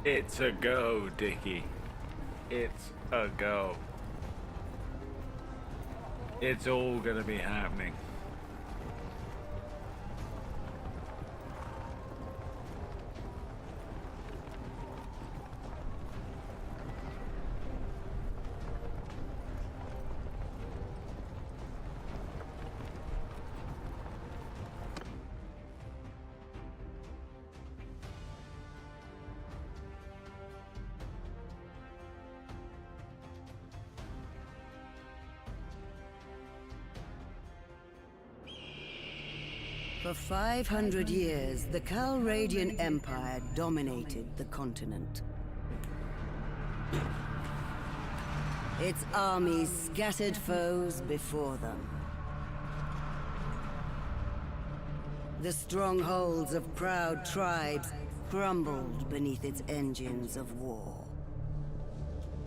It's a go, Dickie. It's a go. It's all gonna be happening. For 500 years, the Calradian Empire dominated the continent. Its armies scattered foes before them. The strongholds of proud tribes crumbled beneath its engines of war.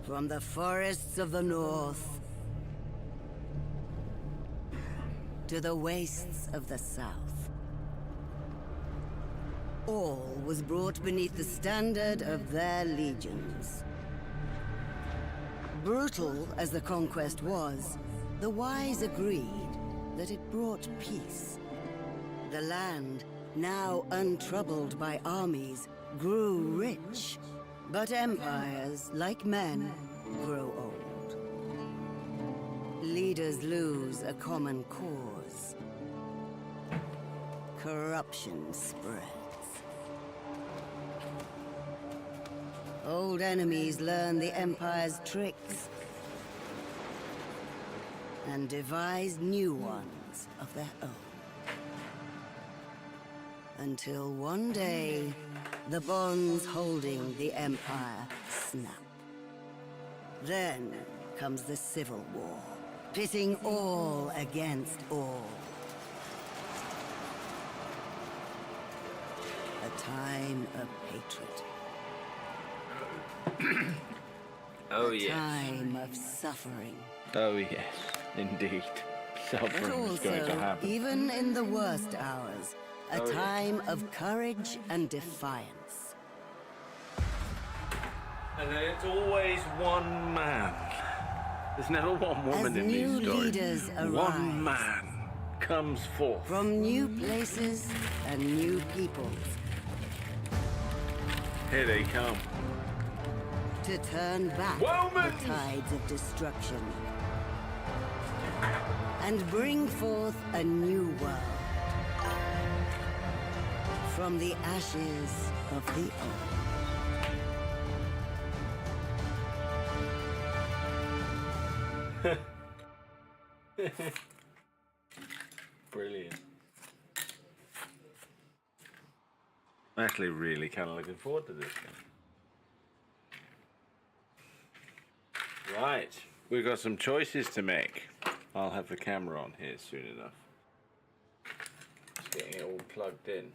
From the forests of the north to the wastes of the south, all was brought beneath the standard of their legions. Brutal as the conquest was, the wise agreed that it brought peace. The land, now untroubled by armies, grew rich. But empires, like men, grow old. Leaders lose a common cause. Corruption spreads. Old enemies learn the Empire's tricks and devise new ones of their own. Until one day, the bonds holding the Empire snap. Then comes the Civil War, pitting all against all. A time of hatred. Oh, yes. A time of suffering. Oh, yes, indeed. Suffering is going to happen. Even in the worst hours, a time of courage and defiance. And then it's always one man. There's never one woman in these stories. As new leaders arise, one man comes forth. From new places and new peoples. Here they come. To turn back the tides of destruction. And bring forth a new world. From the ashes of the old. Brilliant. I'm actually really kind of looking forward to this game. Right, we've got some choices to make. I'll have the camera on here soon enough. Just getting it all plugged in.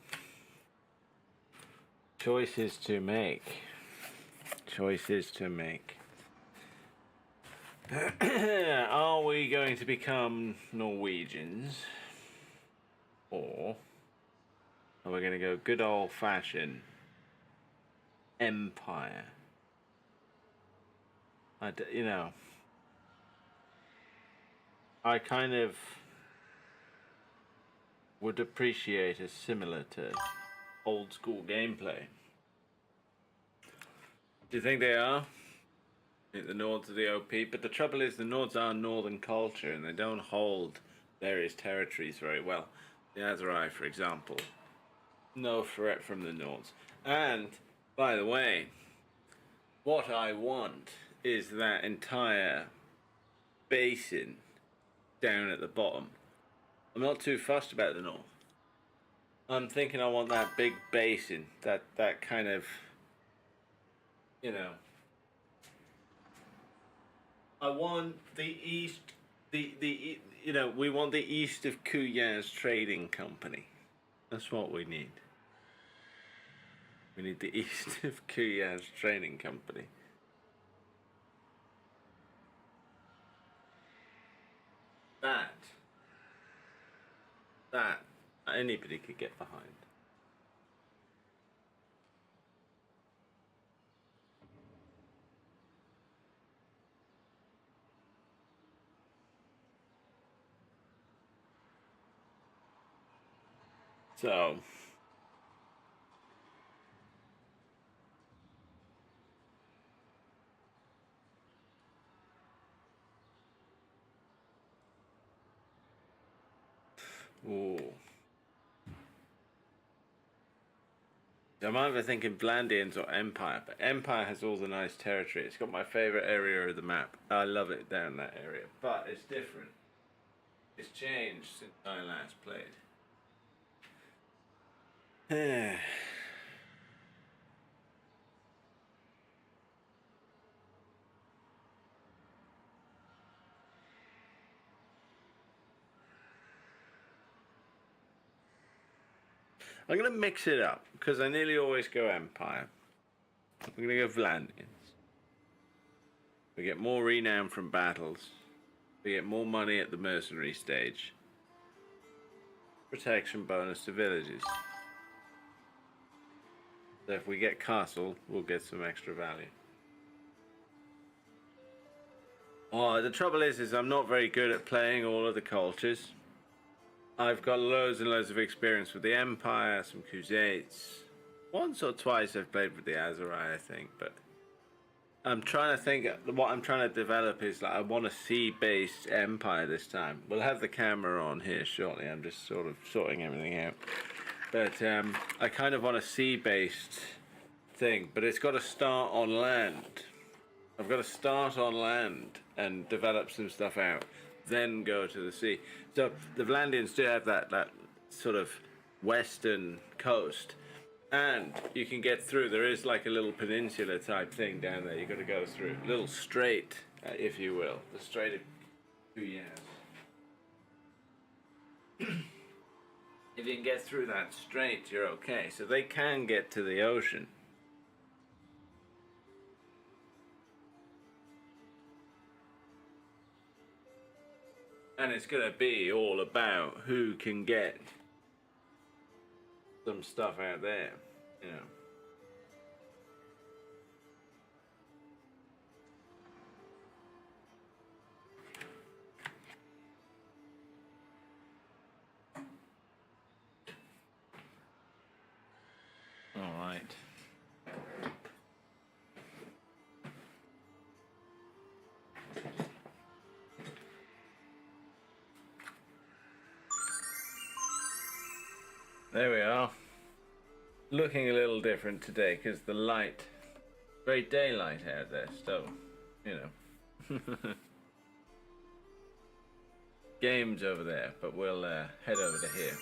Choices to make. Choices to make. Are we going to become Norwegians? Or are we going to go good old-fashioned empire? You know, I kind of would appreciate a similar to old school gameplay. Do you think they are? I think the Nords are the OP, but the trouble is the Nords are northern culture and they don't hold various territories very well. The Azerai, for example, no threat from the Nords. And, by the way, what I want is that entire basin down at the bottom. I'm not too fussed about the north. I'm thinking I want that big basin, that kind of, you know. I want the east, you know, we want the east of Kuyaz Trading Company. That's what we need. We need the east of Kuyaz Trading Company. That anybody could get behind. So, ooh. I'm either thinking Vlandians or Empire, but Empire has all the nice territory. It's got my favorite area of the map. I love it down that area, but it's different. It's changed since I last played. I'm going to mix it up because I nearly always go Empire. I'm going to go Vlandians. We get more renown from battles. We get more money at the mercenary stage. Protection bonus to villages. So if we get castle, we'll get some extra value. Oh, the trouble is I'm not very good at playing all of the cultures. I've got loads and loads of experience with the Empire, some Crusades. Once or twice I've played with the Azerai, I think, but I'm trying to think. What I'm trying to develop is like I want a sea-based Empire this time. We'll have the camera on here shortly. I'm just sort of sorting everything out. But I kind of want a sea-based thing, but it's got to start on land. I've got to start on land and develop some stuff out, then go to the sea. So the Vlandians do have that sort of western coast, and you can get through. There is like a little peninsula type thing down there. You've got to go through, a little strait, if you will, the Strait of Guyaz. If you can get through that strait, you're okay. So they can get to the ocean. And it's going to be all about who can get some stuff out there, you know. All right. There we are. Looking a little different today because the light, very daylight out there, so, you know. Game's over there, but we'll head over to here.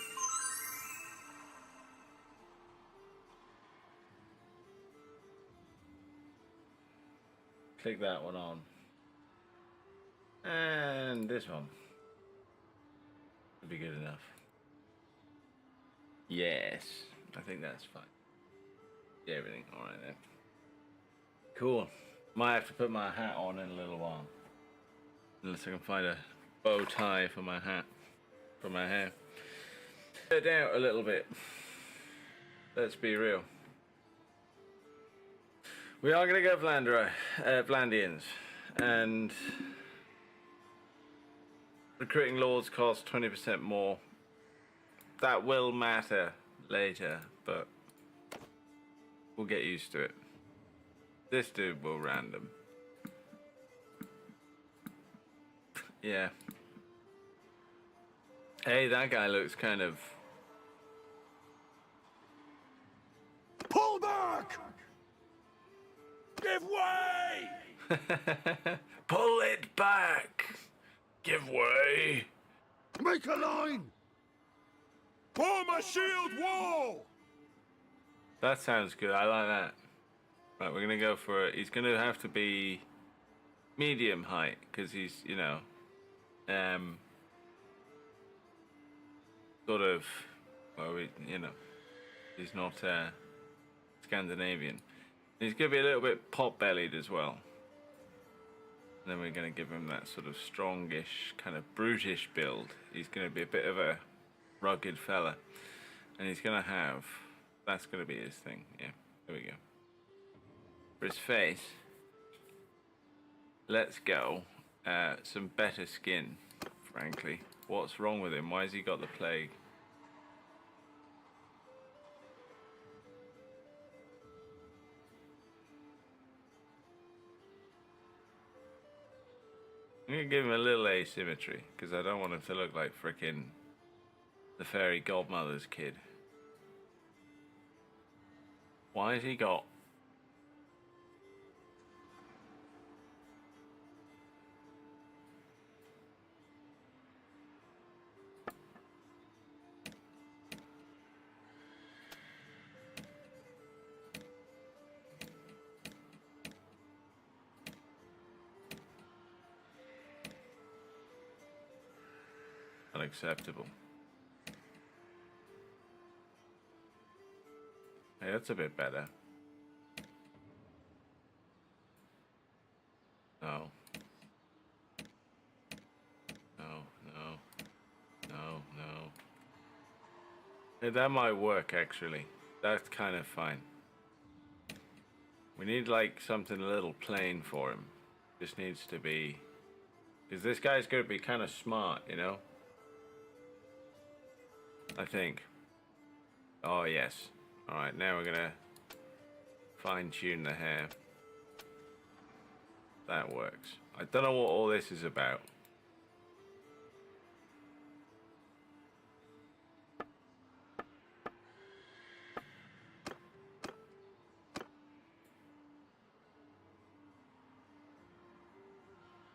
Click that one on. And this one. Would be good enough. Yes, I think that's fine. Yeah, everything all right then. Cool. Might have to put my hat on in a little while. Unless I can find a bow tie for my hat, for my hair. It out a little bit. Let's be real. We are going to go Vlandians, and recruiting lords costs 20% more. That will matter later, but we'll get used to it. This dude will random. Yeah. Hey, that guy looks kind of... Pull back! Give way! Pull it back! Give way! Make a line! Form a shield wall! That sounds good. I like that. Right, we're gonna go for it. He's gonna have to be medium height because he's, you know, sort of, well, you know, he's not Scandinavian. He's gonna be a little bit pot-bellied as well. And then we're gonna give him that sort of strongish, kind of brutish build. He's gonna be a bit of a rugged fella, and he's gonna have, that's gonna be his thing. Yeah, there we go. For his face, let's go some better skin, frankly. What's wrong with him? Why has he got the plague? I'm gonna give him a little asymmetry because I don't want him to look like frickin' the fairy godmother's kid. Why has he got? Unacceptable. Hey, that's a bit better. No. No, no, no, no. Hey, that might work, actually. That's kind of fine. We need, like, something a little plain for him. Just needs to be... Because this guy's going to be kind of smart, you know? I think. Oh, yes. Alright, now we're going to fine-tune the hair. That works. I don't know what all this is about.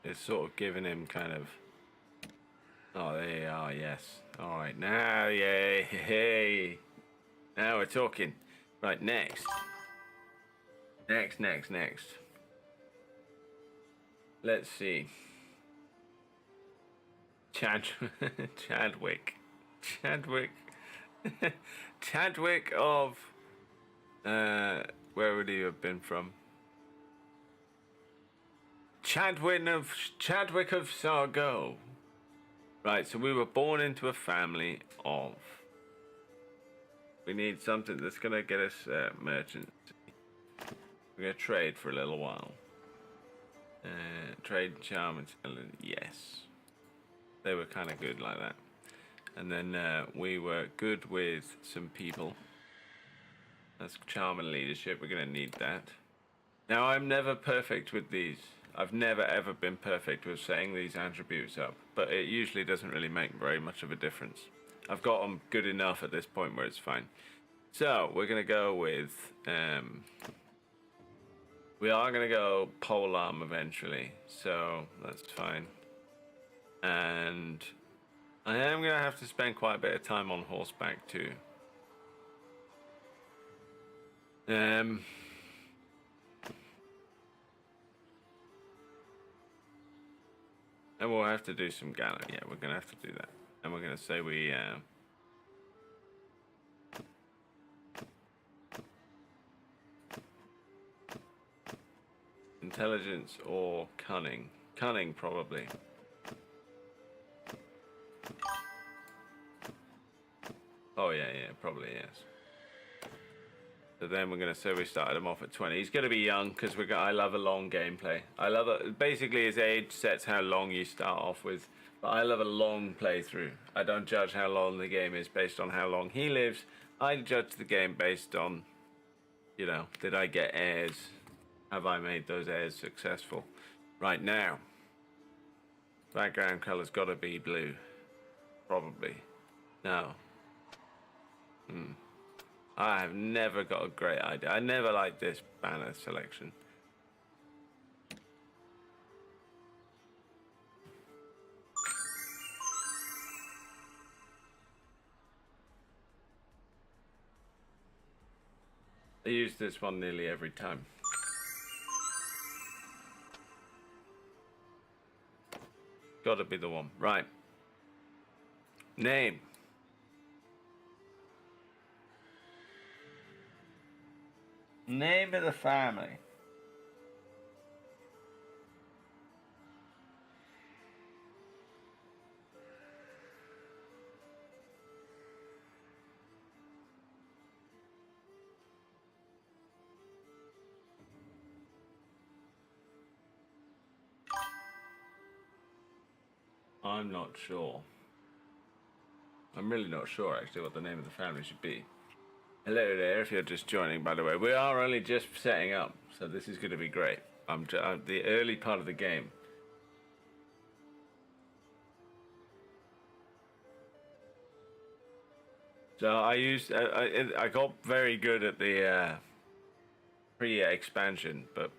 It's sort of giving him kind of... Oh, there you are, yes. Alright, now, yay, hey. Now we're talking. Right, next. Next. Let's see. Chadwick. Chadwick of... where would he have been from? Chadwick of Sargo. Right, so we were born into a family of... We need something that's going to get us merchants. We're going to trade for a little while. Trade, charm, and talent. Yes. They were kind of good like that. And then we were good with some people. That's charm and leadership. We're going to need that. Now, I'm never perfect with these. I've never ever been perfect with setting these attributes up, but it usually doesn't really make very much of a difference. I've got them good enough at this point where it's fine. So we're gonna go with we are gonna go polearm eventually, so that's fine. And I am gonna have to spend quite a bit of time on horseback too. And we'll have to do some gallop. Yeah, we're going to have to do that. And we're going to say we... intelligence or cunning. Cunning, probably. Oh, yeah, probably, yes. So then we're going to say we started him off at 20. He's going to be young because I love a long gameplay. I love it. Basically, his age sets how long you start off with. But I love a long playthrough. I don't judge how long the game is based on how long he lives. I judge the game based on, you know, did I get heirs? Have I made those heirs successful? Right now, background color's got to be blue. Probably. No. I have never got a great idea. I never liked this banner selection. I use this one nearly every time. Gotta be the one. Right. Name. Name of the family. I'm not sure. I'm really not sure actually what the name of the family should be. Hello there, if you're just joining, by the way. We are only just setting up, so this is going to be great. I'm the early part of the game. So I got very good at the pre-expansion, but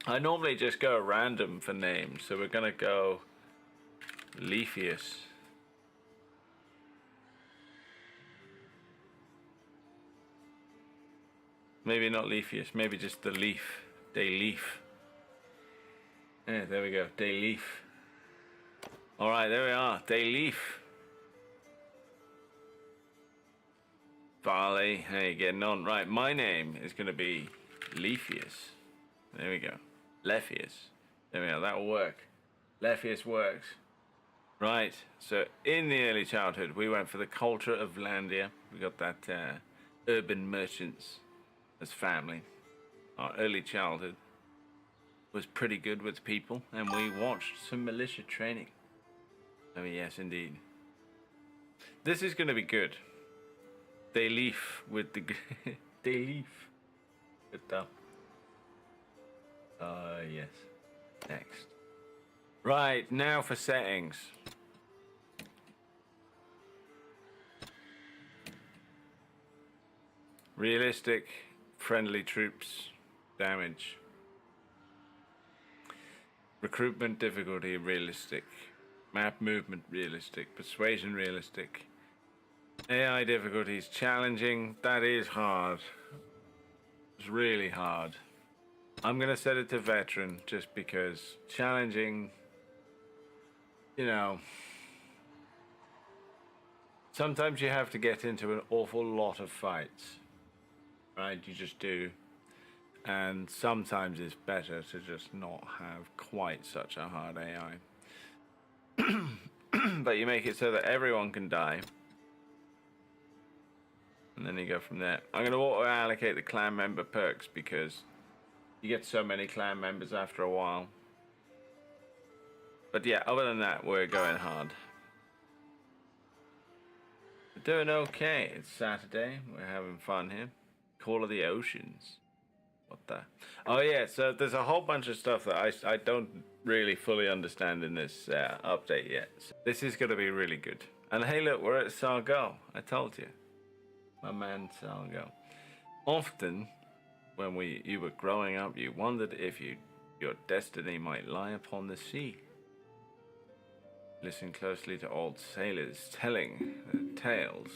I normally just go random for names. So we're gonna go Leafius. Maybe not Leafius, maybe just the leaf. Day leaf. Yeah, there we go. Day leaf. Alright, there we are. Day leaf. Barley, how you getting on? Right, my name is going to be Leafius. There we go. Lephius. There we go, that'll work. Lephius works. Right, so in the early childhood, we went for the culture of Landia. We got that urban merchants as family. Our early childhood was pretty good with people, and we watched some militia training. Oh yes, indeed. This is going to be good. They leaf with the they leaf. Good stuff. Yes. Next. Right, now for settings. Realistic, friendly troops, damage. Recruitment difficulty, realistic. Map movement, realistic. Persuasion, realistic. AI difficulties, challenging. That is hard. It's really hard. I'm going to set it to veteran just because challenging, you know, sometimes you have to get into an awful lot of fights. Right? You just do. And sometimes it's better to just not have quite such a hard AI. But you make it so that everyone can die. And then you go from there. I'm going to auto-allocate the clan member perks because you get so many clan members after a while. But yeah, other than that, we're going hard. We're doing okay. It's Saturday. We're having fun here. Call of the Oceans. What the? Oh yeah, so there's a whole bunch of stuff that I don't really fully understand in this update yet. So this is going to be really good. And hey look, we're at Sargo. I told you. My man Sargo. Often, when you were growing up, you wondered if your destiny might lie upon the sea. Listen closely to old sailors telling their tales.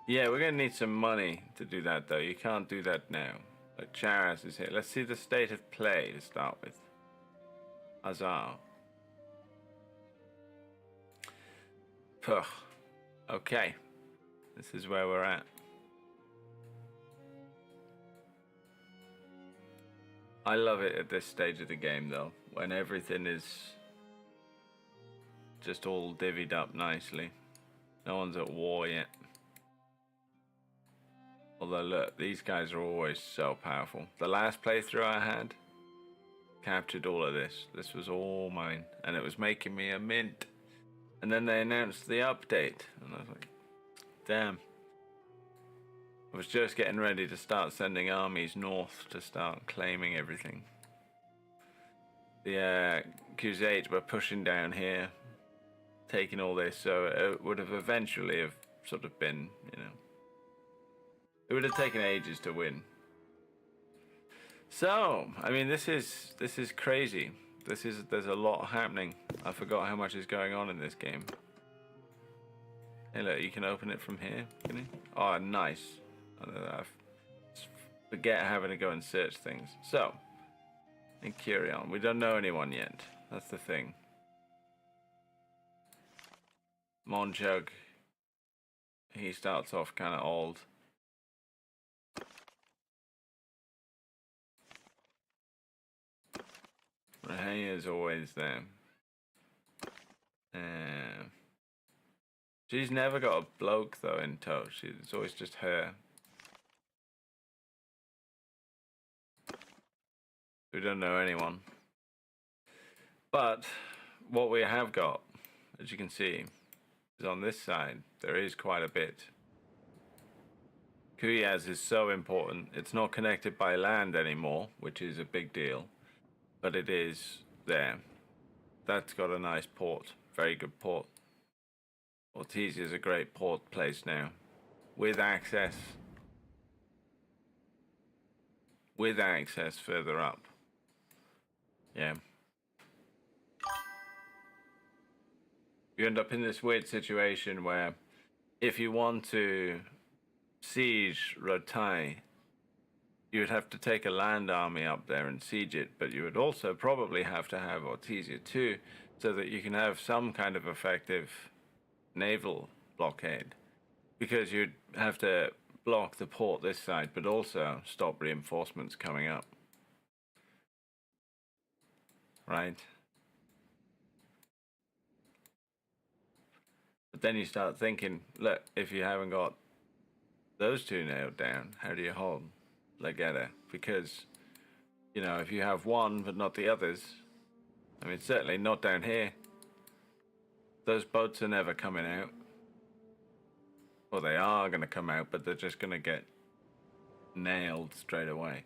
Yeah, we're gonna need some money to do that though. You can't do that now. Like Charas is here. Let's see the state of play to start with. Azar. Puh. Okay. This is where we're at. I love it at this stage of the game though, when everything is just all divvied up nicely. No one's at war yet. Although look, these guys are always so powerful. The last playthrough I had captured all of this. This was all mine. And it was making me a mint. And then they announced the update. And I was like, damn. I was just getting ready to start sending armies north to start claiming everything. The Crusades were pushing down here, taking all this, so it would have eventually have sort of been, you know, it would have taken ages to win. So, I mean, this is crazy. There's a lot happening. I forgot how much is going on in this game. Hey, look, you can open it from here, can you? Oh, nice. I forget having to go and search things. So, in Curion, we don't know anyone yet. That's the thing. Monjug, he starts off kind of old. Rahaya is always there. She's never got a bloke though in tow. It's always just her. We don't know anyone. But what we have got, as you can see, is on this side. There is quite a bit Kuyaz is so important. It's not connected by land anymore, which is a big deal, but it is there. That's got a nice port, very good port. Ortiz is a great port place now, with access further up. Yeah. You end up in this weird situation where if you want to siege Rotai, you would have to take a land army up there and siege it, but you would also probably have to have Ortizia too, so that you can have some kind of effective naval blockade, because you'd have to block the port this side, but also stop reinforcements coming up. Right? But then you start thinking, look, if you haven't got those two nailed down, how do you hold Legeda? Because, you know, if you have one but not the others, I mean, certainly not down here. Those boats are never coming out. Well, they are going to come out, but they're just going to get nailed straight away.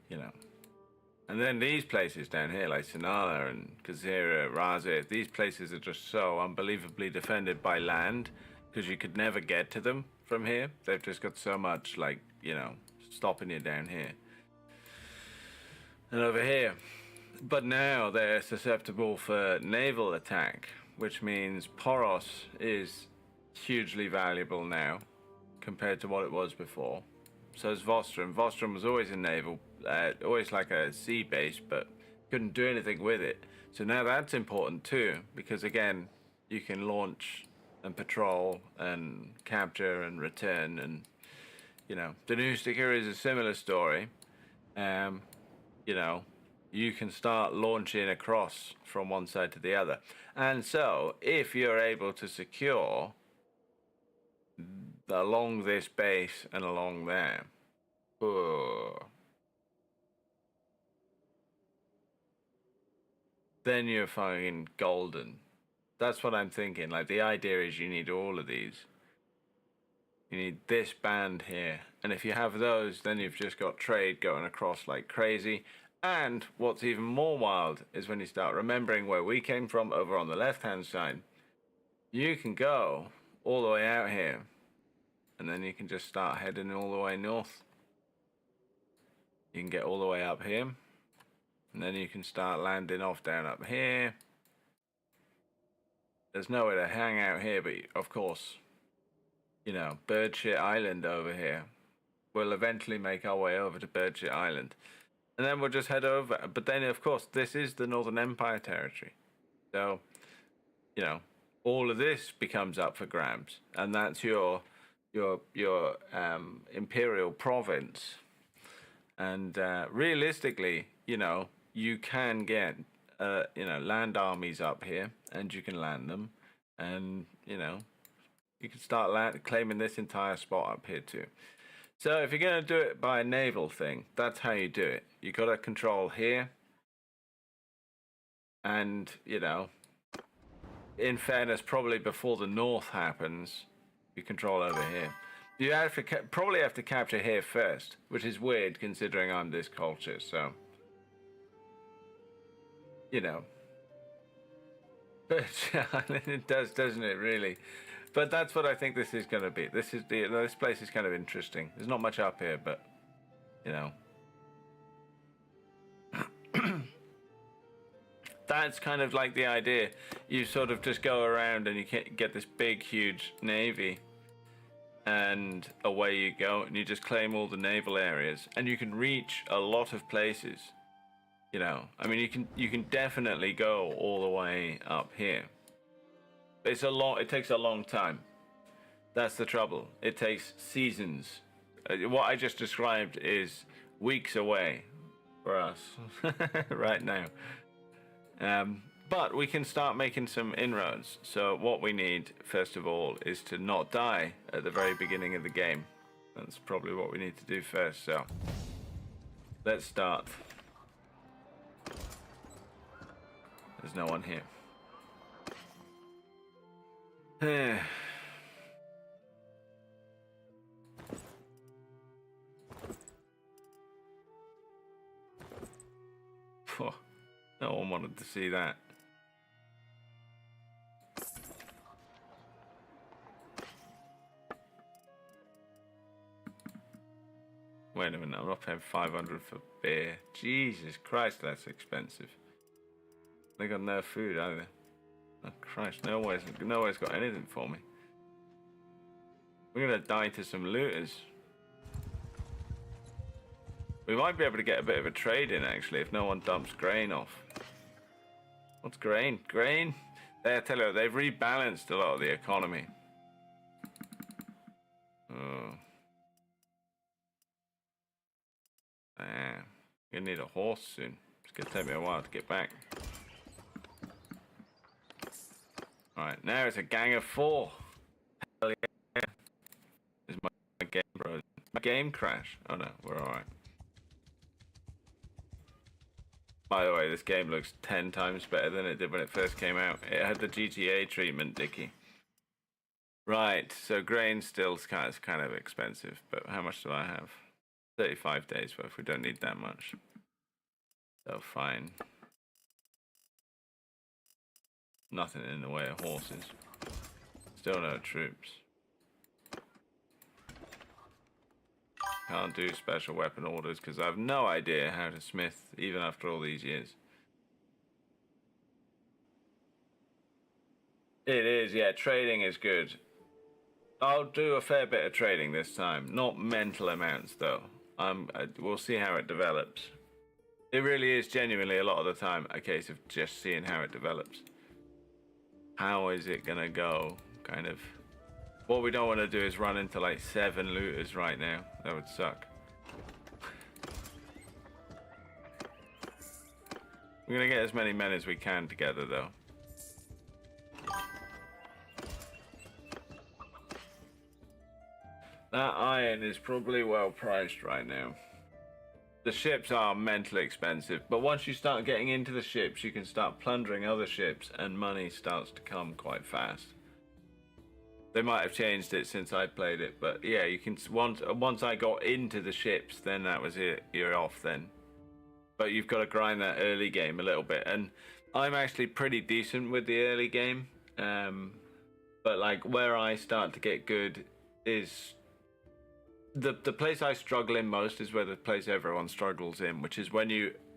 You know. And then these places down here, like Sinala and Kazira, Raza, these places are just so unbelievably defended by land, because you could never get to them from here. They've just got so much, like, you know, stopping you down here. And over here. But now they're susceptible for naval attack, which means Poros is hugely valuable now compared to what it was before. So is Vostrom. Vostrom was always a naval, always like a sea base, but couldn't do anything with it. So now that's important too, because again, you can launch and patrol and capture and return, and you know, the new sticker is a similar story. You know, you can start launching across from one side to the other. And so, if you're able to secure along this base and along there, then you're fucking golden. That's what I'm thinking. Like, the idea is you need all of these. You need this band here. And if you have those, then you've just got trade going across like crazy. And what's even more wild is when you start remembering where we came from over on the left-hand side. You can go all the way out here, and then you can just start heading all the way north. You can get all the way up here, and then you can start landing off down up here. There's nowhere to hang out here, but of course, you know, Birdshit Island over here. We'll eventually make our way over to Birdshit Island. And then we'll just head over. But then, of course, this is the Northern Empire territory. So, you know, all of this becomes up for grabs. And that's your imperial province. And realistically, you know, you can get, you know, land armies up here. And you can land them. And, you know, you can start claiming this entire spot up here too. So if you're going to do it by a naval thing, that's how you do it. You got to control here. And, you know, in fairness, probably before the north happens, you control over here. You have to probably have to capture here first, which is weird considering I'm this culture, so, you know. But it does, doesn't it, really? But that's what I think this is going to be. This place is kind of interesting. There's not much up here, but, you know. That's kind of like the idea. You sort of just go around and you get this big, huge navy. And away you go. And you just claim all the naval areas. And you can reach a lot of places. You know, I mean, you can definitely go all the way up here. It takes a long time. That's the trouble. It takes seasons. What I just described is weeks away for us right now. But we can start making some inroads. So what we need, first of all, is to not die at the very beginning of the game. That's probably what we need to do first. So let's start. There's no one here. one wanted to see that. Wait a minute, I'm not paying 500 for beer. Jesus Christ, that's expensive. They got no food either. Oh Christ, nobody's got anything for me. We're gonna die to some looters. We might be able to get a bit of a trade in actually if no one dumps grain off. What's grain? Grain? I tell you, they've rebalanced a lot of the economy. Oh. Ah, gonna need a horse soon. It's gonna take me a while to get back. Alright, now it's a gang of 4. Hell yeah. Is my game frozen? My game crash? Oh no, we're alright. By the way, this game looks 10 times better than it did when it first came out. It had the GTA treatment, Dickie. Right, so grain still kind of expensive, but how much do I have? 35 days worth. We don't need that much. So fine. Nothing in the way of horses. Still no troops. Can't do special weapon orders because I have no idea how to smith even after all these years. It is, yeah, trading is good. I'll do a fair bit of trading this time. Not mental amounts though. We'll see how it develops. It really is genuinely a lot of the time a case of just seeing how it develops. How is it gonna go? Kind of. What we don't want to do is run into like 7 looters right now. That would suck. We're gonna get as many men as we can together though. That iron is probably well priced right now. The ships are mentally expensive, but once you start getting into the ships, you can start plundering other ships and money starts to come quite fast. They might have changed it since I played it, but yeah, you can once I got into the ships, then that was it. You're off then. But you've got to grind that early game a little bit, and I'm actually pretty decent with the early game. But like where I start to get good is the place I struggle in most is where the place everyone struggles in, which is when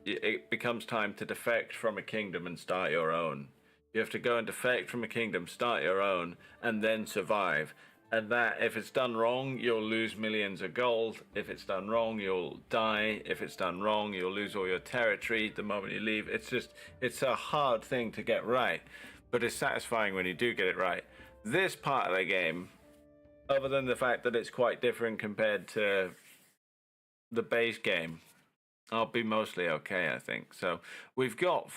it becomes time to defect from a kingdom and start your own. You have to go and defect from a kingdom, start your own, and then survive. And that, if it's done wrong, you'll lose millions of gold. If it's done wrong, you'll die. If it's done wrong, you'll lose all your territory the moment you leave. It's a hard thing to get right, but it's satisfying when you do get it right. This part of the game, other than the fact that it's quite different compared to the base game, I'll be mostly okay, I think. So we've got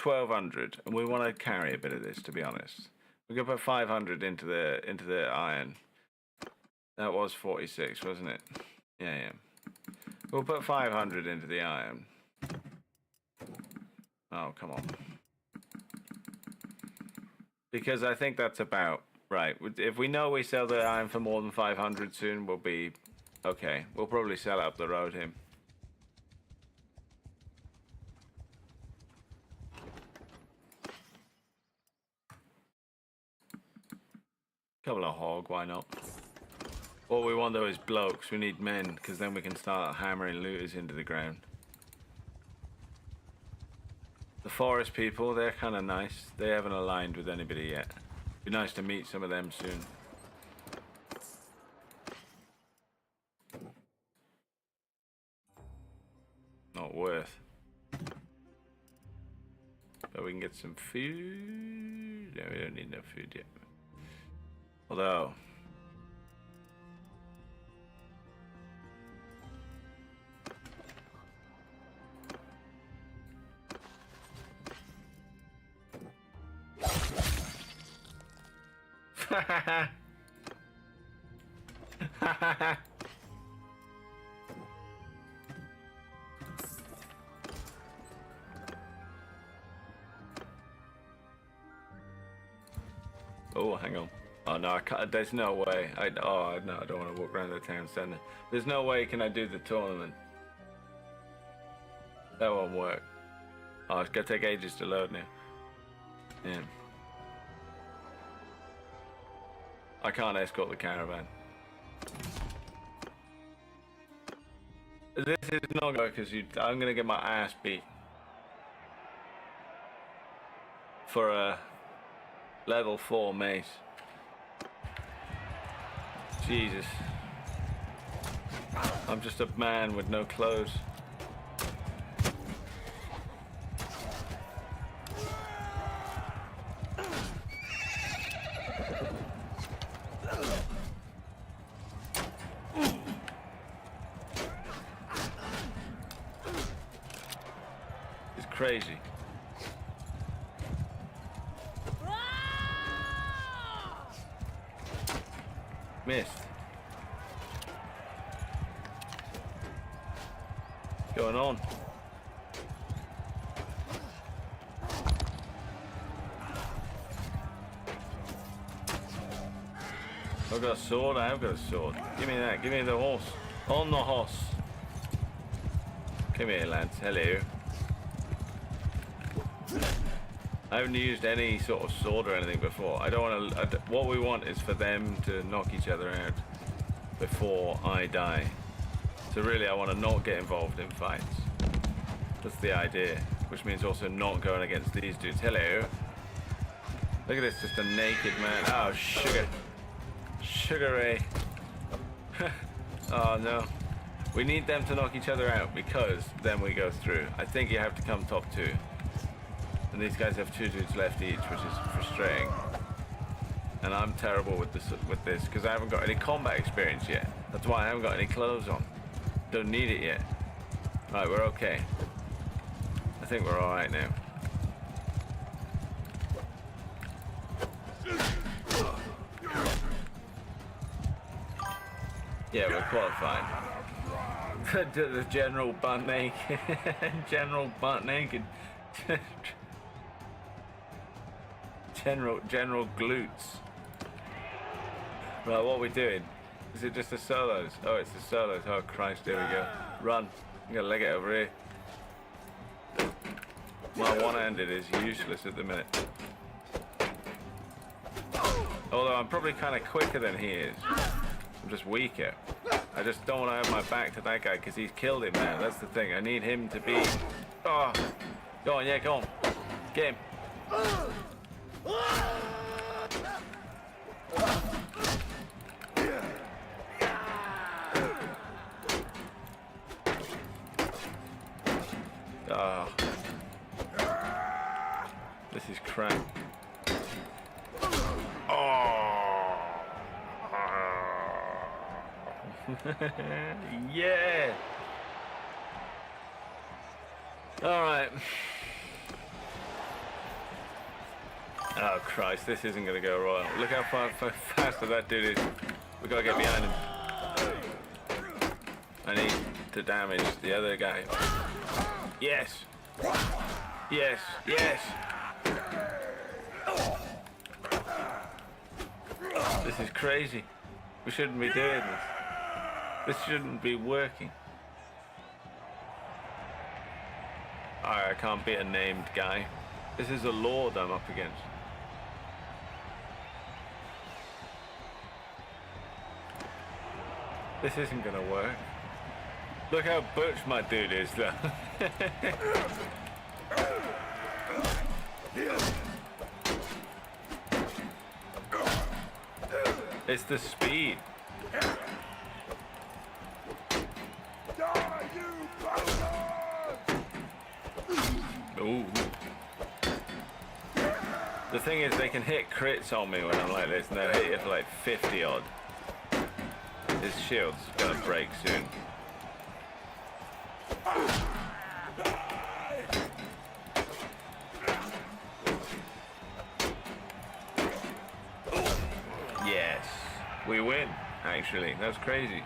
1,200, and we want to carry a bit of this, to be honest. We're gonna put 500 into the iron. That was 46, wasn't it? Yeah. We'll put 500 into the iron. Oh, come on. Because I think that's about right. If we know we sell the iron for more than 500 soon, we'll be okay. We'll probably sell it up the road here. Couple of hog, why not? What we want though is blokes. We need men, because then we can start hammering looters into the ground. The forest people, they're kind of nice. They haven't aligned with anybody yet. Be nice to meet some of them soon. Not worth. But we can get some food. No, we don't need no food yet. Although oh, hang on. Oh no, I can't, there's no way. No, I don't want to walk around the town centre. There's no way can I do the tournament. That won't work. Oh, it's gonna take ages to load now. Yeah. I can't escort the caravan. This is not good because I'm gonna get my ass beat for a level 4 mace. Jesus. I'm just a man with no clothes. It's crazy. Missed. What's going on? I've got a sword, I have got a sword. Give me that, give me the horse. On the horse. Come here, lads. Hello. I haven't used any sort of sword or anything before. I don't want to... What we want is for them to knock each other out before I die. So really, I want to not get involved in fights. That's the idea. Which means also not going against these dudes. Hello. Look at this, just a naked man. Oh, sugar. Sugar Ray. Oh, no. We need them to knock each other out because then we go through. I think you have to come top 2. And these guys have 2 dudes left each, which is frustrating. And I'm terrible with this because I haven't got any combat experience yet. That's why I haven't got any clothes on. Don't need it yet. Right, we're okay. I think we're alright now. Yeah, we're qualified. The general butt naked. General butt naked. General glutes. Right, what are we doing? Is it just the solos? Oh, it's the solos. Oh Christ, there we go. Run. I'm gonna leg it over here. My one-handed is useless at the minute. Although I'm probably kind of quicker than he is. I'm just weaker. I just don't want to have my back to that guy because he's killed him now. That's the thing. I need him to be... Oh! Go on, yeah, go on. Get him. Oh. This is crap. Oh. Yeah. All right. Oh Christ, this isn't going to go royal. Look how faster that dude is. We got to get behind him. I need to damage the other guy. Yes. Yes. Yes. This is crazy. We shouldn't be doing this. This shouldn't be working. I can't beat a named guy. This is a lord I'm up against. This isn't gonna work. Look how butch my dude is though. It's the speed. Ooh. The thing is, they can hit crits on me when I'm like this, and they'll hit you for like 50 odd. His shield's gonna break soon. Yes, we win. Actually, that's crazy.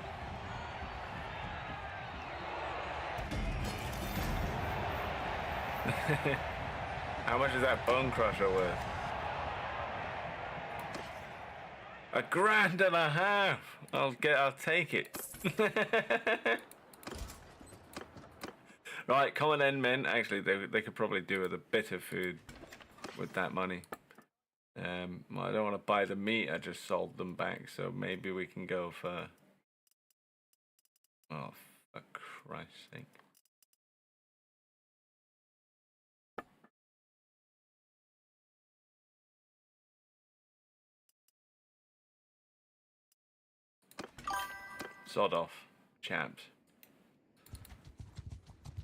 How much is that bone crusher worth? $1,500. I'll take it. Right, come on in, men. Actually, they could probably do with a bit of food with that money. Well, I don't want to buy the meat. I just sold them back, so maybe we can go for. Oh, for Christ's sake! Sod off, chaps.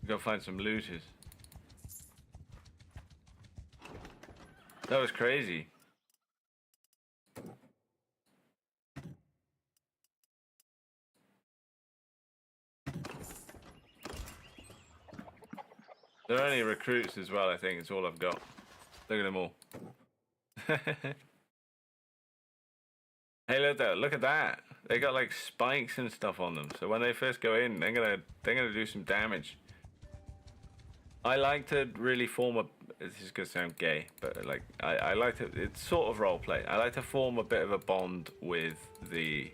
Go find some looters. That was crazy. They're only recruits as well, I think. It's all I've got. Look at them all. Hey, look at that. They got like spikes and stuff on them. So when they first go in, they're gonna do some damage. I like to really form a. This is gonna sound gay, but like I like to. It's sort of role play. I like to form a bit of a bond with the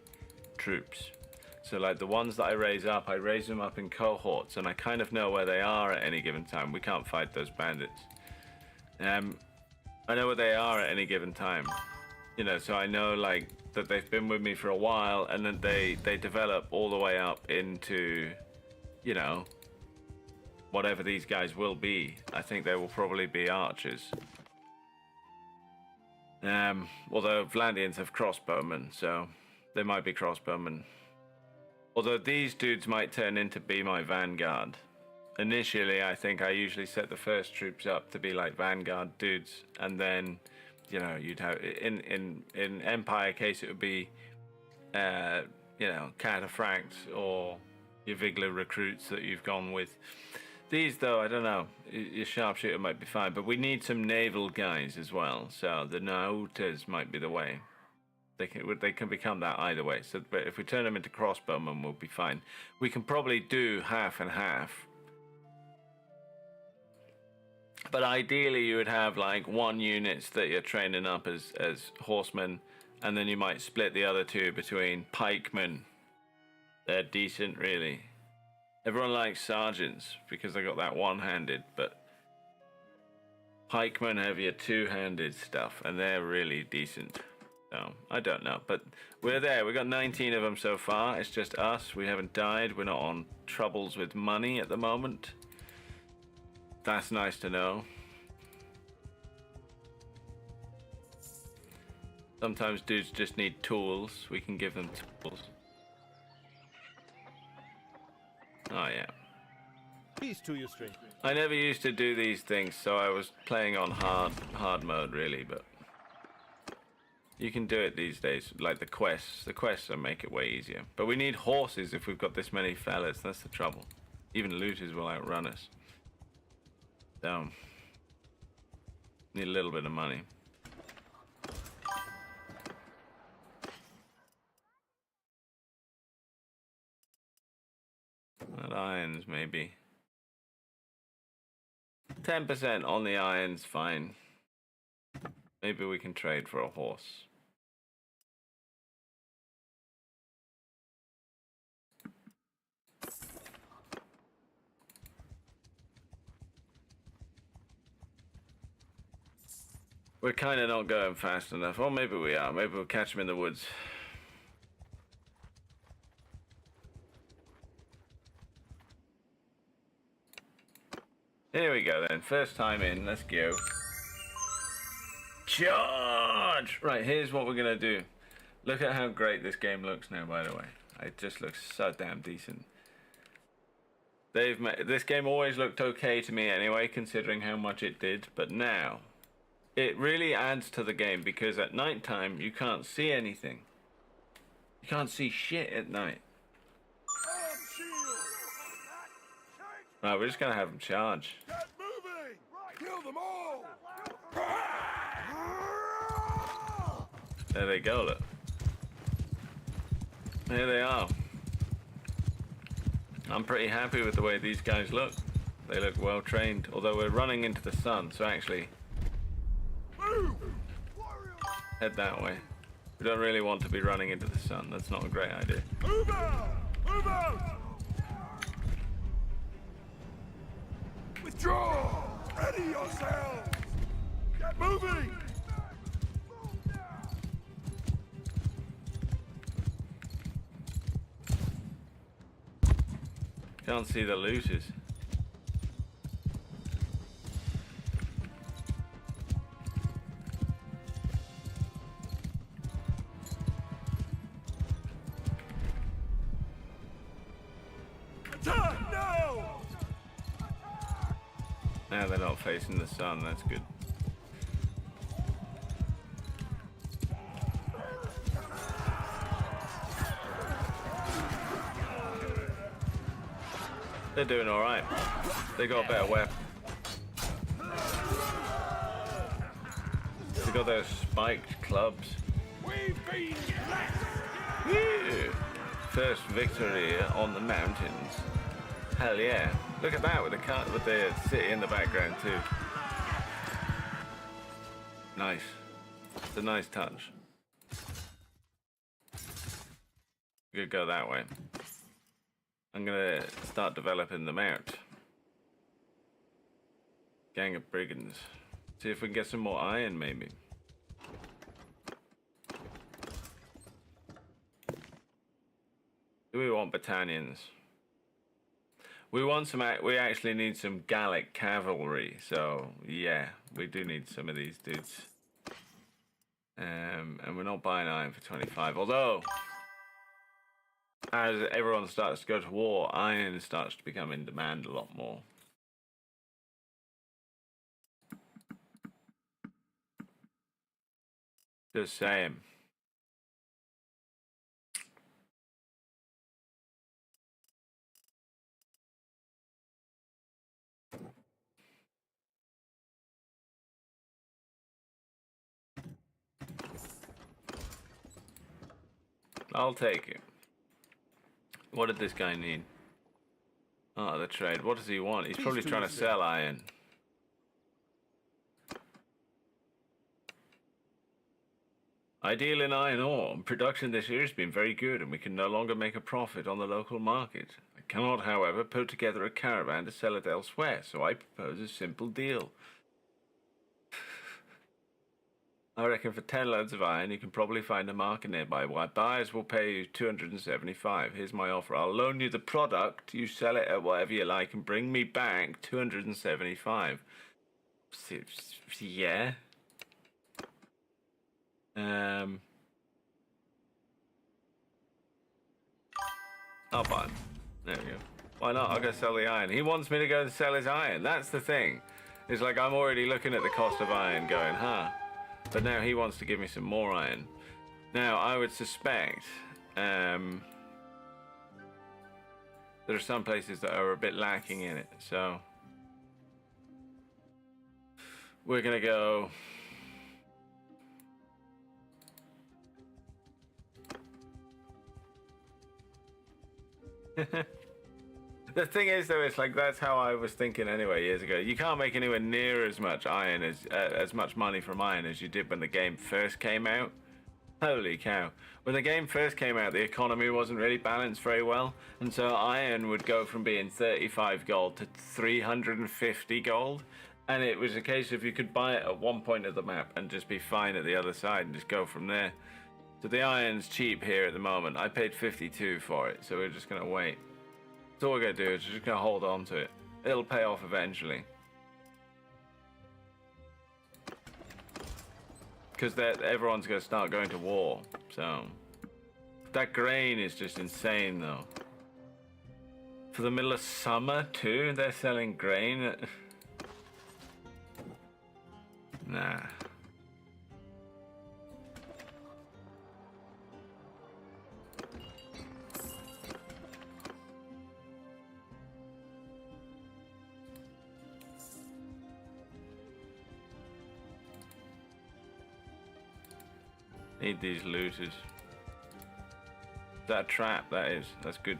troops. So like the ones that I raise them up in cohorts, and I kind of know where they are at any given time. We can't fight those bandits. I know where they are at any given time. You know, so I know like that they've been with me for a while, and then they develop all the way up into, you know, whatever these guys will be. I think they will probably be archers. Although Vlandians have crossbowmen, so they might be crossbowmen. Although these dudes might turn into be my vanguard. Initially, I think I usually set the first troops up to be like vanguard dudes, and then, you know, you'd have in Empire case it would be, you know, cataphracts or your Vigler recruits that you've gone with. These though, I don't know. Your sharpshooter might be fine, but we need some naval guys as well. So the Nautas might be the way. They can become that either way. So, but if we turn them into crossbowmen, we'll be fine. We can probably do half and half. But ideally, you would have like one units that you're training up as horsemen, and then you might split the other two between pikemen. They're decent, really. Everyone likes sergeants because they got that one-handed, but pikemen have your two-handed stuff, and they're really decent. So, I don't know, but we're there. We got 19 of them so far. It's just us. We haven't died. We're not on troubles with money at the moment. That's nice to know. Sometimes dudes just need tools. We can give them tools. Oh, yeah. Peace to you, stranger. I never used to do these things, so I was playing on hard mode, really, but you can do it these days, like the quests. The quests will make it way easier. But we need horses if we've got this many fellas. That's the trouble. Even looters will outrun us. So, need a little bit of money. At irons, maybe. 10% on the irons, fine. Maybe we can trade for a horse. We're kind of not going fast enough. Or maybe we are. Maybe we'll catch them in the woods. Here we go then. First time in. Let's go. Charge! Right, here's what we're going to do. Look at how great this game looks now, by the way. It just looks so damn decent. This game always looked okay to me anyway, considering how much it did. But now, it really adds to the game, because at night time, you can't see anything. You can't see shit at night. Right, we're just going to have them charge. Get moving! Kill them all! There they go, look. There they are. I'm pretty happy with the way these guys look. They look well trained, although we're running into the sun, so actually head that way. We don't really want to be running into the sun. That's not a great idea. Move out! Move out! Withdraw! Ready yourselves! Get moving! Can't see the looters. Attack now! Now they're not facing the sun, that's good. They're doing alright. They got a better weapon. They got those spiked clubs. We've been blessed! Woo! First victory on the mountains. Hell yeah. Look at that with the city in the background too. Nice. It's a nice touch. We could go that way. I'm gonna start developing them out. Gang of brigands. See if we can get some more iron, maybe. Do we want battalions? We want some. We actually need some Gallic cavalry. So yeah, we do need some of these dudes. And we're not buying iron for 25. Although, as everyone starts to go to war, iron starts to become in demand a lot more. Just saying. I'll take it. What did this guy need? Oh, the trade. What does he want? He's probably trying to sell iron. I deal in iron ore. Production this year has been very good and we can no longer make a profit on the local market. I cannot, however, put together a caravan to sell it elsewhere, so I propose a simple deal. I reckon for 10 loads of iron, you can probably find a market nearby. Why buyers will pay you 275. Here's my offer. I'll loan you the product, you sell it at whatever you like, and bring me back 275. Yeah. I'll buy him. There we go. Why not? I'll go sell the iron. He wants me to go and sell his iron. That's the thing. It's like I'm already looking at the cost of iron going, huh? But now he wants to give me some more iron. Now, I would suspect there are some places that are a bit lacking in it. So we're going to go... The thing is, though, it's like that's how I was thinking anyway years ago. You can't make anywhere near as much iron as much money from iron as you did when the game first came out. Holy cow! When the game first came out, the economy wasn't really balanced very well, and so iron would go from being 35 gold to 350 gold, and it was a case of you could buy it at one point of the map and just be fine at the other side and just go from there. So the iron's cheap here at the moment. I paid 52 for it, so we're just gonna wait. That's all we're going to do is just going to hold on to it. It'll pay off eventually. Because everyone's going to start going to war. So, that grain is just insane though. For the middle of summer too, they're selling grain. Nah. Need these looters. Is that a trap? That is. That's good.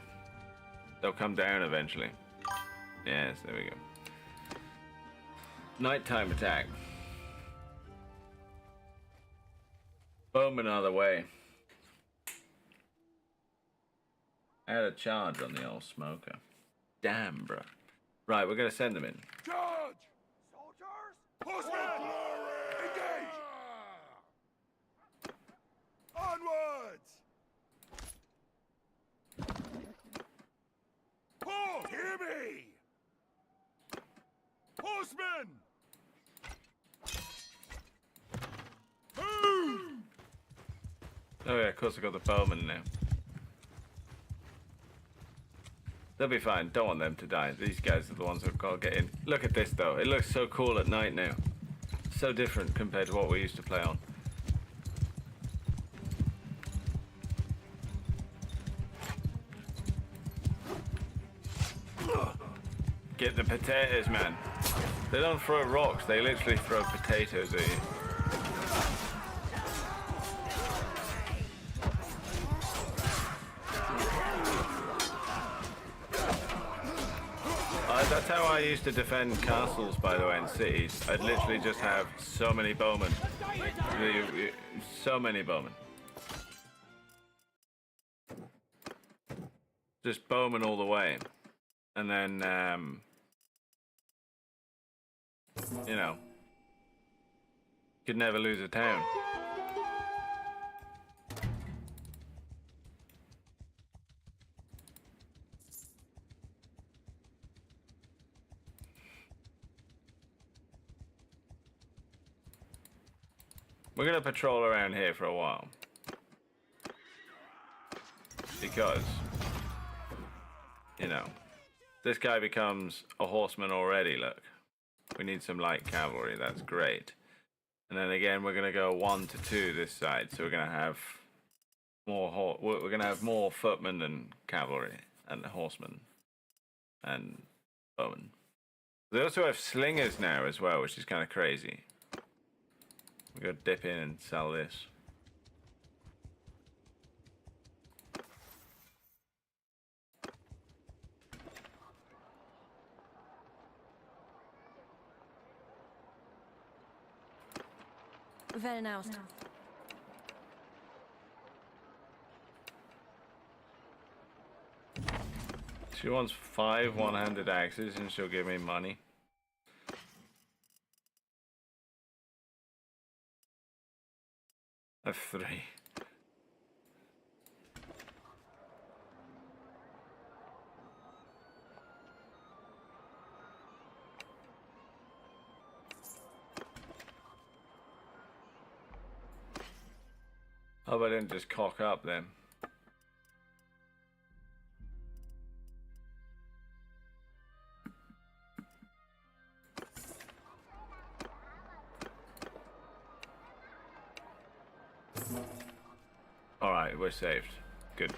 They'll come down eventually. Yes, there we go. Nighttime attack. Bowmen are the way. Add a charge on the old smoker. Damn, bro. Right, we're going to send them in. Charge! Soldiers! Horsemen! Engage! Onwards! Horse! Hear me! Horsemen! Move! Oh yeah, of course I got the bowmen now. They'll be fine. Don't want them to die. These guys are the ones who've got to get in. Look at this though. It looks so cool at night now. So different compared to what we used to play on. Get the potatoes, man. They don't throw rocks. They literally throw potatoes at you. That's how I used to defend castles, by the way, in cities. I'd literally just have so many bowmen. So many bowmen. Just bowmen all the way. And then, you know, could never lose a town. We're going to patrol around here for a while. Because, you know, this guy becomes a horseman already, look. We need some light cavalry, that's great. And then again, we're going to go 1 to 2 this side, so we're going to have more footmen than cavalry and horsemen and bowmen. They also have slingers now as well, which is kind of crazy. We gotta dip in and sell this. Well now. She wants 5 one-handed axes and she'll give me money. I have 3. How about I didn't just cock up then? Alright, we're saved. Good.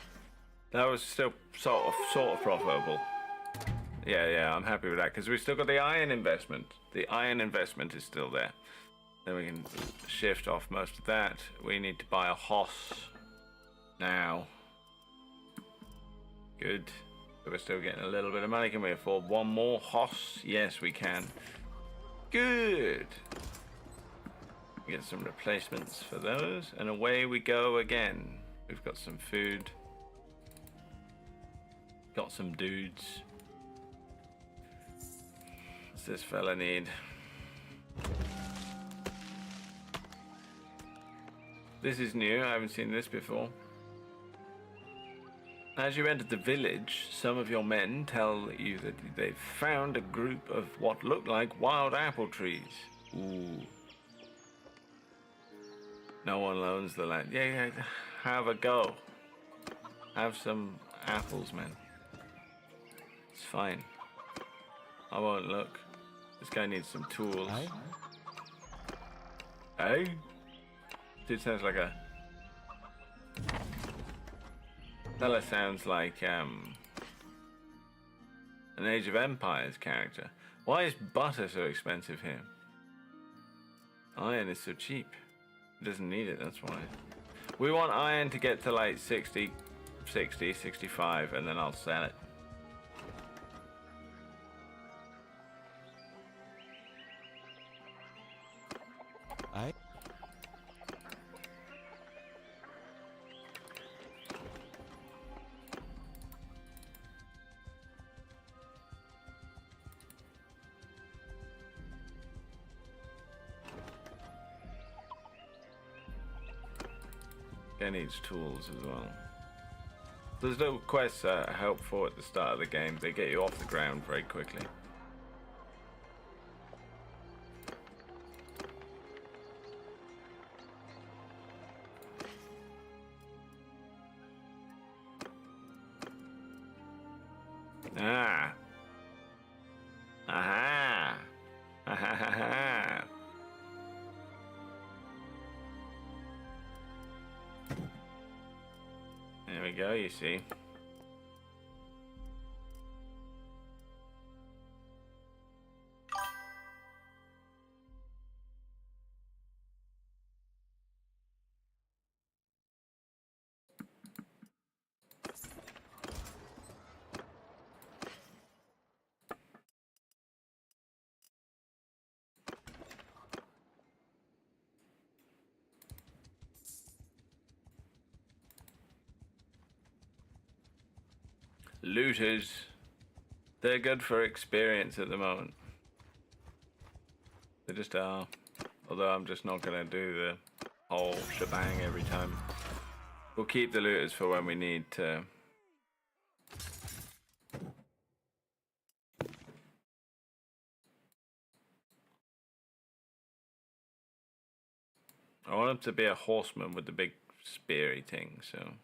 That was still sort of profitable. Yeah, I'm happy with that because we've still got the iron investment. The iron investment is still there. Then we can shift off most of that. We need to buy a horse now. Good. So we're still getting a little bit of money. Can we afford one more horse? Yes, we can. Good. Get some replacements for those, and away we go again. We've got some food. Got some dudes. What's this fella need? This is new. I haven't seen this before. As you enter the village, some of your men tell you that they've found a group of what look like wild apple trees. Ooh. No one owns the land. Yeah, have a go. Have some apples, man. It's fine. I won't look. This guy needs some tools. Hey? Dude sounds like a... Fella sounds like, an Age of Empires character. Why is butter so expensive here? Iron is so cheap. It doesn't need it, that's why. We want iron to get to like 60, 65, and then I'll sell it. Guy needs tools as well. There's little quests that are helpful at the start of the game. They get you off the ground very quickly. Ah. Aha. Ha ha ha ha. There we go, you see. Looters, they're good for experience at the moment. They just are. Although I'm just not going to do the whole shebang every time. We'll keep the looters for when we need to. I want him to be a horseman with the big speary thing, so.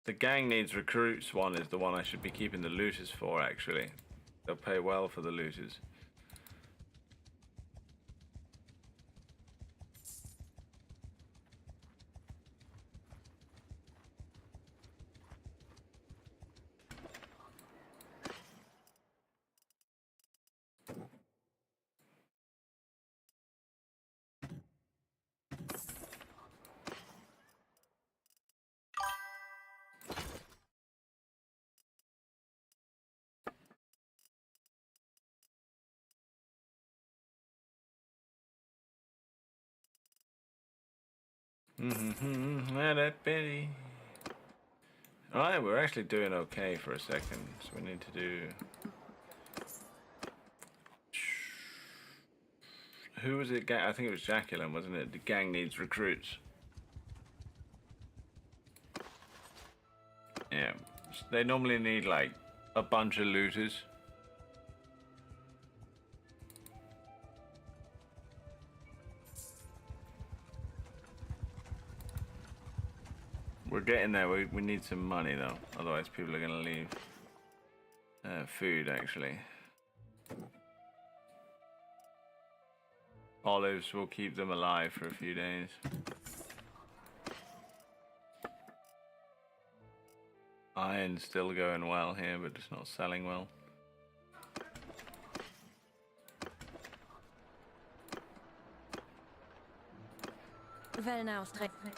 The gang needs recruits one is the one I should be keeping the looters for, actually. They'll pay well for the looters. Let it be. Alright, we're actually doing okay for a second. So we need to do. Who was it? I think it was Jacqueline, wasn't it? The gang needs recruits. Yeah. They normally need like a bunch of looters. We're getting there. We need some money though, otherwise people are gonna leave. Food actually. Olives will keep them alive for a few days. Iron's still going well here, but it's not selling well. Wellen ausstrecken.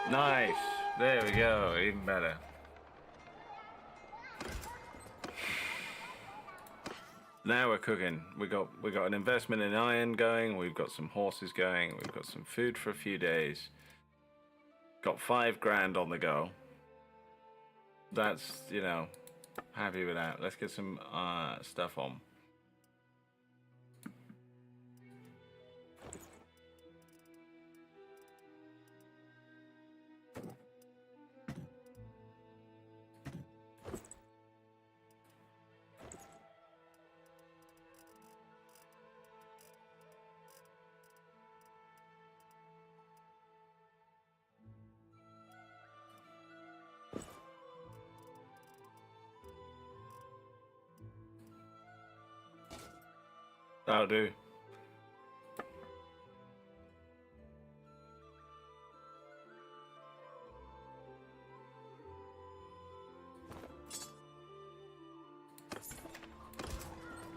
Nice. There we go. Even better. Now we're cooking. We got an investment in iron going. We've got some horses going. We've got some food for a few days. Got 5 grand on the go. That's, you know, happy with that. Let's get some stuff on. That'll do.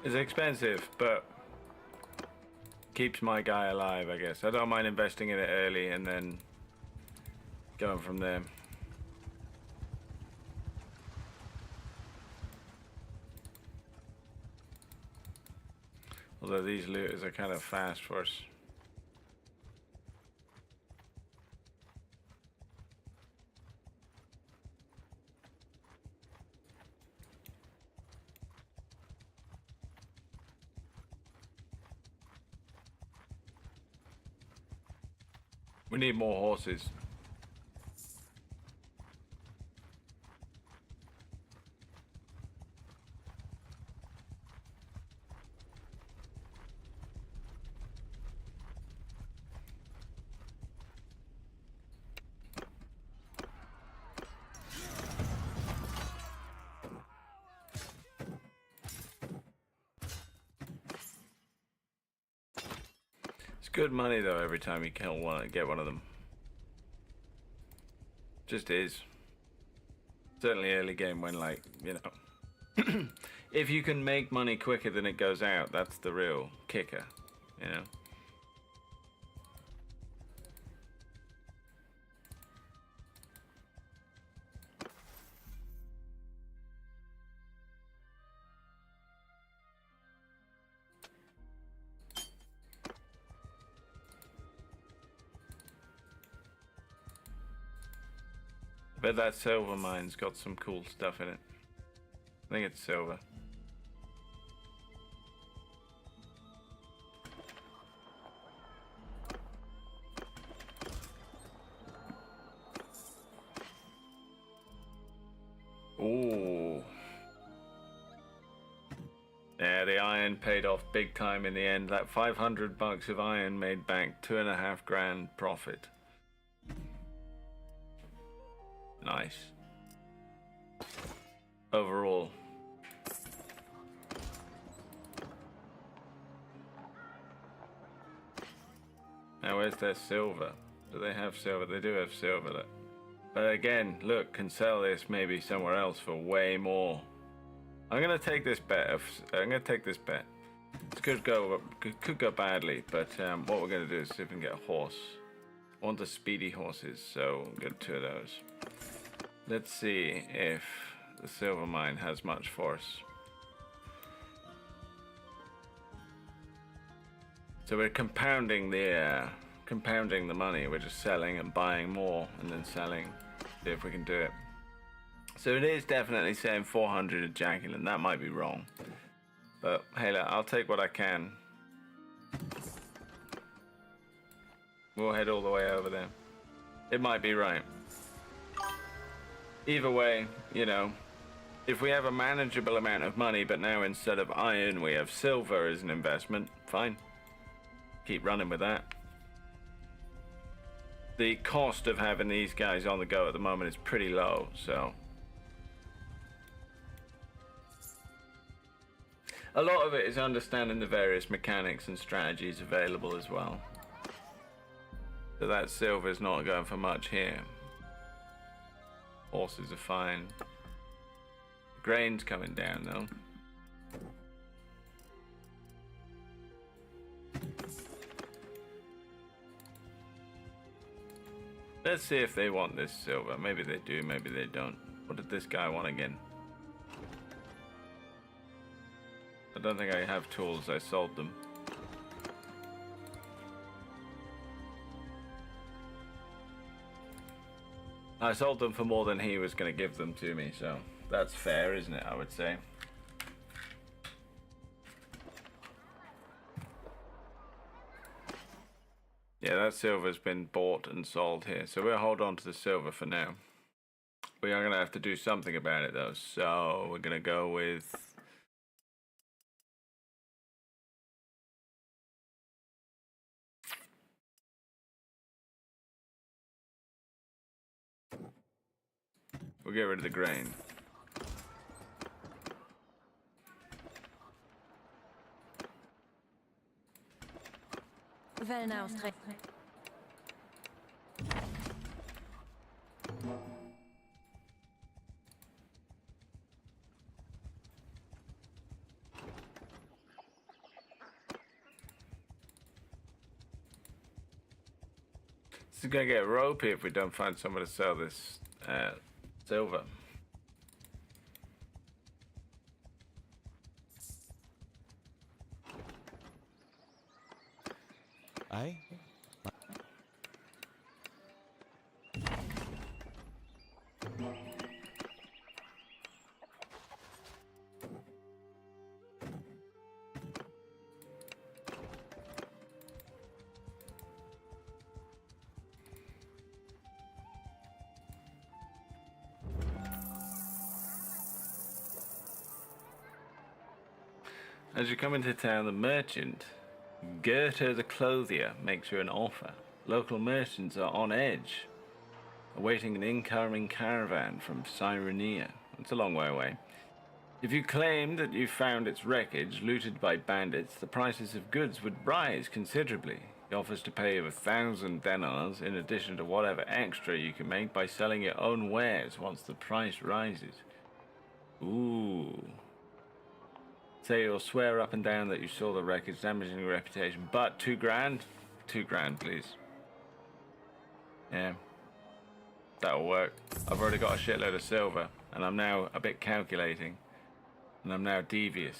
It's expensive, but keeps my guy alive, I guess. I don't mind investing in it early and then going from there. Although these looters are kind of fast for us. We need more horses. It's good money though every time you kill one, get one of them. Just is. Certainly early game when, like, you know, if you can make money quicker than it goes out, that's the real kicker, you know. I bet that silver mine's got some cool stuff in it. I think it's silver. Ooh. Yeah, the iron paid off big time in the end. That $500 of iron made back 2.5 grand profit. Nice. Overall. Now where's their silver? Do they have silver? They do have silver. But again, look, can sell this maybe somewhere else for way more. I'm gonna take this bet. This could go badly, but what we're gonna do is see if we can get a horse. I want the speedy horses, so get 2 of those. Let's see if the silver mine has much for us. So we're compounding the money. We're just selling and buying more and then selling. See if we can do it. So it is definitely saying 400 ejaculate. That might be wrong, but hey, look, I'll take what I can. We'll head all the way over there. It might be right. Either way, you know, if we have a manageable amount of money, but now instead of iron we have silver as an investment, fine. Keep running with that. The cost of having these guys on the go at the moment is pretty low, so. A lot of it is understanding the various mechanics and strategies available as well. So that silver is not going for much here. Horses are fine. The grain's coming down though. Let's see if they want this silver. Maybe they do, maybe they don't. What did this guy want again? I don't think I have tools. I sold them. I sold them for more than he was going to give them to me, so that's fair, isn't it? I would say. Yeah, that silver's been bought and sold here, so we'll hold on to the silver for now. We are going to have to do something about it, though, so we're going to go with... We'll get rid of the grain. Wellen austrecken. is gonna get ropey if we don't find someone to sell this silver. Aye? As you come into town, the merchant, Goethe the clothier, makes you an offer. Local merchants are on edge, awaiting an incoming caravan from Cyrenia. It's a long way away. If you claim that you found its wreckage looted by bandits, the prices of goods would rise considerably. He offers to pay you 1,000 denars in addition to whatever extra you can make by selling your own wares once the price rises. Ooh. Say you'll swear up and down that you saw the wreckage, damaging your reputation, but 2 grand? 2 grand, please. Yeah. That'll work. I've already got a shitload of silver, and I'm now a bit calculating. And I'm now devious.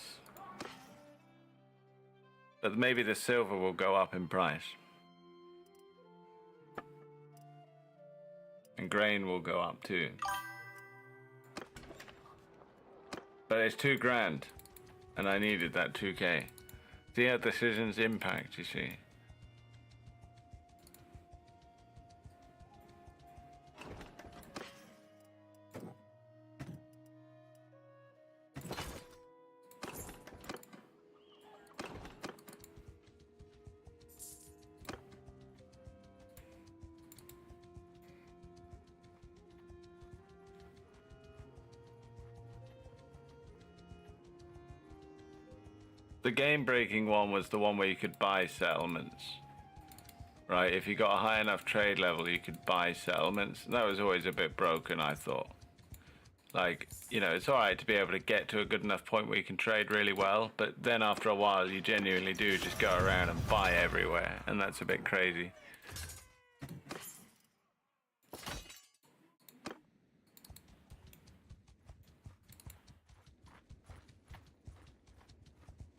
But maybe the silver will go up in price. And grain will go up too. But it's 2 grand. And I needed that 2k. See how decisions impact, you see. The game-breaking one was the one where you could buy settlements. Right, if you got a high enough trade level, you could buy settlements. That was always a bit broken, I thought. Like, you know, it's alright to be able to get to a good enough point where you can trade really well, but then after a while, you genuinely do just go around and buy everywhere, and that's a bit crazy.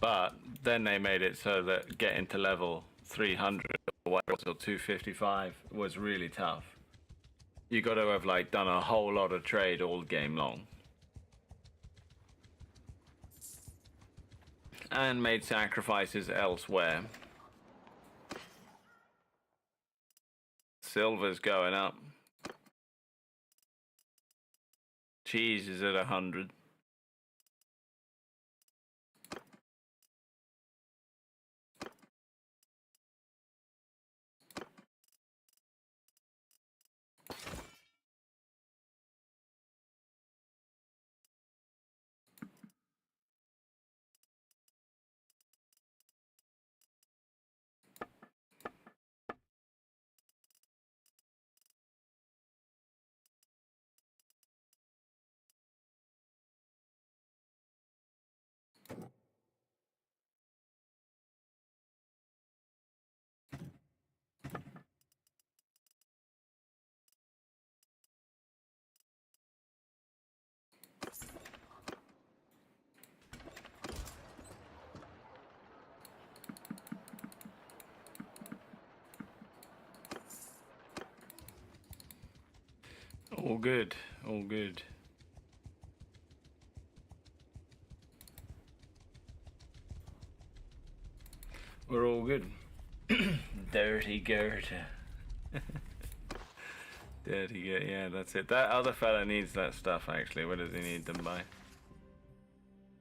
But then they made it so that getting to level 300 or 255 was really tough. You got to have like done a whole lot of trade all game long. And made sacrifices elsewhere. Silver's going up. Cheese is at 100. All good, all good. We're all good. Dirty Goethe. Dirty Goethe, yeah, that's it. That other fella needs that stuff, actually. What does he need them by?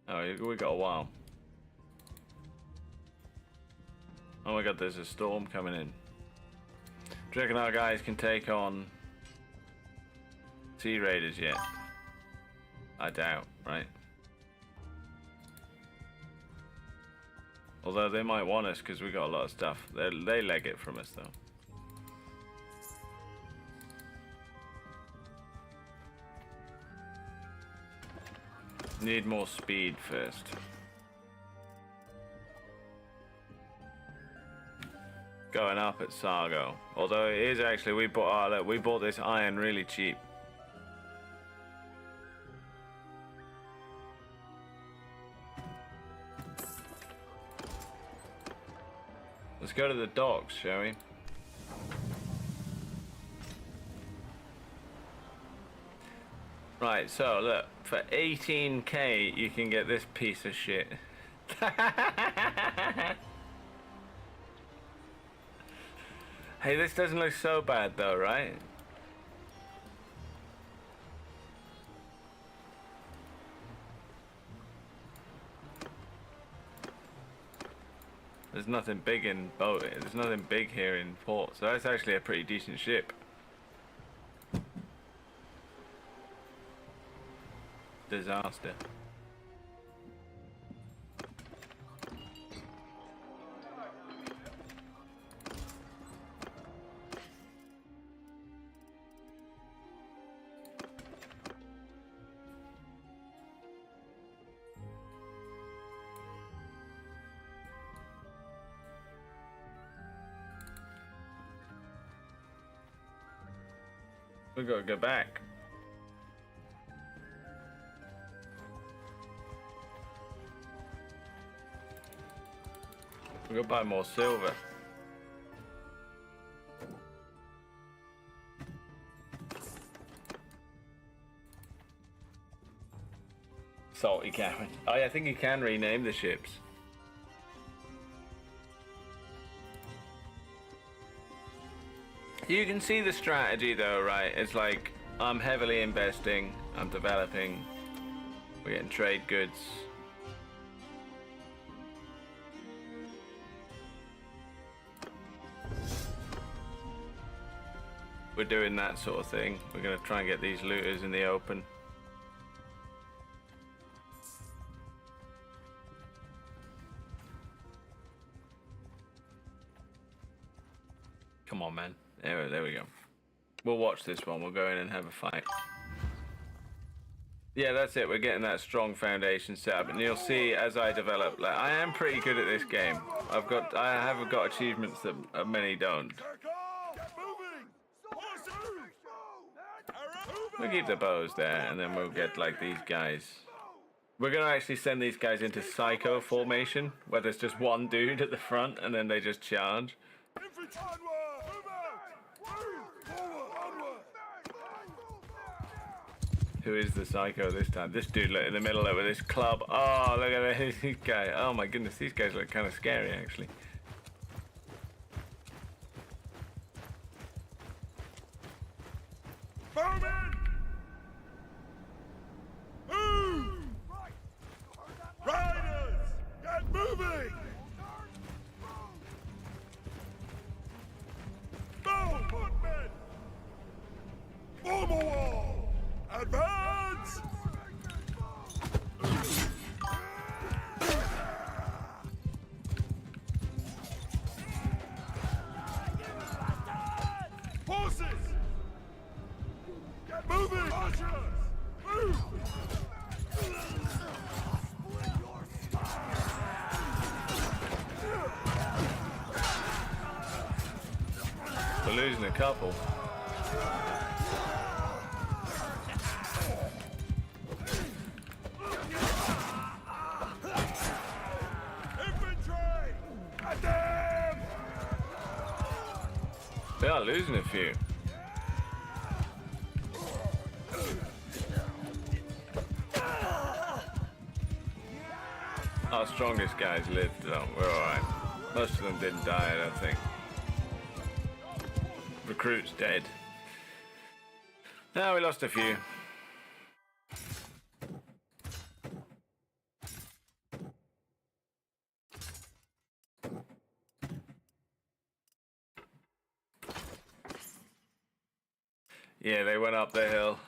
Oh, we got a while. Oh my god, there's a storm coming in. Do you reckon our guys can take on Sea Raiders yet? I doubt, right? Although they might want us because we got a lot of stuff. They leg it from us though. Need more speed first. going up at Sargo. Although it is actually, we bought this iron really cheap. Let's go to the docks, shall we? Right, so look, for 18k you can get this piece of shit. Hey, this doesn't look so bad though, right? There's nothing big in boat. There's nothing big here in port, so that's actually a pretty decent ship. Disaster. We gotta go back. We gotta buy more silver. Salty Cabin. Oh yeah, I think you can rename the ships. You can see the strategy though, right? It's like, I'm heavily investing, I'm developing, we're getting trade goods. We're doing that sort of thing. We're gonna try and get these looters in the open. Come on, man. There we go. We'll watch this one. We'll go in and have a fight. Yeah, that's it. We're getting that strong foundation set up, and you'll see as I develop. Like, I am pretty good at this game. I have got achievements that many don't. We'll keep the bows there, and then we'll get like these guys. We're gonna actually send these guys into psycho formation, where there's just one dude at the front, and then they just charge. Who is the psycho this time? This dude, look, in the middle there with this club. Oh, look at this guy. Oh my goodness, these guys look kind of scary, actually. Bowman! Move! Riders! Get moving! Bow, footmen! Form a wall! Advance! Horses! Get moving! Archers! Move! We're losing a couple. They are losing a few. Our strongest guys lived though, we're alright. Most of them didn't die, I don't think. Recruit's dead. No, we lost a few. Yeah, they went up the hill.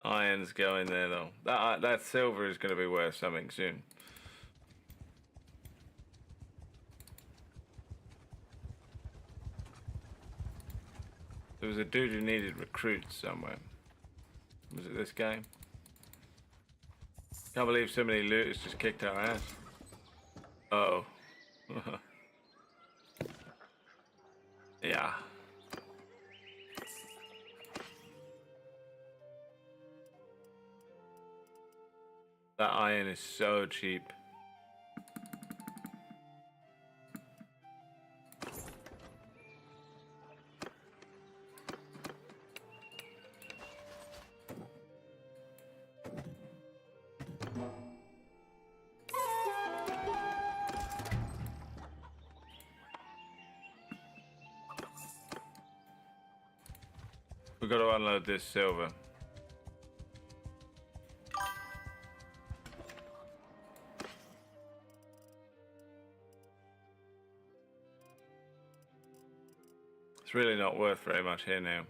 Iron's going there though. That silver is going to be worth something soon. There was a dude who needed recruits somewhere. Was it this guy? Can't believe so many looters just kicked our ass. Uh oh. That iron is so cheap. We've got to unload this silver. It's really not worth very much here now.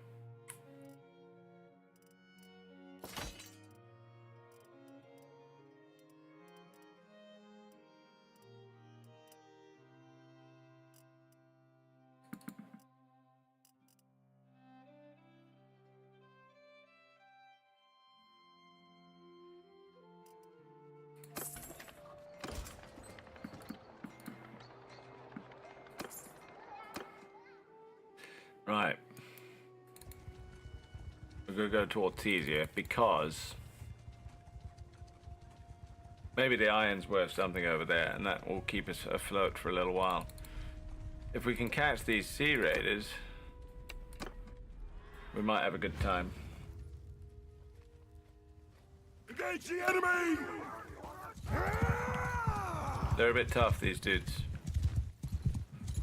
Right. We're going to go towards Tesia because maybe the iron's worth something over there, and that will keep us afloat for a little while. If we can catch these sea raiders, we might have a good time. Engage the enemy! They're a bit tough, these dudes.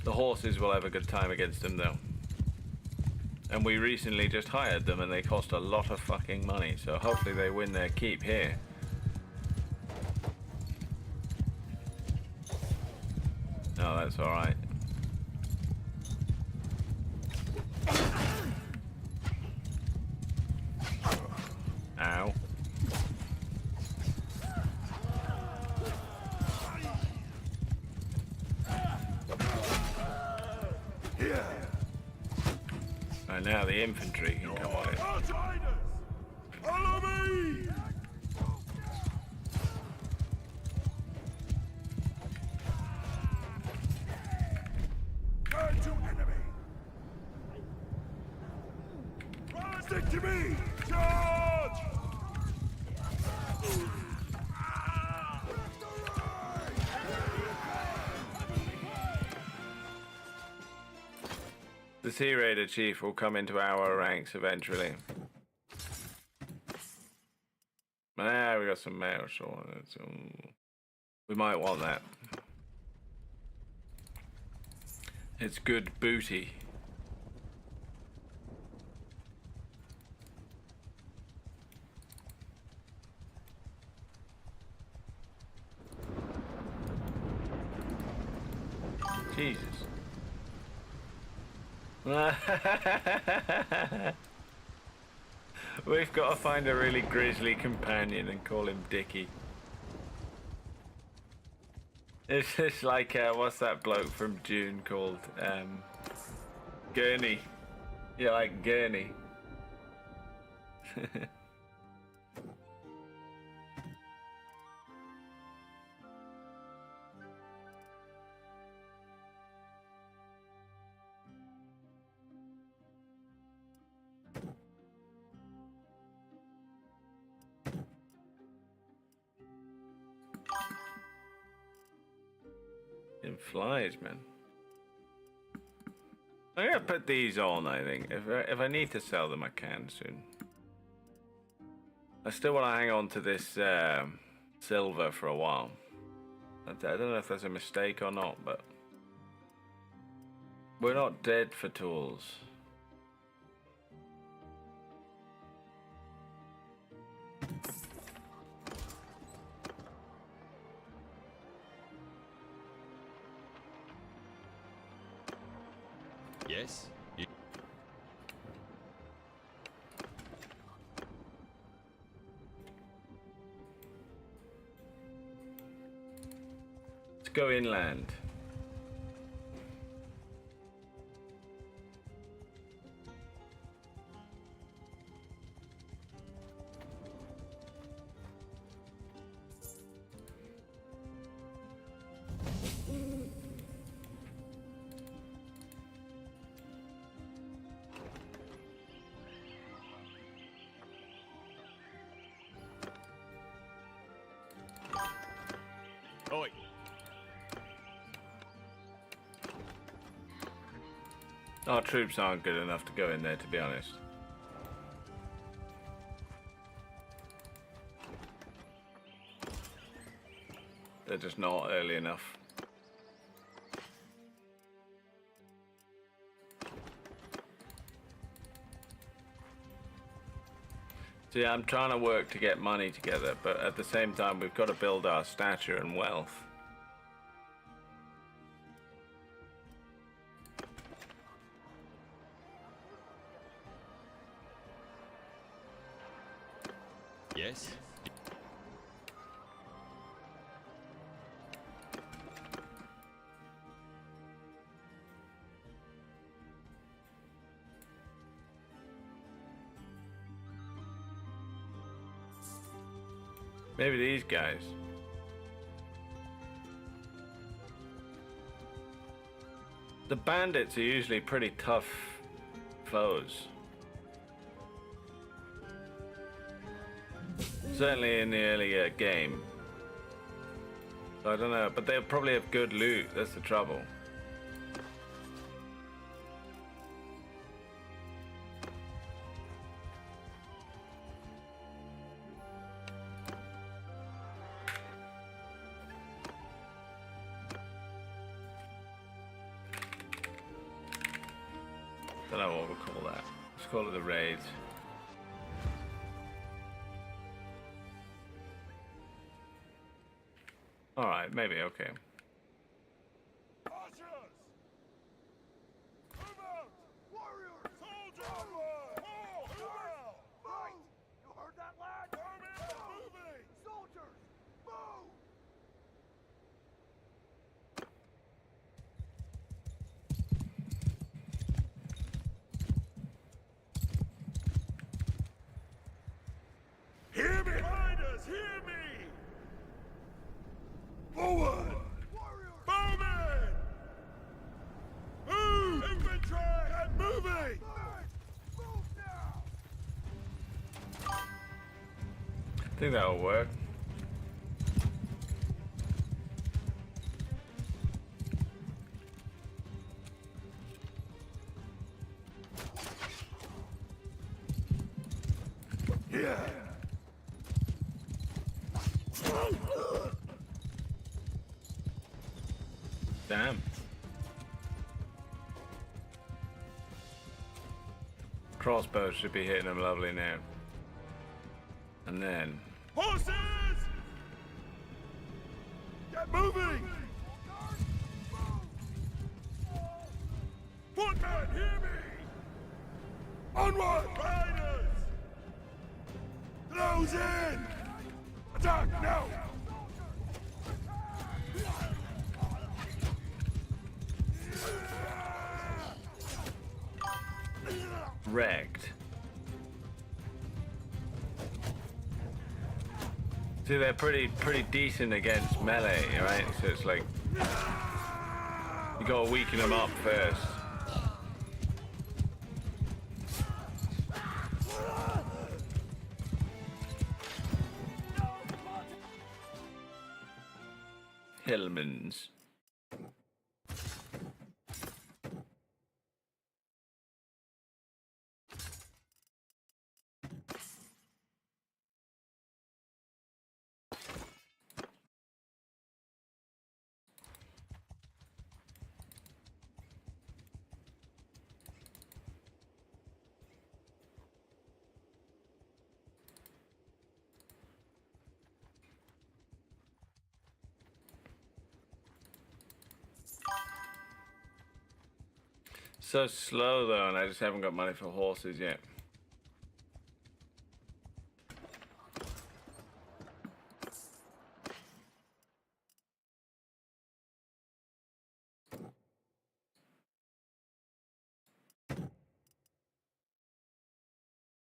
The horses will have a good time against them, though. And we recently just hired them, and they cost a lot of fucking money, so hopefully they win their keep here. No, that's alright. Ow. Right, now the infantry can come on in. Outsiders! Follow me! Turn to enemy! Stick to me! Charge! The Sea Raider Chief will come into our ranks eventually. Ah, we got some mail, so we might want that. It's good booty. Jesus. We've got to find a really grisly companion and call him Dickie. It's just like, what's that bloke from Dune called? Gurney. Yeah, like Gurney. It flies, man. I'm gonna put these on, I think. If I need to sell them, I can soon. I still want to hang on to this silver for a while. I don't know if that's a mistake or not, but we're not dead for tools. Yes? Let's go inland. Our troops aren't good enough to go in there, to be honest. They're just not early enough. See, I'm trying to work to get money together, but at the same time, we've got to build our stature and wealth. Yes? Maybe these guys. The bandits are usually pretty tough foes. Certainly in the earlier game. So I don't know, but they'll probably have good loot, that's the trouble. Don't know what we'll call that. Let's call it the raid. Alright, maybe, okay. Archers! Move out! Warriors! Soldiers! Move out! Fight! You heard that, lad? Moving! Soldiers! Move! Hear me! Riders, hear me! Forward! Warriors! Bowmen! Move! Infantry! Get moving! Move now! I think that'll work. Yeah! Damn. Crossbows should be hitting them lovely now. And then... Horses! Get moving! Footmen, hear me! Onward, riders! Close in! Attack now! Wrecked. See, they're pretty decent against melee, right? So it's like you gotta weaken them up first. Hillmans. So slow though, and I just haven't got money for horses yet.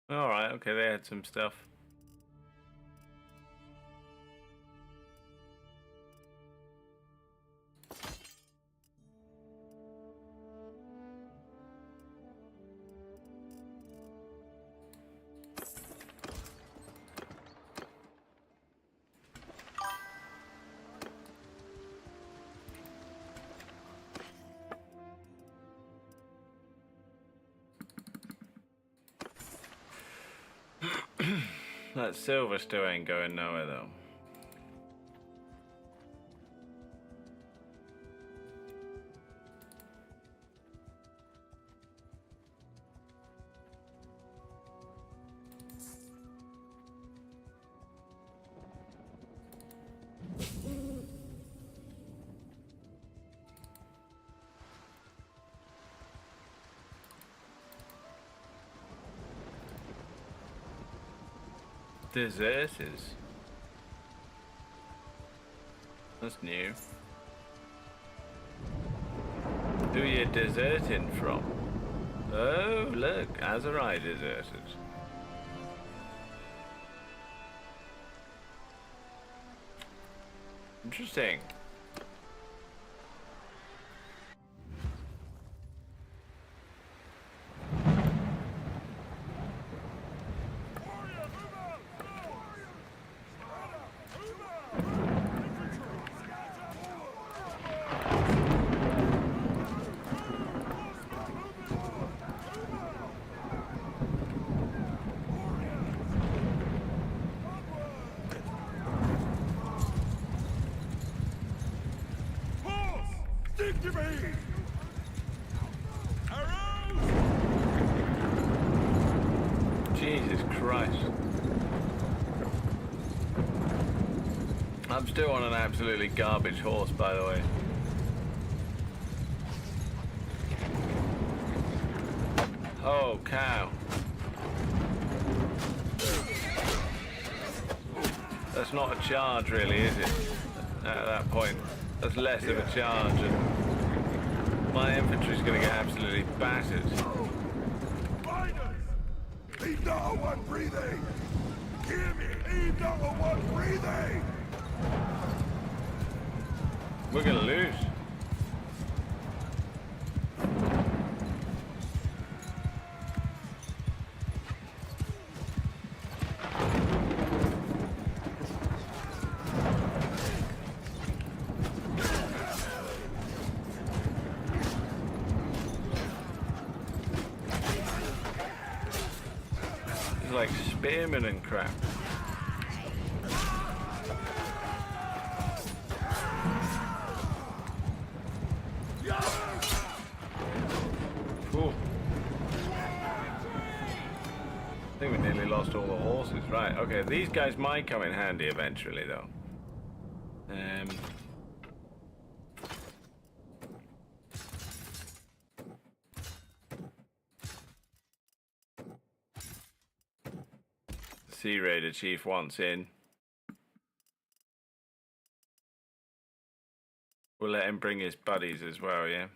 Alright, okay, they had some stuff. That silver still ain't going nowhere though. Deserters. That's new. Who are you deserting from? Oh, look, Azerai deserted. Interesting. Stick to me! Arrows! Jesus Christ. I'm still on an absolutely garbage horse, by the way. Oh, cow. That's not a charge, really, is it? At that point. That's less of a charge, and my infantry's going to get absolutely battered. Fighters! Leave not one breathing! Hear me! Leave not one breathing! We're going to lose. Like spearmen and crap. Ooh. I think we nearly lost all the horses. Right, okay, these guys might come in handy eventually though. Sea Raider Chief wants in. We'll let him bring his buddies as well, yeah?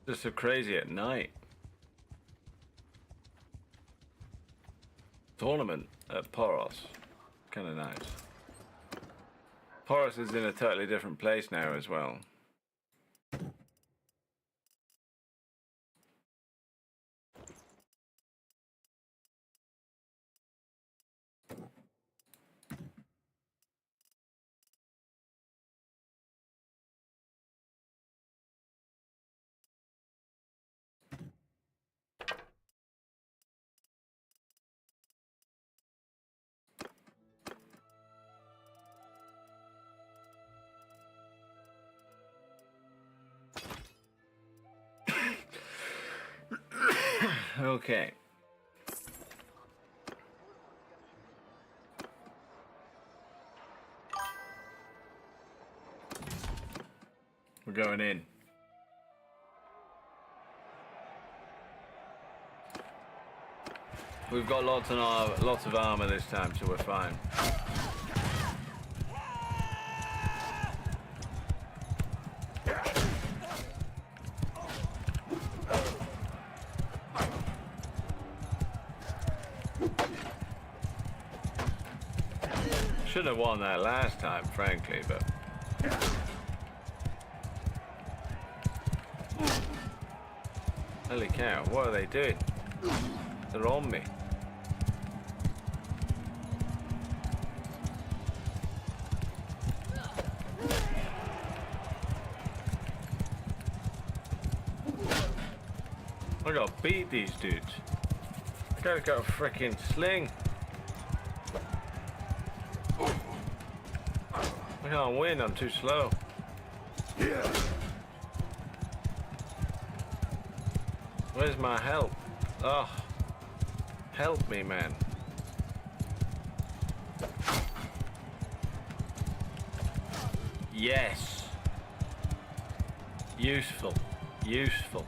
Just so crazy at night. Tournament at Poros. Kind of nice. Poros is in a totally different place now as well. Okay. We're going in. We've got lots of armor this time, so we're fine. Should have won that last time, frankly, but... Holy cow, what are they doing? They're on me. beat these dudes. I gotta got a freaking sling. I can't win, I'm too slow. Where's my help? Oh, help me, man. Yes. Useful. Useful.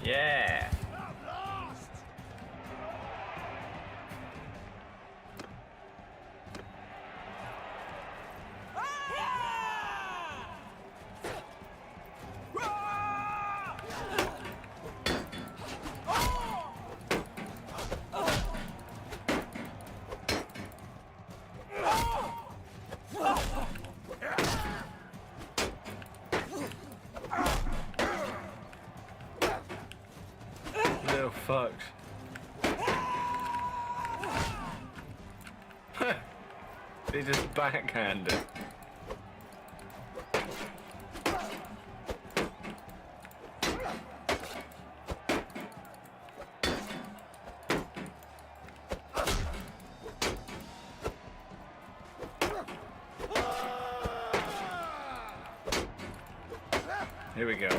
Yeah. Little fucks. They just backhanded. Here we go.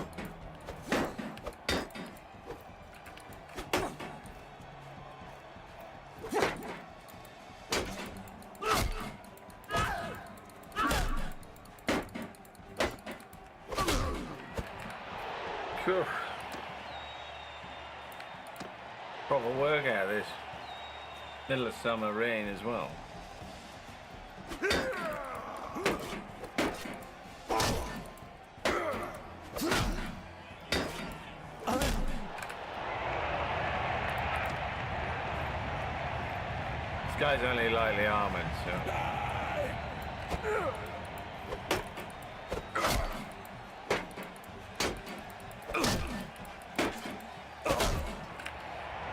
Phew. Proper work out of this. Middle of summer rain as well. This guy's only lightly armored, so.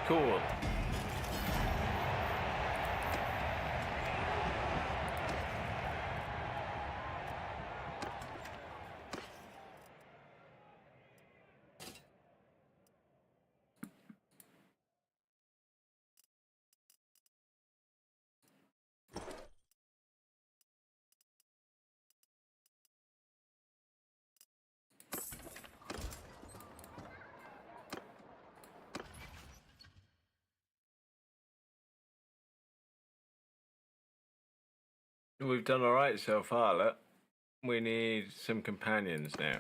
Cool. We've done all right so far, look. We need some companions now.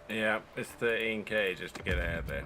Yeah, it's 13k just to get out of there.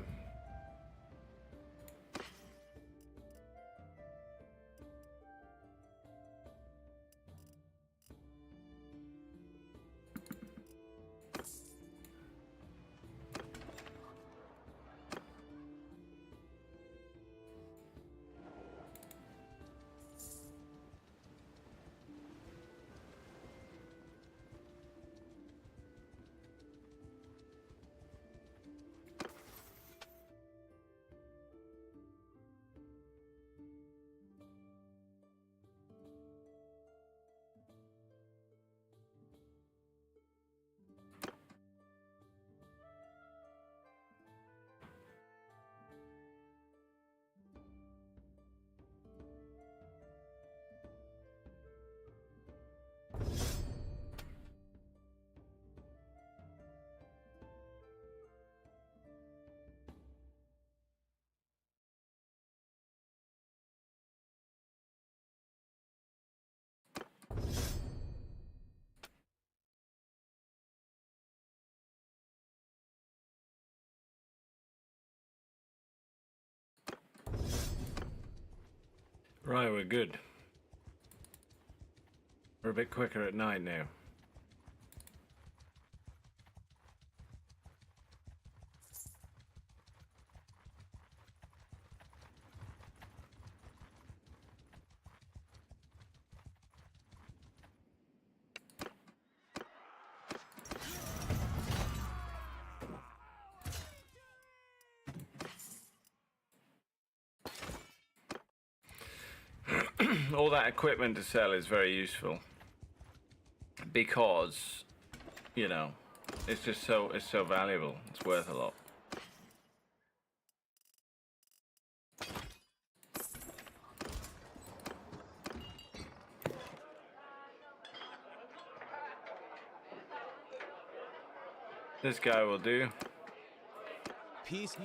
Right, we're good. We're a bit quicker at night now. All that equipment to sell is very useful because, you know, it's so valuable. It's worth a lot. This guy will do. Peace.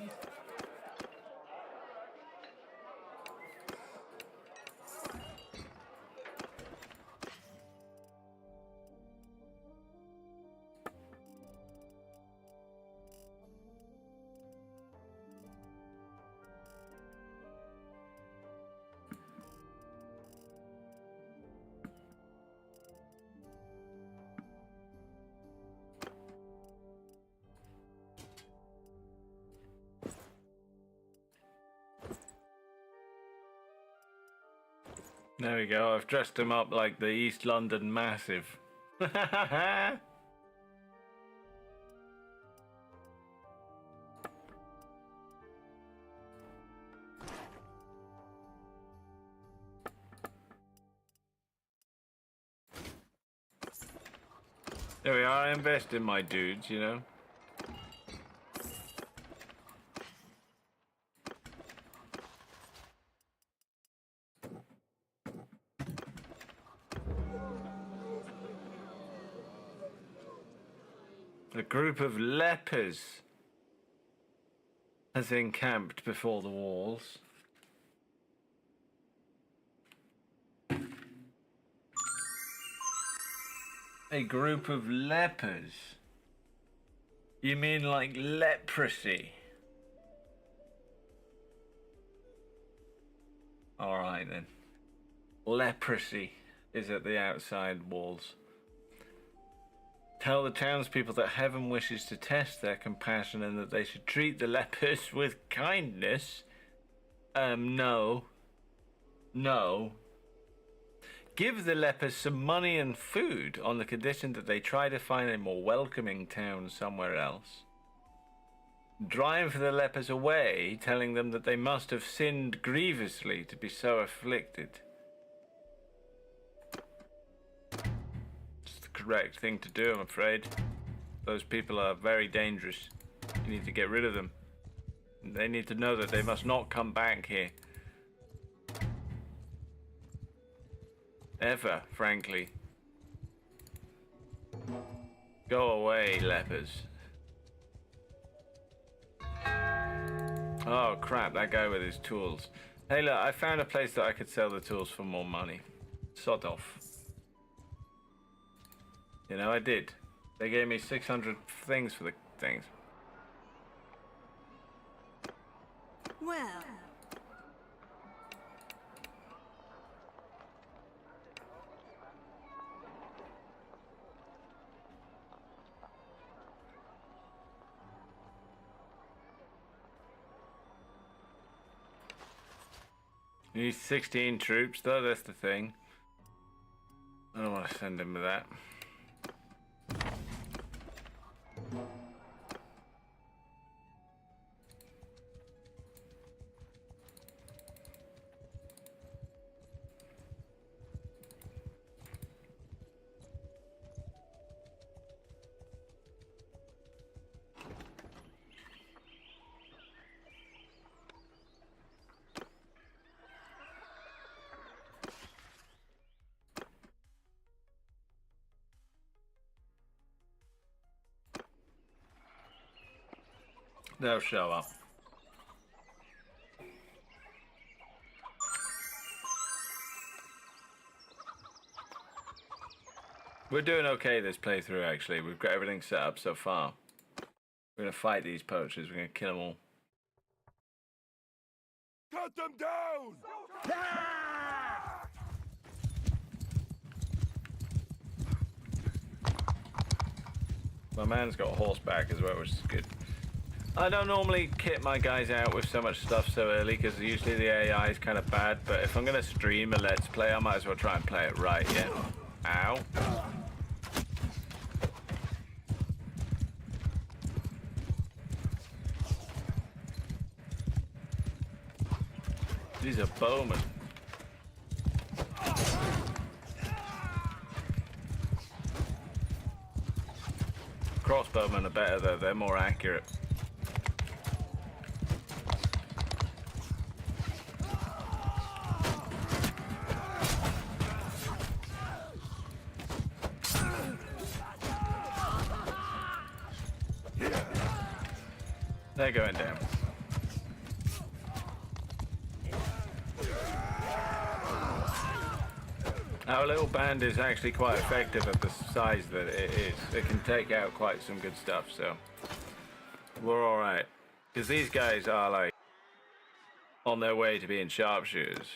There we go. I've dressed him up like the East London Massive. There we are. I invest in my dudes, you know. A group of lepers has encamped before the walls. A group of lepers? You mean like leprosy? Alright then. Leprosy is at the outside walls. Tell the townspeople that heaven wishes to test their compassion and that they should treat the lepers with kindness. No. No. Give the lepers some money and food on the condition that they try to find a more welcoming town somewhere else. Drive the lepers away, telling them that they must have sinned grievously to be so afflicted. Correct thing to do, I'm afraid. Those people are very dangerous. You need to get rid of them. They need to know that they must not come back here. Ever, frankly. Go away, lepers. Oh crap, that guy with his tools. Hey look, I found a place that I could sell the tools for more money. Sod off. You know, I did. They gave me 600 things for the things. Well, You need 16 troops, though, that's the thing. I don't want to send him with that. They'll show up. We're doing okay this playthrough, actually. We've got everything set up so far. We're going to fight these poachers. We're going to kill them all. Cut them down! My man's got horseback as well, which is good. I don't normally kit my guys out with so much stuff so early because usually the AI is kind of bad, but if I'm going to stream a Let's Play, I might as well try and play it right, yeah? Ow. These are bowmen. Crossbowmen are better though, they're more accurate. They're going down. Our little band is actually quite effective at the size that it is. It can take out quite some good stuff, so we're alright. Because these guys are like on their way to being sharpshooters.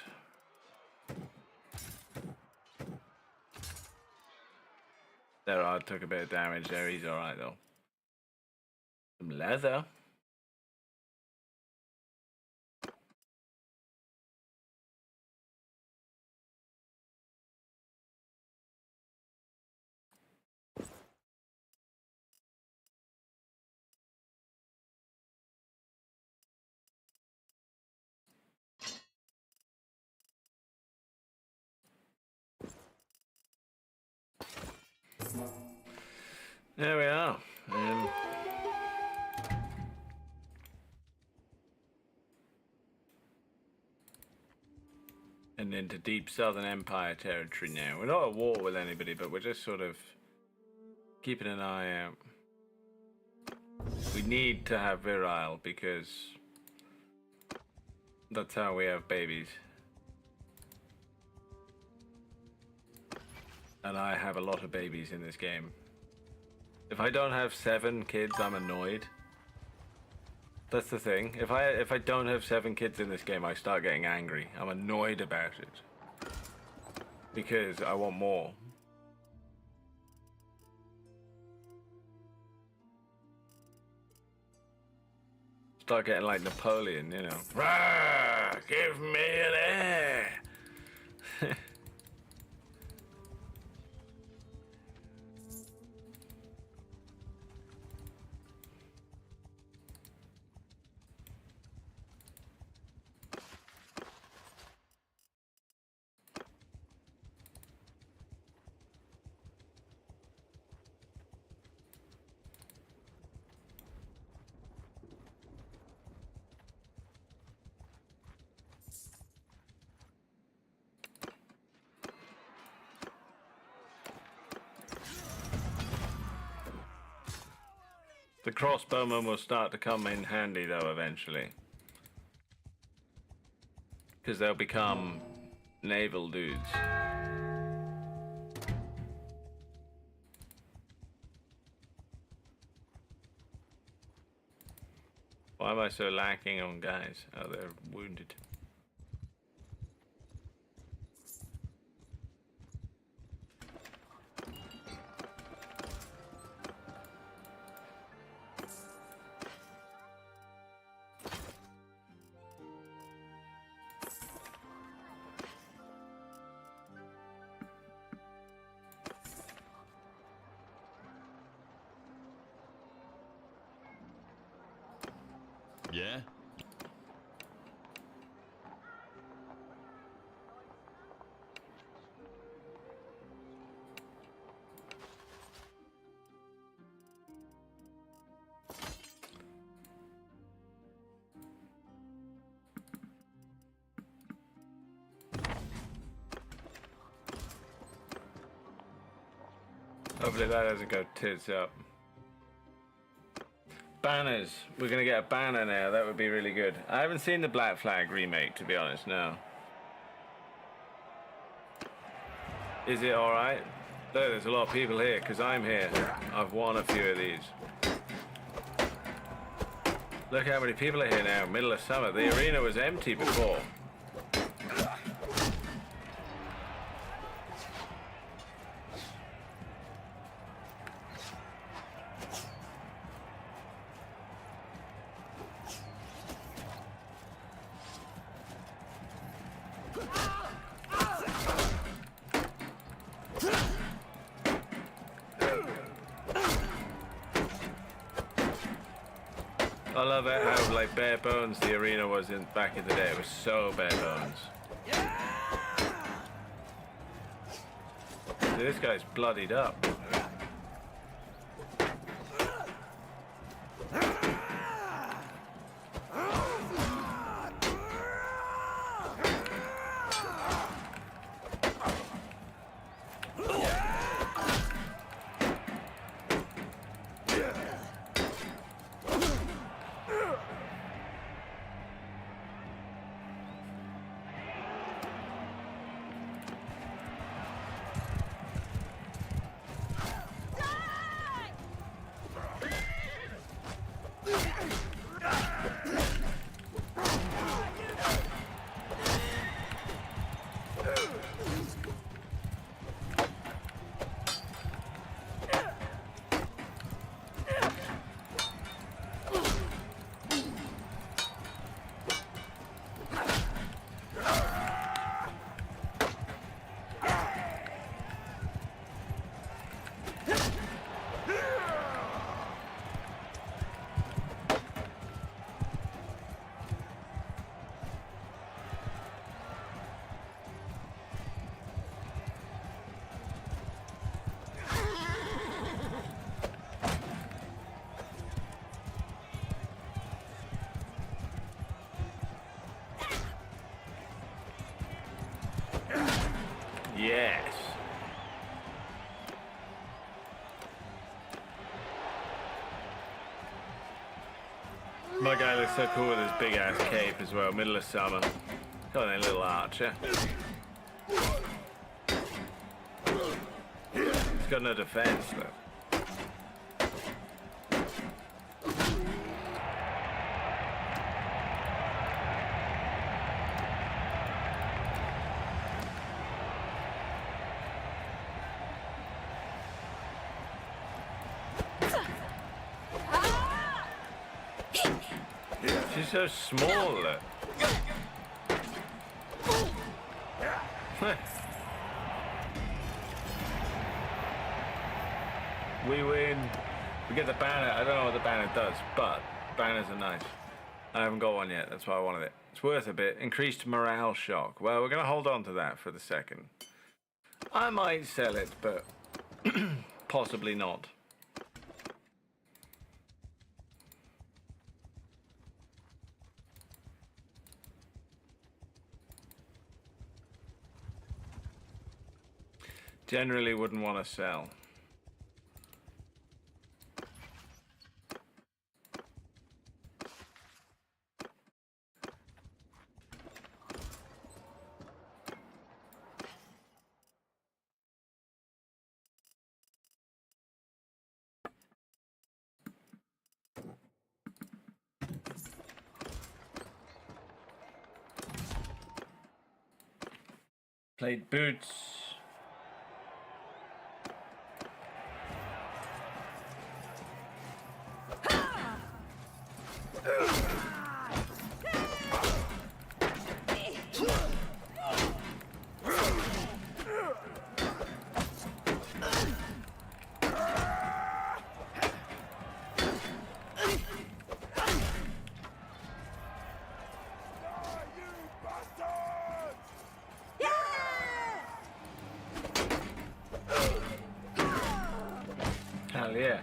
There, took a bit of damage there. He's alright though. Some leather. There we are. And into deep Southern Empire territory now. We're not at war with anybody, but we're just sort of keeping an eye out. We need to have virile because that's how we have babies. And I have a lot of babies in this game. If I don't have 7 kids, I'm annoyed. That's the thing. If I don't have 7 kids in this game, I start getting angry. I'm annoyed about it. Because I want more. Start getting like Napoleon, you know. Rah! Give me an heir! The crossbowmen will start to come in handy though eventually. Because they'll become naval dudes. Why am I so lacking on guys? Oh, they're wounded. Yeah? Hopefully that doesn't go tits up. Banners. We're gonna get a banner now. That would be really good. I haven't seen the Black Flag remake, to be honest, no. Is it alright? Look, there's a lot of people here, because I'm here. I've won a few of these. Look how many people are here now, middle of summer. The arena was empty before. I love it how like bare bones the arena was in back in the day. It was so bare bones. See, this guy's bloodied up. Yes. My guy looks so cool with his big ass cape as well, middle of summer. Got a little archer. He's got no defense though. She's so small, look. We win. We get the banner. I don't know what the banner does, but banners are nice. I haven't got one yet. That's why I wanted it. It's worth a bit. Increased morale shock. Well, we're going to hold on to that for the second. I might sell it, but possibly not. Generally wouldn't want to sell. Played boots. Hell yeah.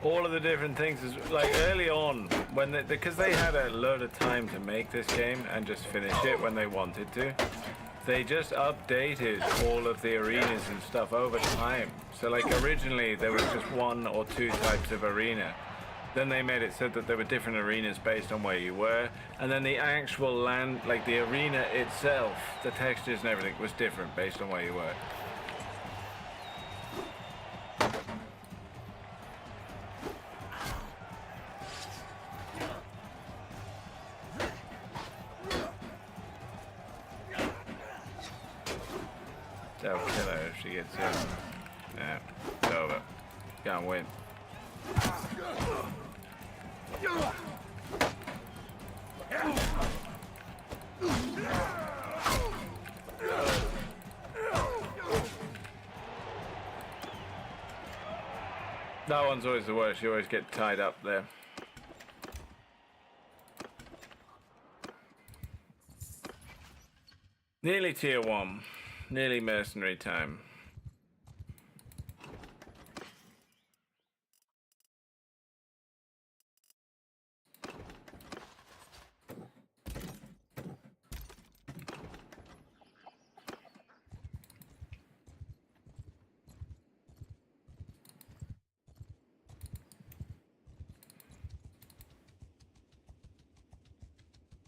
All of the different things is like early on when because they had a load of time to make this game and just finish it when they wanted to. They just updated all of the arenas and stuff over time. So like originally there was just one or two types of arena. Then they made it so that there were different arenas based on where you were, and then the actual land, like the arena itself, the textures and everything was different based on where you were. That'll kill her if she gets in. Yeah, it's over. Can't win. That one's always the worst. You always get tied up there. Nearly tier 1. Nearly mercenary time.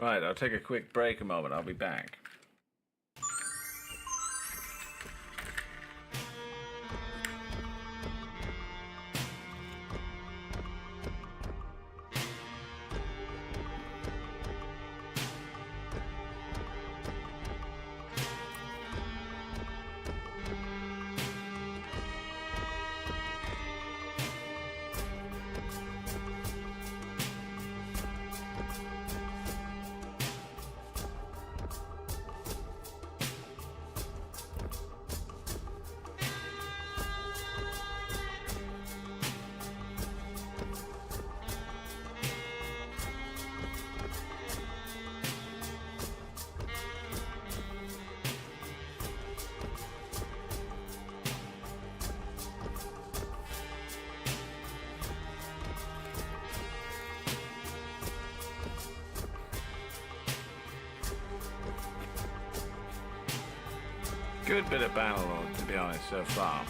Right, I'll take a quick break a moment. I'll be back. Good bit of Bannerlord, to be honest, so far.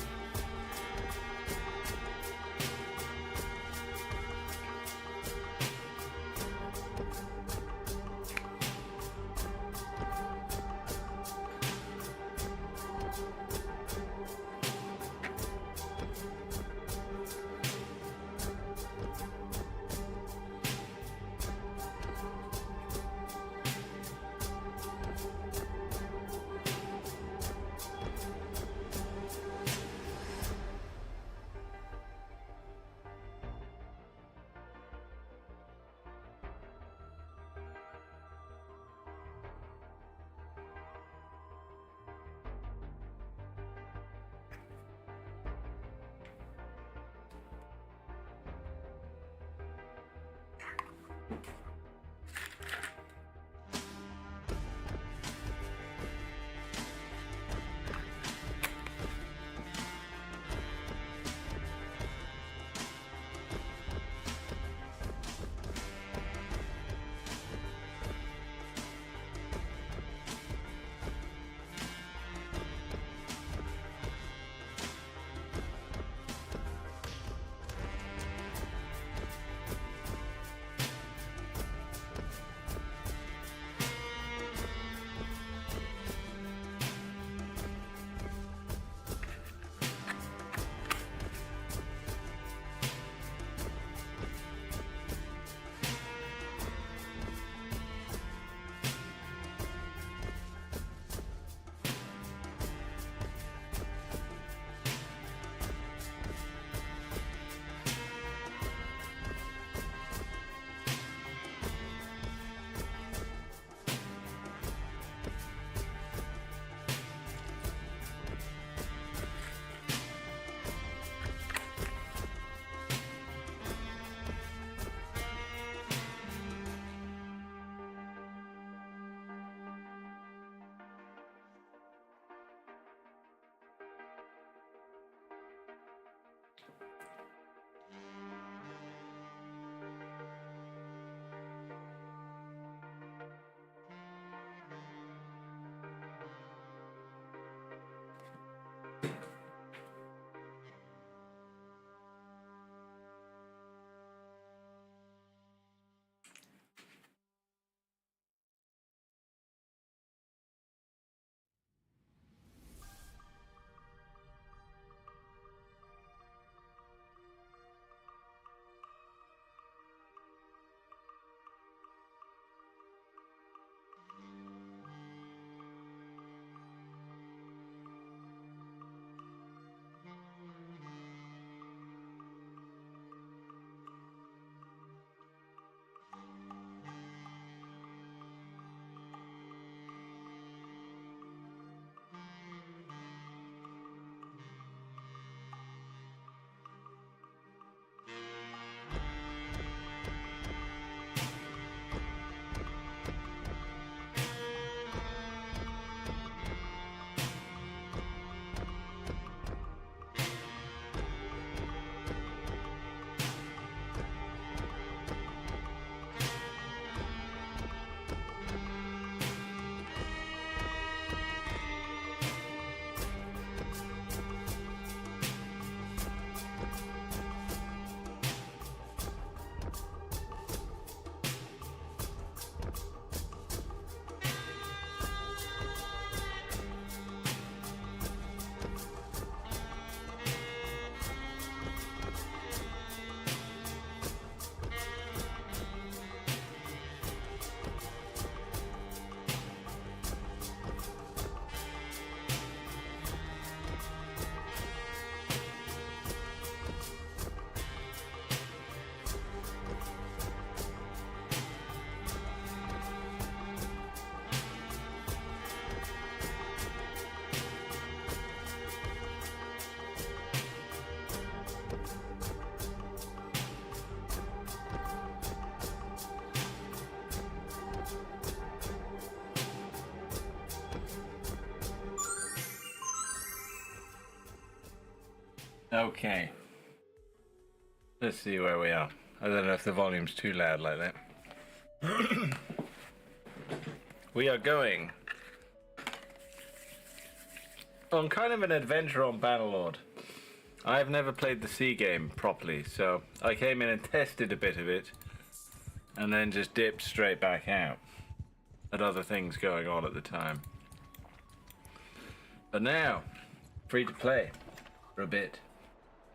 Okay. Let's see where we are. I don't know if the volume's too loud like that. We are going on kind of an adventure on Bannerlord. I've never played the C game properly, so I came in and tested a bit of it, and then just dipped straight back out. Had other things going on at the time. But now, free to play for a bit.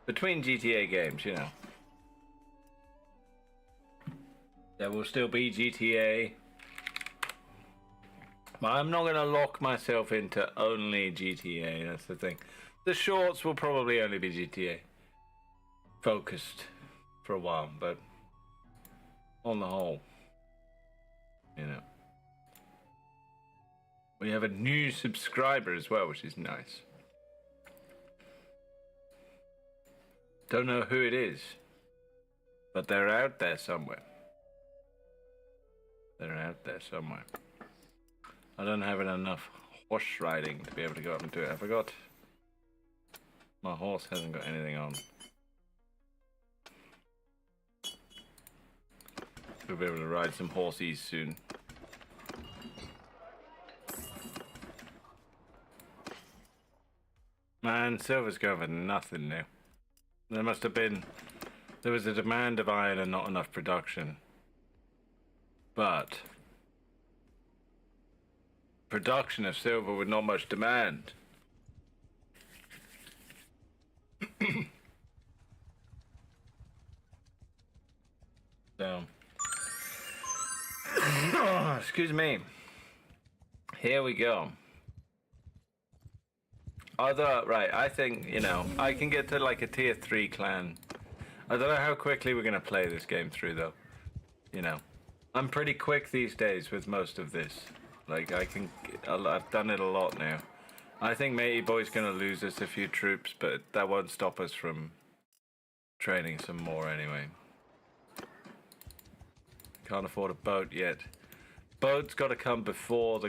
Between GTA games, you know. There will still be GTA. But I'm not going to lock myself into only GTA, that's the thing. The shorts will probably only be GTA focused for a while, but on the whole, you know. We have a new subscriber as well, which is nice. Don't know who it is, but they're out there somewhere. They're out there somewhere. I don't have enough horse riding to be able to go up and do it. I forgot. My horse hasn't got anything on. We'll be able to ride some horsies soon. Man, silver's going for nothing now. There must have been... There was a demand of iron and not enough production. But... production of silver with not much demand. So... excuse me. Here we go. Although, right, I think, you know, I can get to like a tier 3 clan. I don't know how quickly we're going to play this game through, though. You know, I'm pretty quick these days with most of this. Like, I've done it a lot now. I think Matey Boy's going to lose us a few troops, but that won't stop us from training some more anyway. Can't afford a boat yet. Boat's got to come before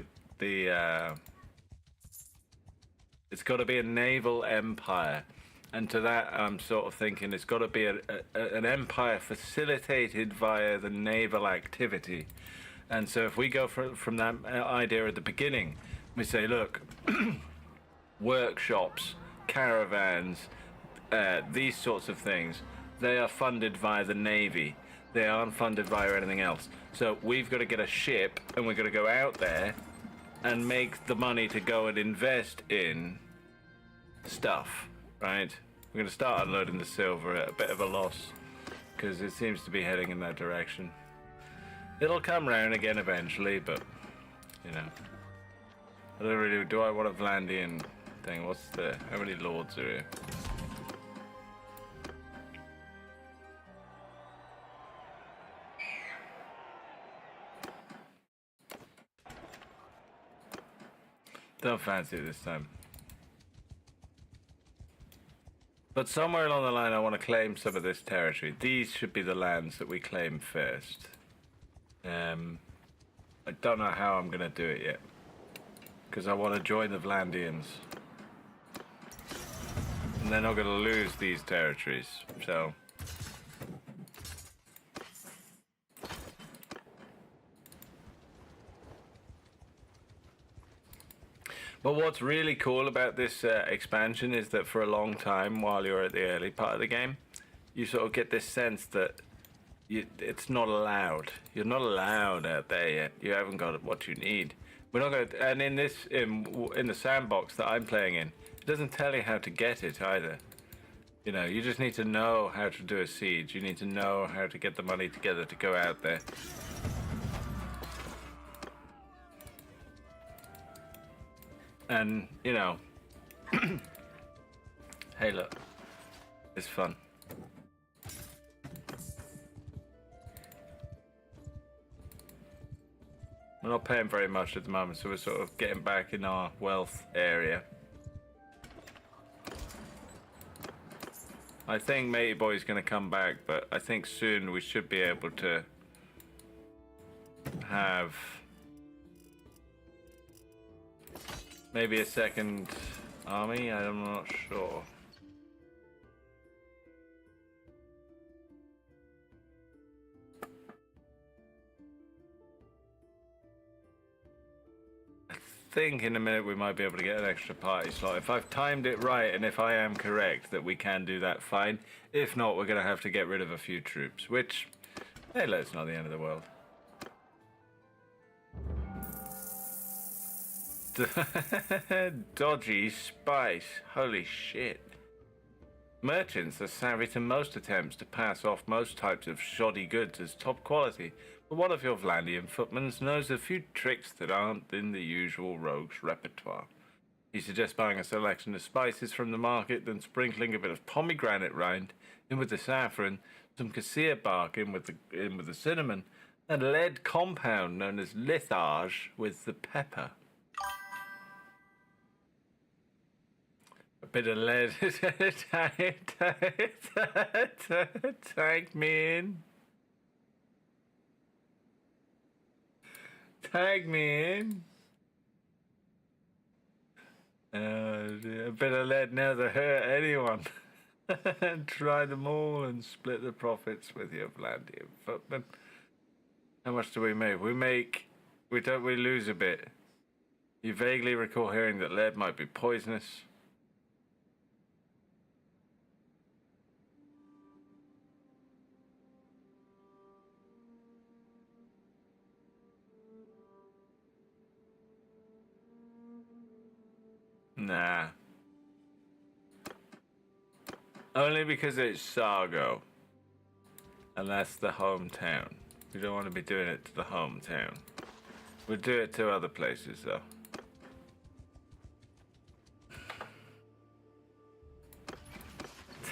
it's got to be a naval empire, and to that I'm sort of thinking it's got to be an empire facilitated via the naval activity. And so if we go from that idea at the beginning, we say, look, workshops, caravans, these sorts of things, they are funded via the Navy. They aren't funded via anything else. So we've got to get a ship, and we've got to go out there and make the money to go and invest in stuff, right? We're going to start unloading the silver at a bit of a loss, because it seems to be heading in that direction. It'll come round again eventually, but, you know. I don't really... Do I want a Vlandian thing? What's the... How many lords are here? Don't fancy it this time. But somewhere along the line I want to claim some of this territory. These should be the lands that we claim first. I don't know how I'm going to do it yet. Because I want to join the Vlandians. And then I'm going to lose these territories. So... But what's really cool about this expansion is that for a long time, while you're at the early part of the game, you sort of get this sense that it's not allowed. You're not allowed out there yet. You haven't got what you need. We're not going to, and in this, in the sandbox that I'm playing in, it doesn't tell you how to get it either. You know, you just need to know how to do a siege. You need to know how to get the money together to go out there. And, you know, hey look, it's fun. We're not paying very much at the moment, so we're sort of getting back in our wealth area. I think Matey Boy's going to come back, but I think soon we should be able to have... maybe a second army, I'm not sure. think in a minute we might be able to get an extra party slot. If I've timed it right, and if I am correct that we can do that, fine. If not, we're going to have to get rid of a few troops, which, hey, look, it's not the end of the world. Dodgy spice. Holy shit. Merchants are savvy to most attempts to pass off most types of shoddy goods as top quality, but one of your Vlandian footmen knows a few tricks that aren't in the usual rogue's repertoire. He suggests buying a selection of spices from the market, then sprinkling a bit of pomegranate rind in with the saffron, some cassia bark in with the cinnamon, and a lead compound known as litharge with the pepper. A bit of lead. Tag me in. Tag me in. A bit of lead never hurt anyone. Try them all and split the profits with your Vlandian footman. How much do we make? We lose a bit. You vaguely recall hearing that lead might be poisonous. Nah. Only because it's Sargo. And that's the hometown. We don't want to be doing it to the hometown. We'll do it to other places, though.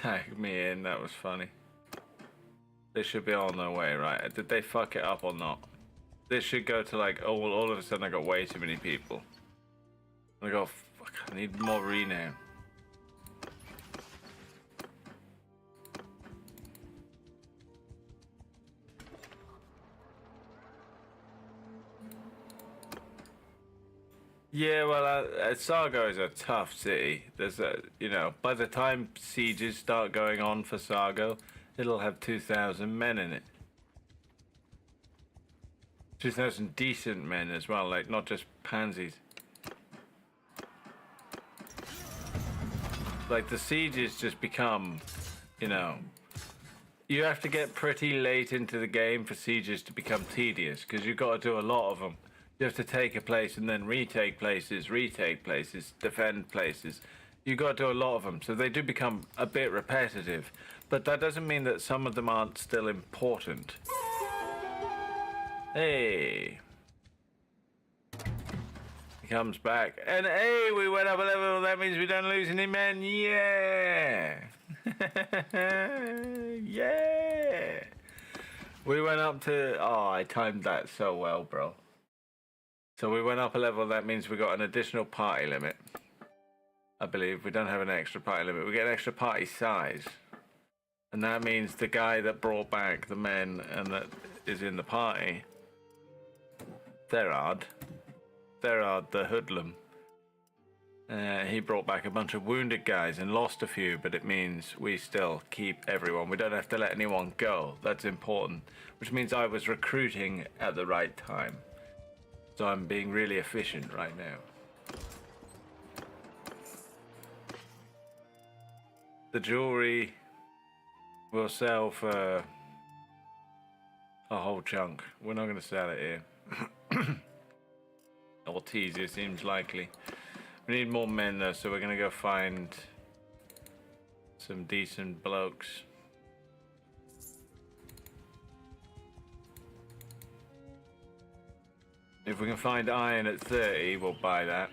Tag me in, that was funny. They should be on their way, right? Did they fuck it up or not? This should go to like, oh, well, all of a sudden I got way too many people. I go, fuck, I need more renown. Yeah, well, Sargo is a tough city. There's a, you know, by the time sieges start going on for Sargo, it'll have 2,000 men in it. 2,000 decent men as well, like not just pansies. Like the sieges just become, you know, you have to get pretty late into the game for sieges to become tedious because you've got to do a lot of them. You have to take a place and then retake places, defend places. You've got to do a lot of them, so they do become a bit repetitive. But that doesn't mean that some of them aren't still important. Hey. He comes back. And hey, we went up a level. That means we don't lose any men. Yeah. Yeah. We went up to... Oh, I timed that so well, bro. So we went up a level, that means we got an additional party limit. I believe we don't have an extra party limit. We get an extra party size. And that means the guy that brought back the men and that is in the party, Therard the hoodlum, he brought back a bunch of wounded guys and lost a few, but it means we still keep everyone. We don't have to let anyone go. That's important. Which means I was recruiting at the right time. So I'm being really efficient right now. The jewelry will sell for a whole chunk. We're not going to sell it here. Ortizia seems likely. We need more men though, so we're going to go find some decent blokes. If we can find iron at 30, we'll buy that.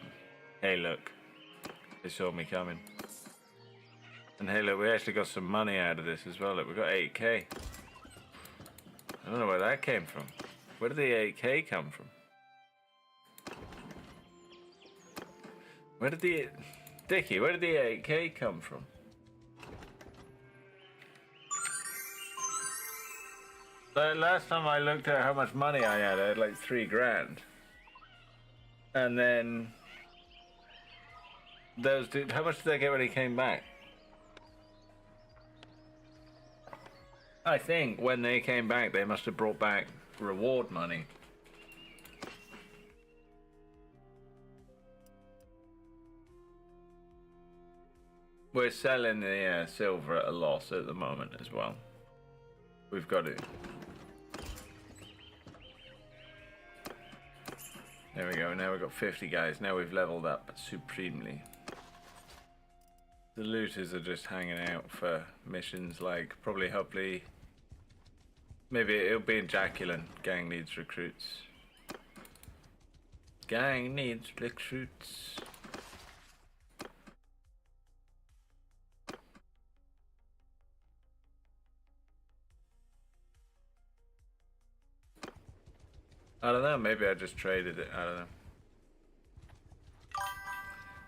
Hey, look. They saw me coming. And hey, look, we actually got some money out of this as well. Look, we got 8k. I don't know where that came from. Where did the 8k come from? Where did the... Dickie, where did the 8k come from? Last time I looked at how much money I had like 3 grand. And then those dudes, how much did they get when he came back? I think when they came back, they must have brought back reward money. We're selling the silver at a loss at the moment as well. We've got it. There we go. Now we've got 50 guys. Now we've leveled up supremely. The looters are just hanging out for missions like probably, hopefully, maybe it'll be in Jacqueline. Gang needs recruits. Gang needs recruits. I don't know, maybe I just traded it, I don't know.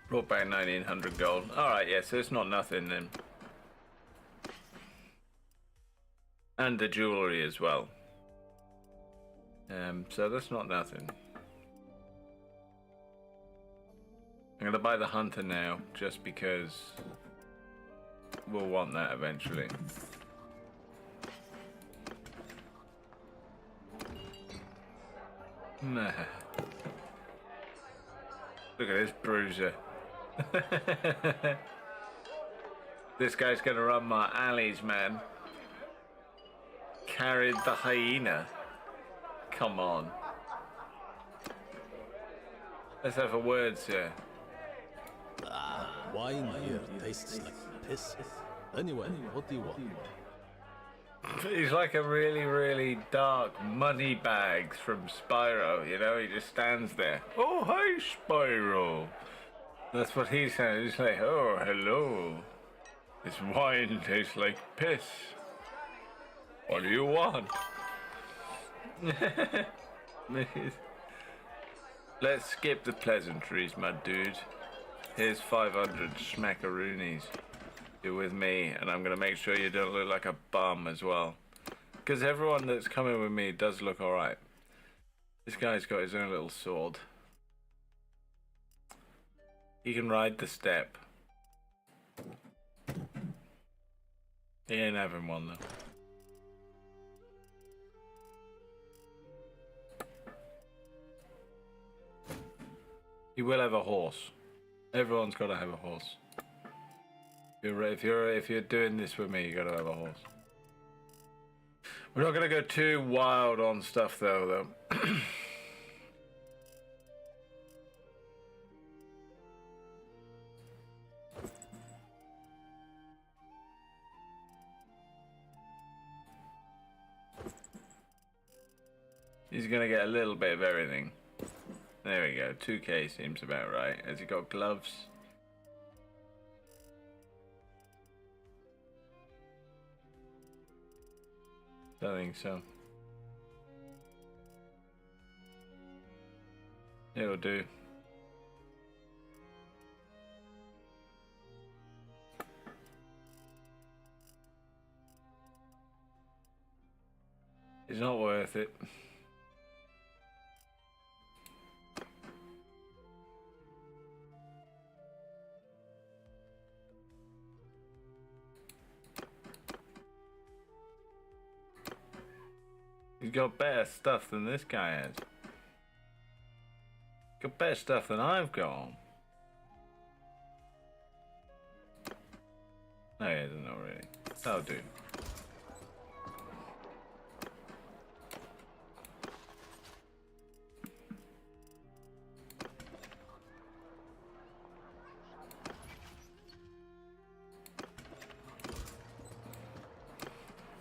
Brought back 1900 gold. Alright, yeah, so it's not nothing then. And the jewelry as well. So that's not nothing. I'm gonna buy the hunter now, just because we'll want that eventually. Nah. Look at this bruiser. This guy's gonna run my alleys, man. Carried the hyena. Come on. Let's have a word, sir. Wine here tastes like piss. Anyway, what do you want? He's like a really, really dark money bags from Spyro, you know? He just stands there. Oh, hi, Spyro. That's what he says. He's like, oh, hello. This wine tastes like piss. What do you want? Let's skip the pleasantries, my dude. Here's 500 schmackaroonies. You're with me, and I'm gonna make sure you don't look like a bum as well. Because everyone that's coming with me does look alright. This guy's got his own little sword. He can ride the step. He ain't having one though. He will have a horse. Everyone's got to have a horse. If you're doing this with me, you got to have a horse. We're not gonna go too wild on stuff though. He's gonna get a little bit of everything. There we go. 2k seems about right. Has he got gloves? Don't think so. It'll do. It's not worth it. He's got better stuff than this guy has. Got better stuff than I've got. No, he hasn't, not really. That'll do.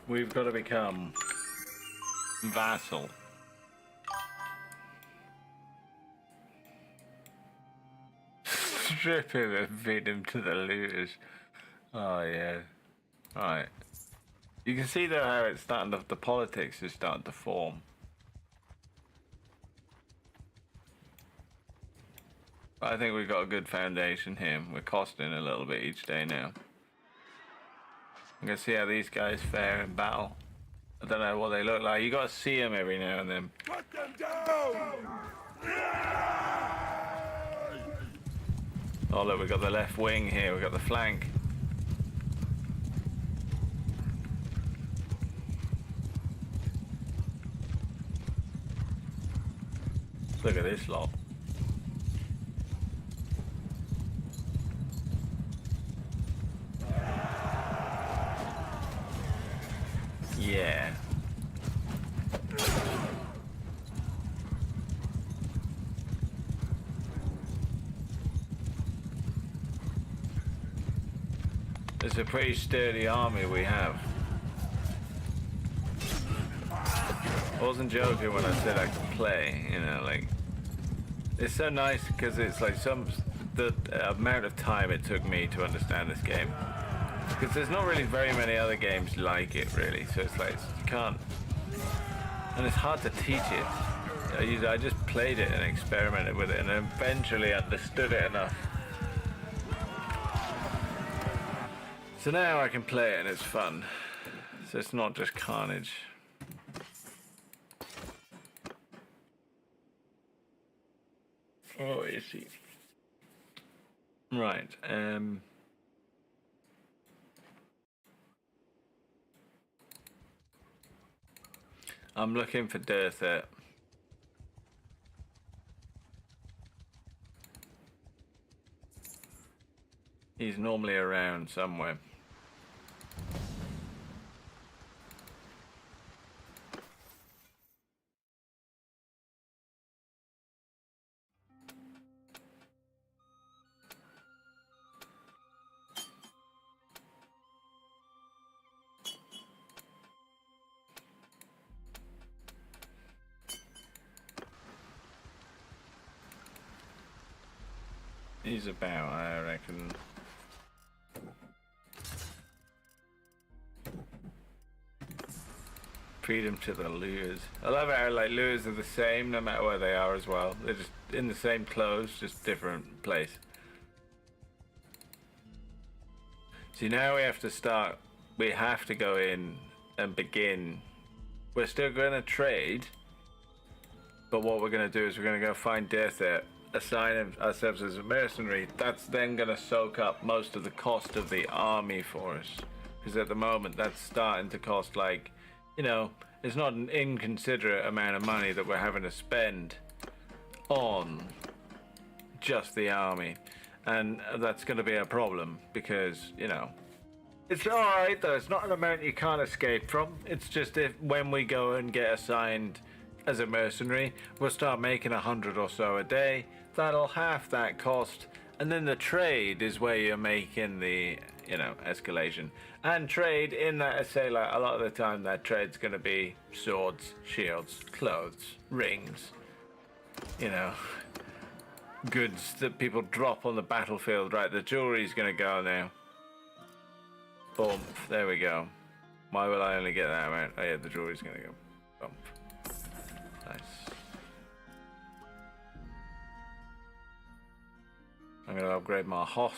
We've got to become vassal. Strip him and feed him to the looters. Oh yeah. Alright. You can see though how it's starting to, the politics is starting to form. But I think we've got a good foundation here. We're costing a little bit each day now. I'm gonna see how these guys fare in battle. I don't know what they look like. You gotta see them every now and then. Cut them down! Oh look, we've got the left wing here. We've got the flank. Look at this lot. it's a pretty sturdy army we have. I wasn't joking when I said I could play, you know, like, it's so nice because it's like the amount of time it took me to understand this game. Because there's not really very many other games like it, really, so it's like, you can't, and it's hard to teach it. I just played it and experimented with it and eventually understood it enough. So now I can play it and it's fun. So it's not just carnage. Oh, is he? Right. I'm looking for Dirthet. He's normally around somewhere. He's about, I reckon. Feed him to the lures. I love how like lures are the same no matter where they are as well. They're just in the same clothes, just different place. See, now we have to start. We have to go in and begin. We're still going to trade, but what we're going to do is we're going to go find Dirthet, assign ourselves as a mercenary. That's then going to soak up most of the cost of the army for us, because at the moment that's starting to cost, like, you know, it's not an inconsiderate amount of money that we're having to spend on just the army, and that's going to be a problem because, you know, it's all right though. It's not an amount you can't escape from. It's just if when we go and get assigned as a mercenary, we'll start making 100 or so a day. That'll half that cost, and then the trade is where you're making the, you know, escalation. And trade in that, I say, like, a lot of the time that trade's going to be swords, shields, clothes, rings, you know, goods that people drop on the battlefield. Right, the jewelry's going to go now. Boom, there we go. Why will I only get that amount? Oh yeah, the jewelry's going to go. Bump. Nice. I'm going to upgrade my horse.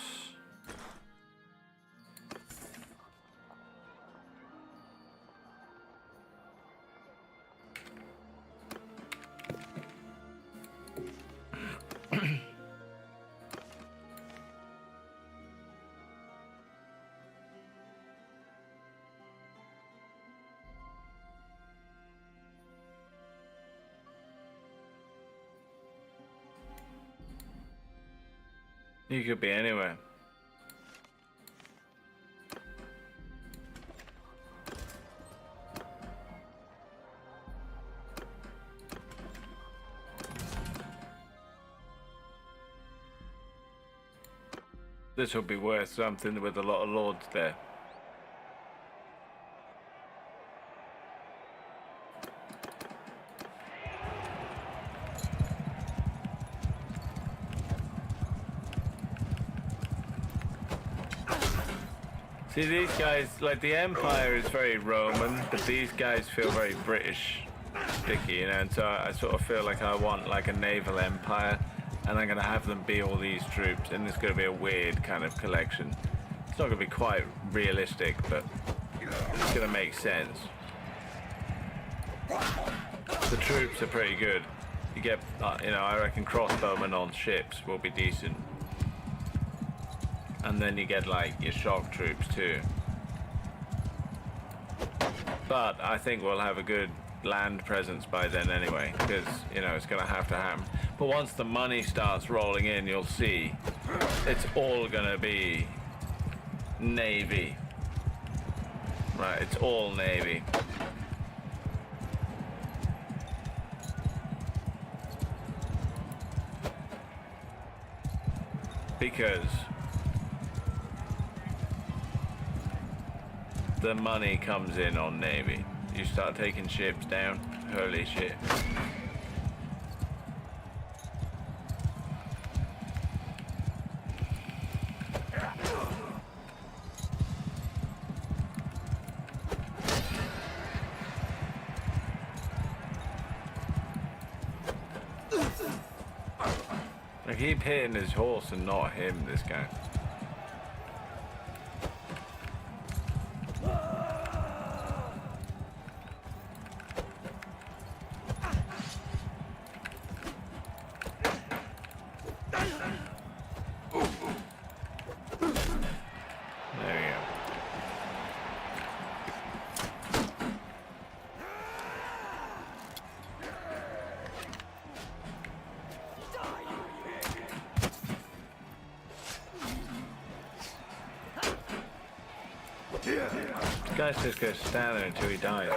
You could be anywhere. This will be worth something with a lot of lords there. See, these guys, like, the Empire is very Roman, but these guys feel very British, sticky, you know, and so I sort of feel like I want, like, a naval empire, and I'm going to have them be all these troops, and it's going to be a weird kind of collection. It's not going to be quite realistic, but it's going to make sense. The troops are pretty good. You get, you know, I reckon crossbowmen on ships will be decent. And then you get, like, your shock troops too. But I think we'll have a good land presence by then anyway, because, you know, it's going to happen. But once the money starts rolling in, you'll see it's all going to be navy. Right, it's all navy. Because the money comes in on Navy. You start taking ships down, holy shit. I keep hitting his horse and not him, this guy. This guy's just gonna stand there until he dies.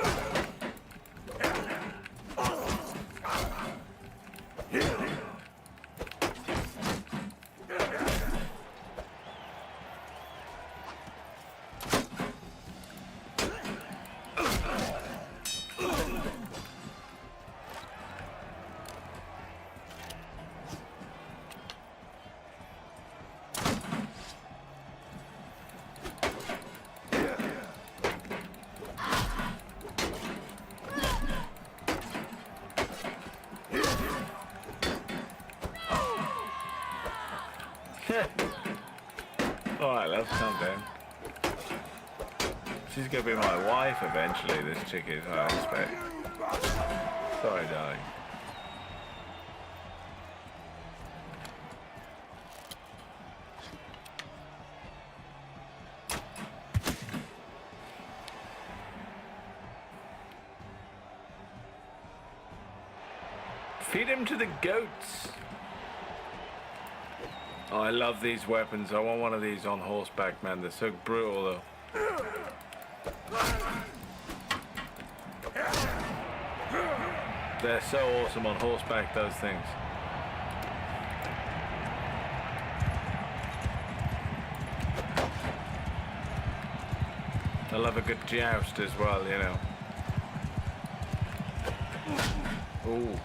Alright, let's calm down. She's gonna be my wife eventually, this chick is, I expect. Sorry, darling. Feed him to the goats. Oh, I love these weapons. I want one of these on horseback, man. They're so brutal, though. They're so awesome on horseback, those things. I love a good joust as well, you know. Ooh.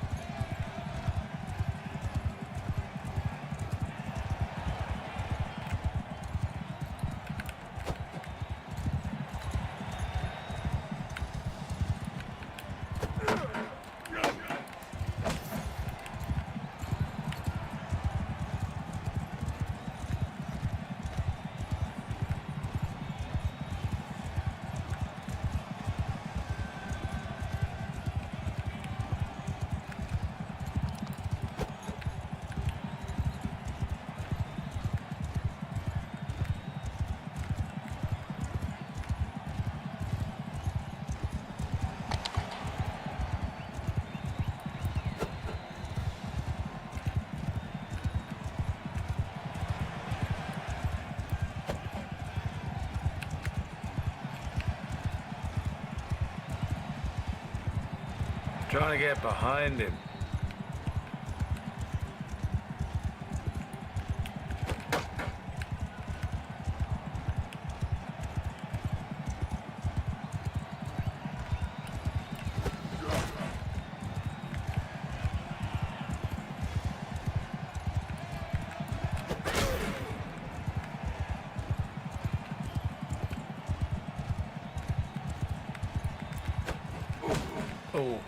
Trying to get behind him. Oh.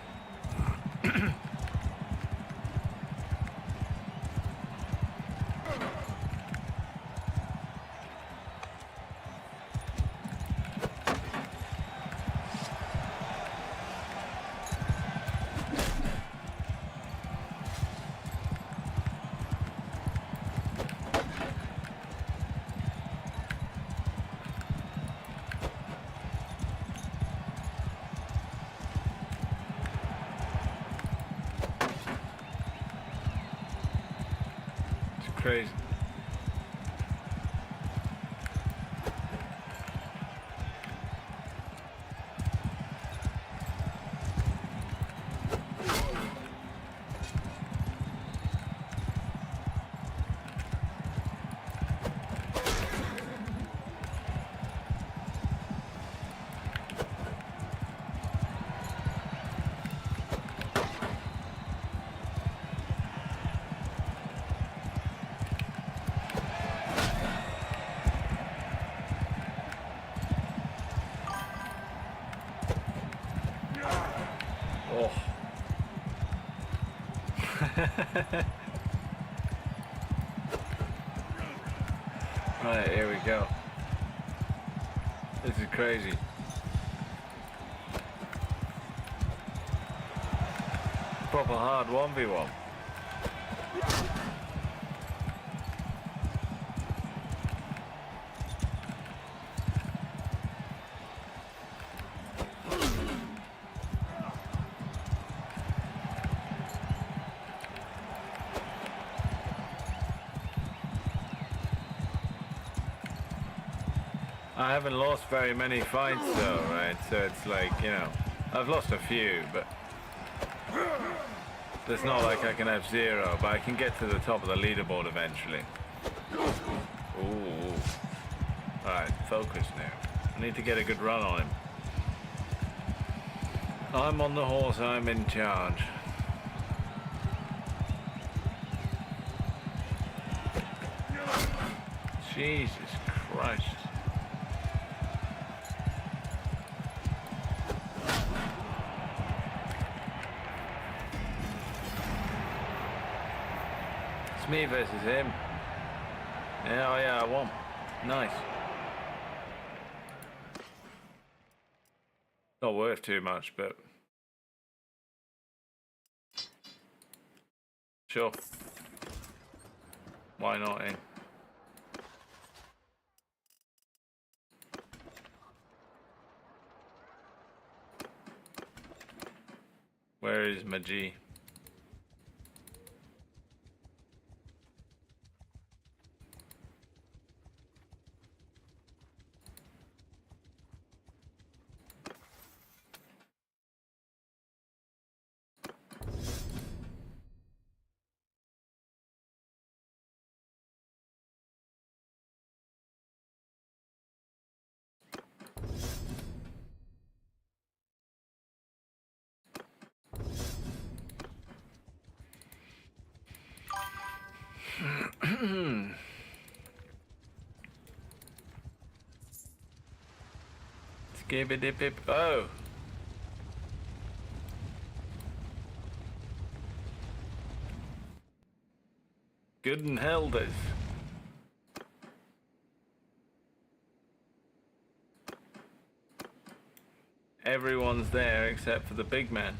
Crazy. Right, here we go. This is crazy. Proper hard 1v1. I haven't lost very many fights though, right? So it's like, you know, I've lost a few, but it's not like I can have 0, but I can get to the top of the leaderboard eventually. Ooh. Alright, focus now. I need to get a good run on him. I'm on the horse, I'm in charge. Jesus Christ. It's me versus him. Yeah, oh yeah, I won. Nice. Not worth too much, but sure. Why not, eh? Where is my G? Skibbity-pip. Oh! Good and held us. Everyone's there except for the big man.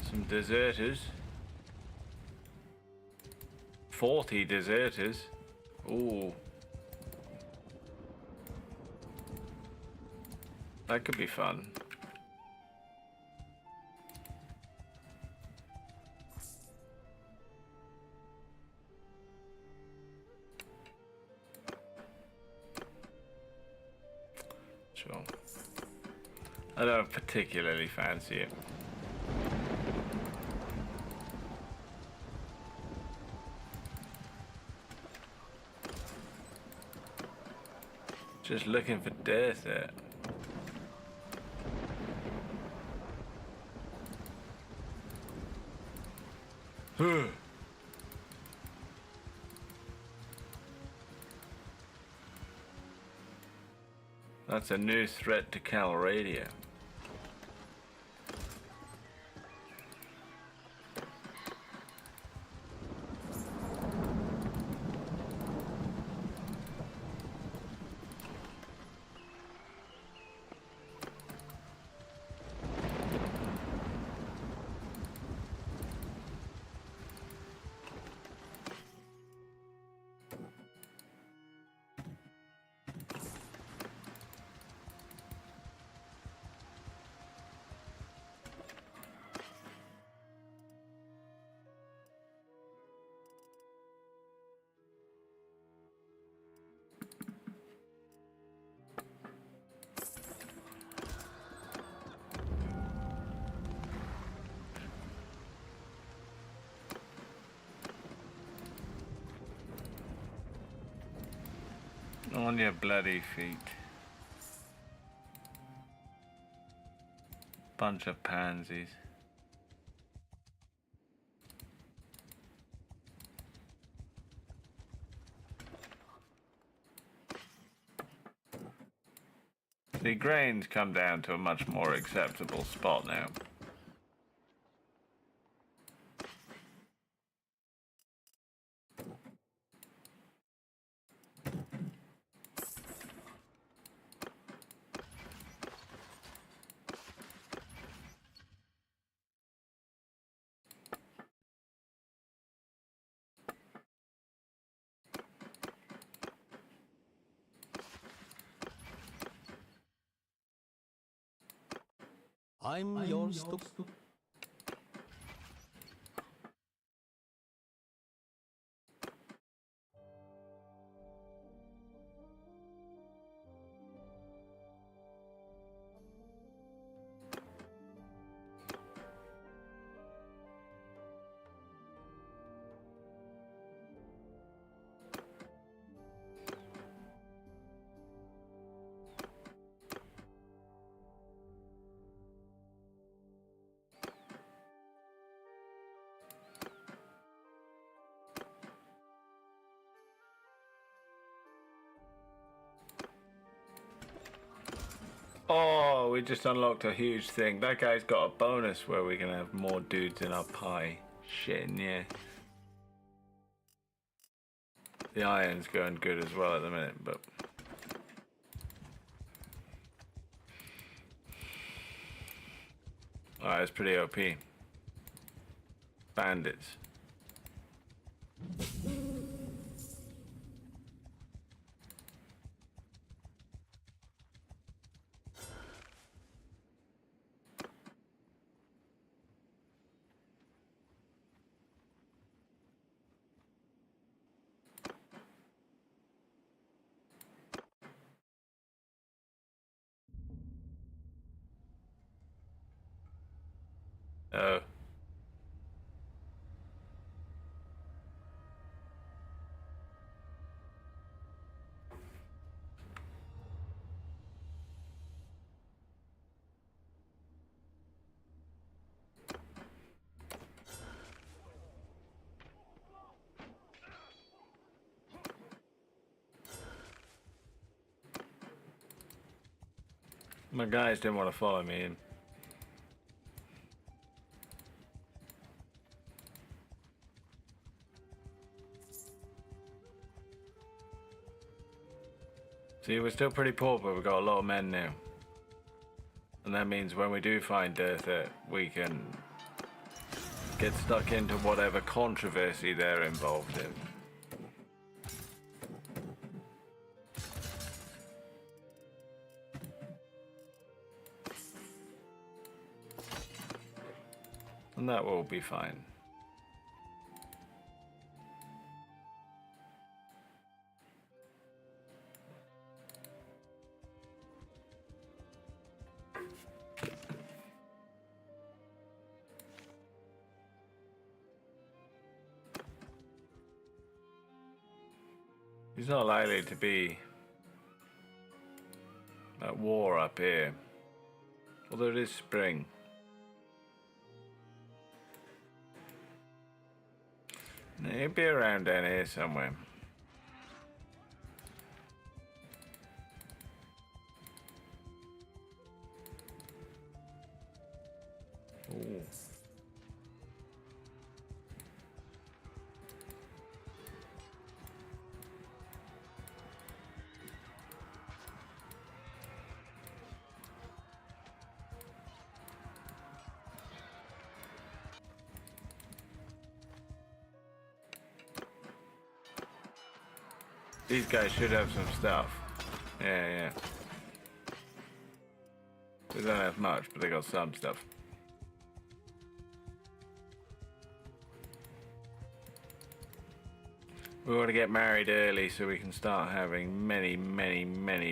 Some deserters. 40 deserters. Ooh. That could be fun. Sure. I don't particularly fancy it. Just looking for desert. That's a new threat to Calradia. On your bloody feet. Bunch of pansies. The grains come down to a much more acceptable spot now. I'm yours to... Oh, we just unlocked a huge thing. That guy's got a bonus where we can have more dudes in our pie. Shit, yeah. The iron's going good as well at the minute, but... Alright, it's pretty OP. Bandits. Oh. My guys didn't want to follow me in. See, we're still pretty poor, but we've got a lot of men now. And that means when we do find Dirtha, we can get stuck into whatever controversy they're involved in. And that will be fine. He's not likely to be at war up here. Although it is spring. He'll be around down here somewhere. Ooh. These guys should have some stuff. Yeah. They don't have much, but they got some stuff. We want to get married early so we can start having many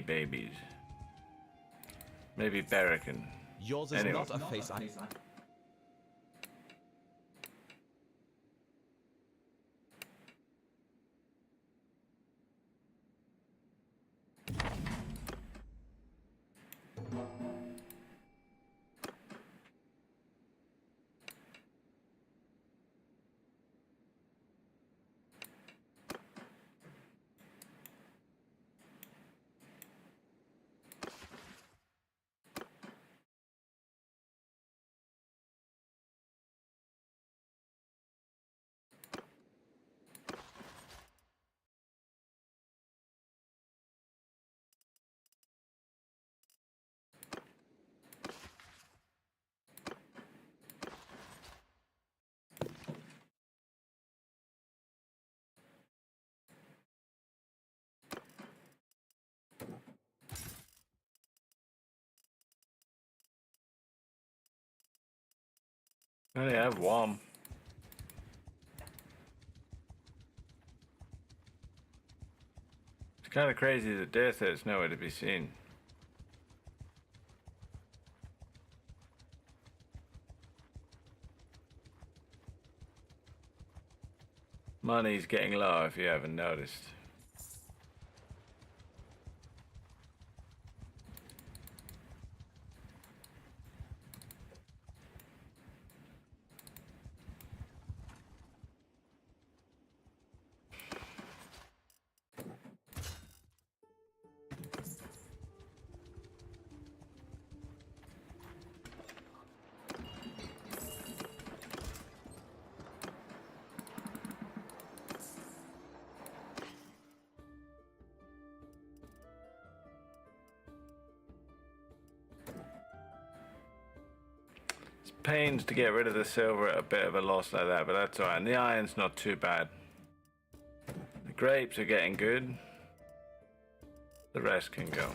babies. Maybe Berrican. Yours is Anyway. not a face I... I only have one. It's kind of crazy that Death's nowhere to be seen. Money's getting low if you haven't noticed. Pains to get rid of the silver at a bit of a loss like that, but that's alright. And the iron's not too bad. The grapes are getting good. The rest can go.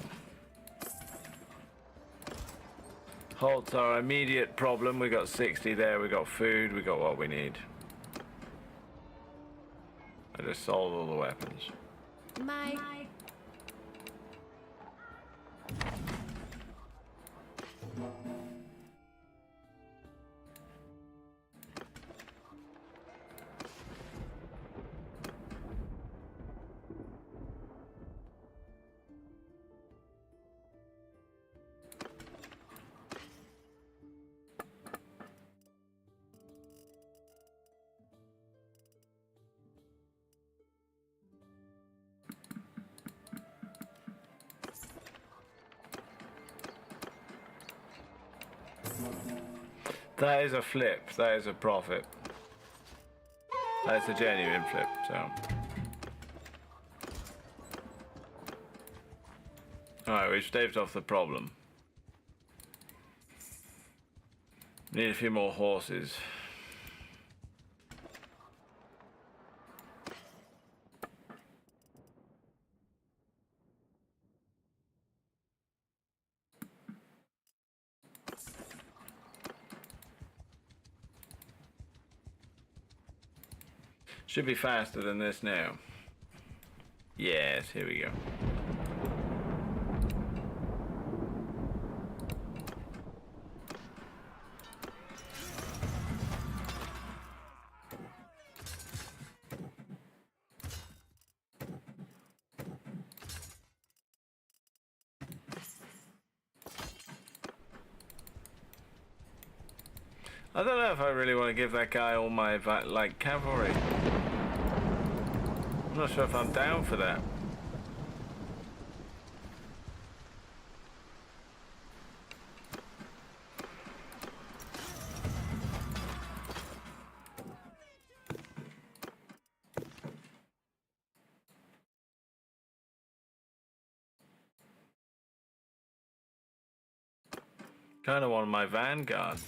Halt's our immediate problem. We got 60 there, we got food, we got what we need. I just sold all the weapons. My... That is a flip. That is a profit. That's a genuine flip, so. Alright, we've staved off the problem. Need a few more horses. Should be faster than this now. Yes, here we go. I don't know if I really want to give that guy all my, like, cavalry. I'm not sure if I'm down for that. Kind of want my vanguard.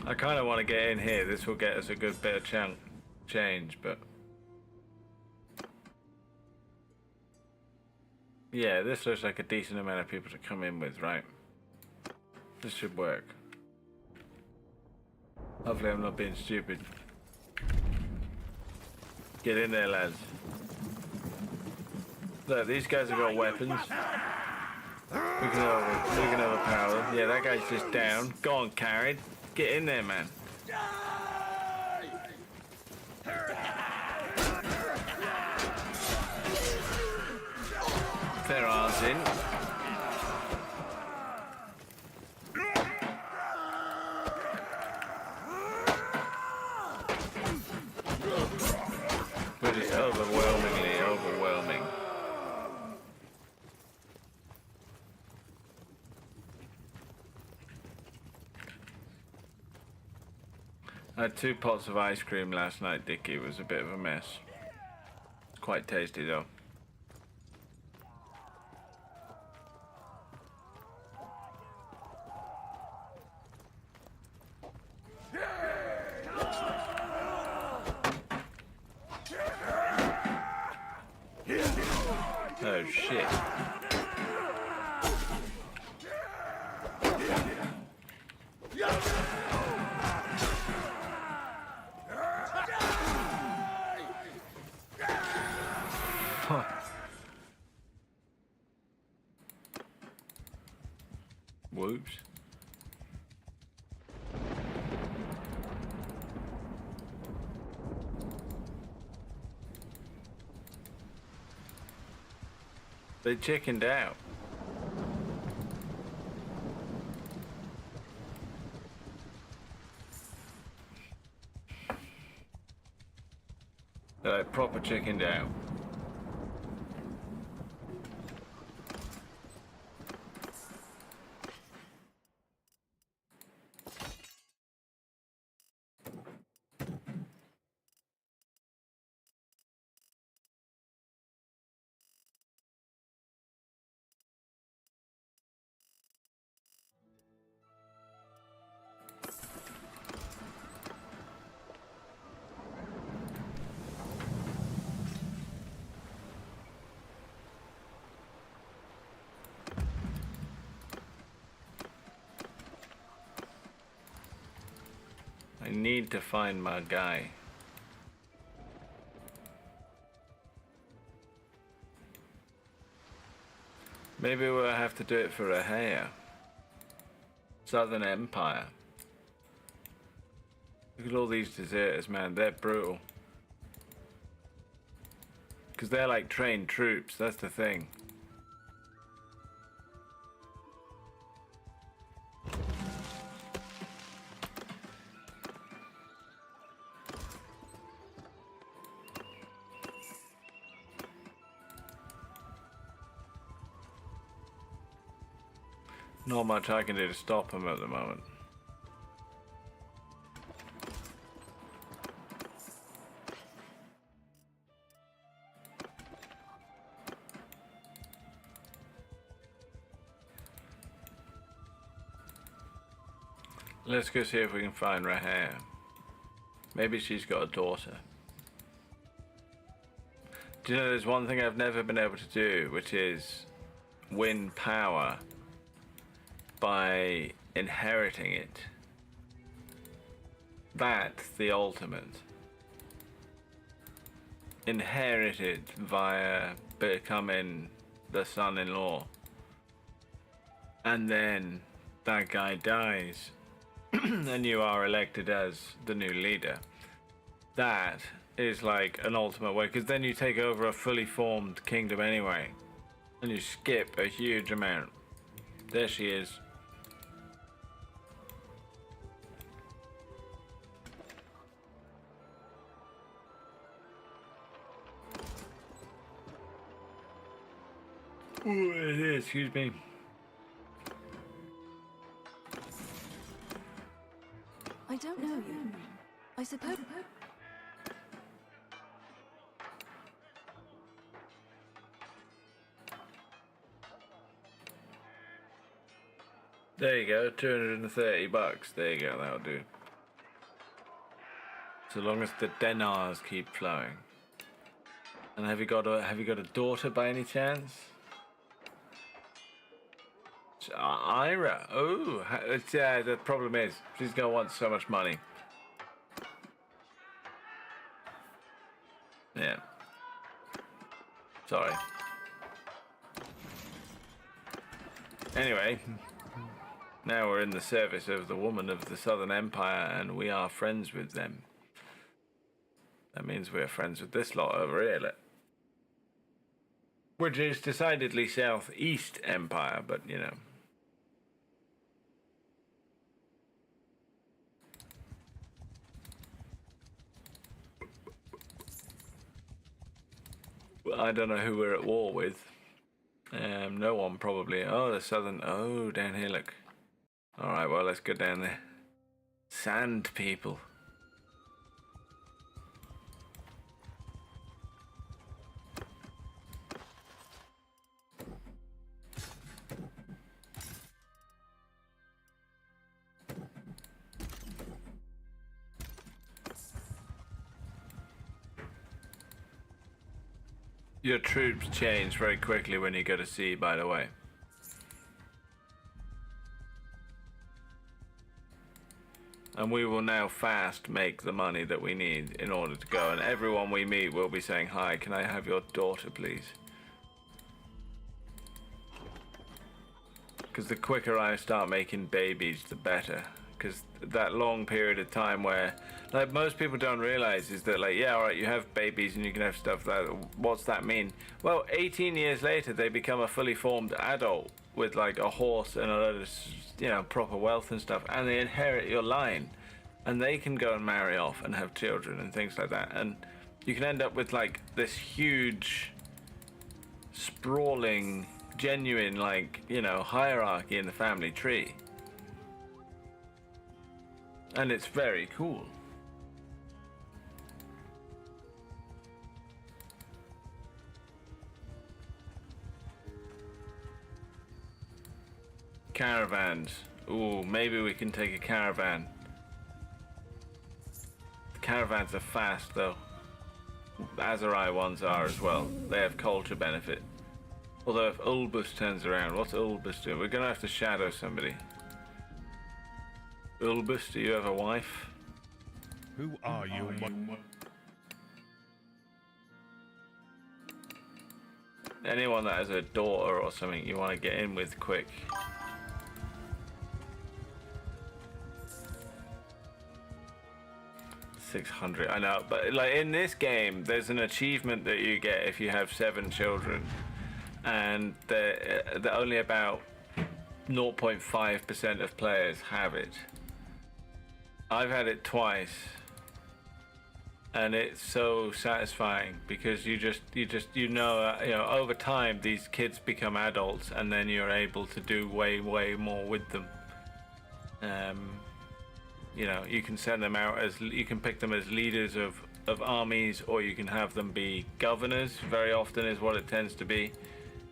I kind of want to get in here. This will get us a good bit of change, but yeah, this looks like a decent amount of people to come in with, right? This should work. Hopefully I'm not being stupid. Get in there, lads. Look, these guys have got weapons. We can overpower them. Yeah, that guy's just down. Go on, carried. Get in there, man. Their arms in. We're just overwhelmingly overwhelming. I had 2 pots of ice cream last night, Dickie. It was a bit of a mess. It's quite tasty though. Oh shit. Whoops. They chickened out. They're like proper chickened out. I need to find my guy. Maybe we'll have to do it for a hair. Southern Empire. Look at all these deserters, man. They're brutal. Because they're like trained troops. That's the thing. Not much I can do to stop them at the moment. Let's go see if we can find Rahaya. Maybe she's got a daughter. Do you know there's one thing I've never been able to do, which is win power by inheriting it. That's the ultimate. Inherited via becoming the son-in-law. And then that guy dies and you are elected as the new leader. That is like an ultimate way, because then you take over a fully formed kingdom anyway. And you skip a huge amount. There she is. Ooh, it is, excuse me. I don't know you. I suppose. There you go, $230. There you go, that'll do. So long as the dinars keep flowing. And have you got a daughter by any chance? Ira. Oh, yeah. The problem is she's gonna want so much money. Yeah. Sorry. Anyway, now we're in the service of the woman of the Southern Empire, and we are friends with them. That means we're friends with this lot over here, look. Which is decidedly Southeast Empire, but you know. Well, I don't know who we're at war with. No one probably. Oh, the southern. Oh, down here, look. Alright, well, let's go down there. Sand people. Your troops change very quickly when you go to sea, by the way. And we will now fast make the money that we need in order to go. And everyone we meet will be saying, "Hi, can I have your daughter, please?" Because the quicker I start making babies, the better. Because that long period of time where, like, most people don't realize is that, like, yeah, all right, you have babies and you can have stuff like that. What's that mean? Well, 18 years later, they become a fully formed adult with, like, a horse and a load of, you know, proper wealth and stuff, and they inherit your line, and they can go and marry off and have children and things like that, and you can end up with, like, this huge, sprawling, genuine, like, you know, hierarchy in the family tree. And it's very cool. Caravans. Ooh, maybe we can take a caravan. The caravans are fast, though. Azurai ones are as well. They have culture benefit. Although if Ulbus turns around, what's Ulbus doing? We're gonna have to shadow somebody. Ulbus, do you have a wife? Who are you? Anyone that has a daughter or something you want to get in with quick. $600, I know, but like in this game, there's an achievement that you get if you have 7 children, and they're only about 0.5% of players have it. I've had it twice, and it's so satisfying because you know over time these kids become adults, and then you're able to do way more with them. You know, you can send them out as, you can pick them as leaders of armies, or you can have them be governors. Very often is what it tends to be,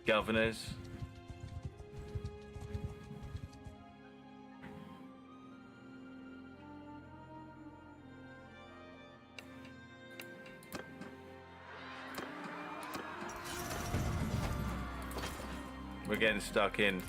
governors. We're getting stuck in.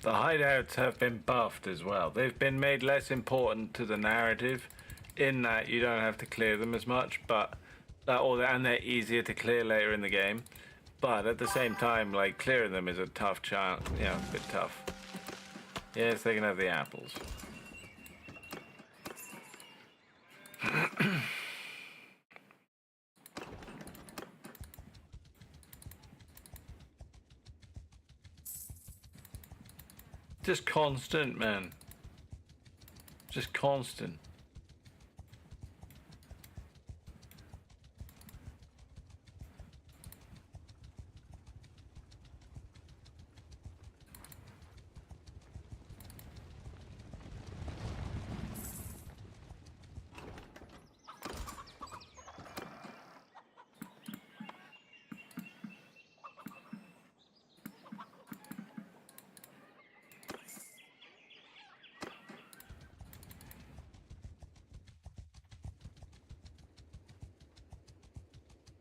The hideouts have been buffed as well. They've been made less important to the narrative in that you don't have to clear them as much, but and they're easier to clear later in the game. But at the same time, like, clearing them is a tough challenge, you know, a bit tough. Yes, they can have the apples. Just constant, man. Just constant.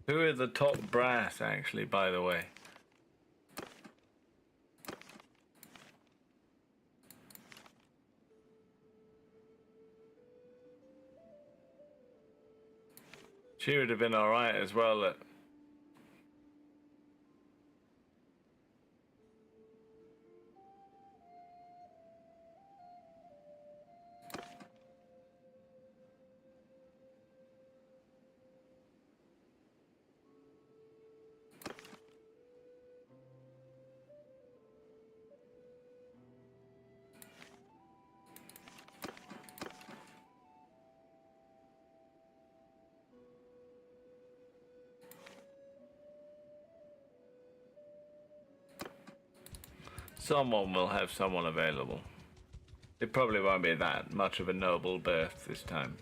Who are the top brass, actually, by the way? She would have been alright as well. Someone will have someone available. It probably won't be that much of a noble birth this time.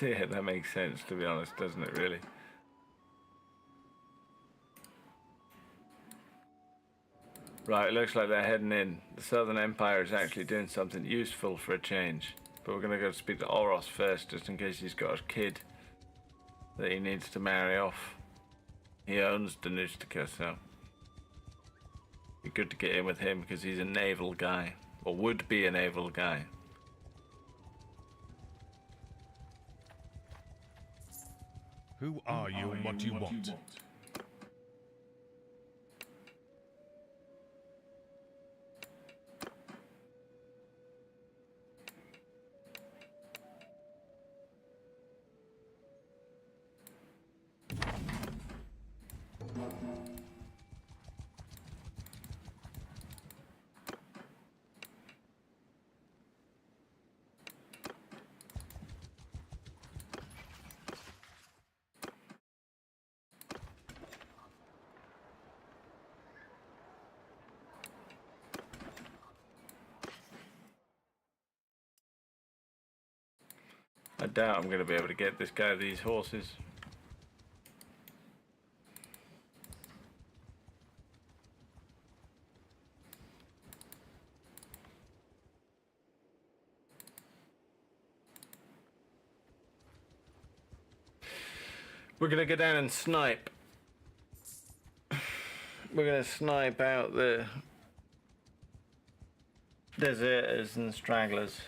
Yeah, that makes sense, to be honest, doesn't it, really? Right, it looks like they're heading in. The Southern Empire is actually doing something useful for a change. But we're going to go speak to Oros first, just in case he's got a kid that he needs to marry off. He owns Danustica, so... it'd be good to get in with him, because he's a naval guy. Or would be a naval guy. Who are you and what do you want? I doubt I'm going to be able to get this guy these horses. We're going to go down and snipe. We're going to snipe out the deserters and stragglers.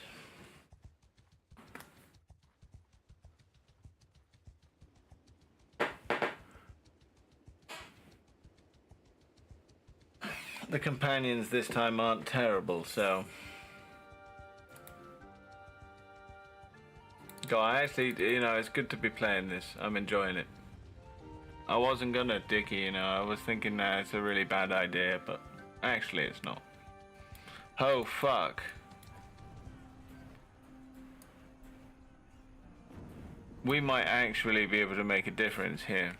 The companions this time aren't terrible, so... God, actually, you know, it's good to be playing this. I'm enjoying it. I wasn't gonna, Dickie, you know, I was thinking that it's a really bad idea, but actually it's not. Oh, fuck. We might actually be able to make a difference here.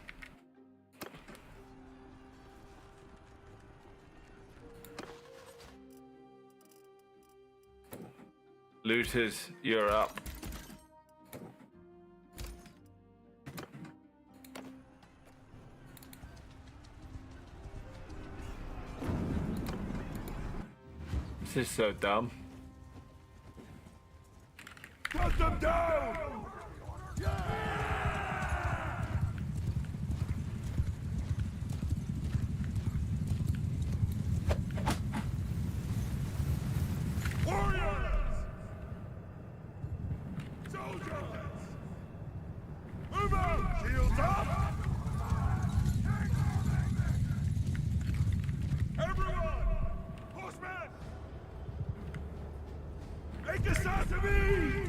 Looters, you're up. This is so dumb. Cut them down! Warriors! Soldiers! Move out! Shields up! Everyone! Horsemen! Make a start to me!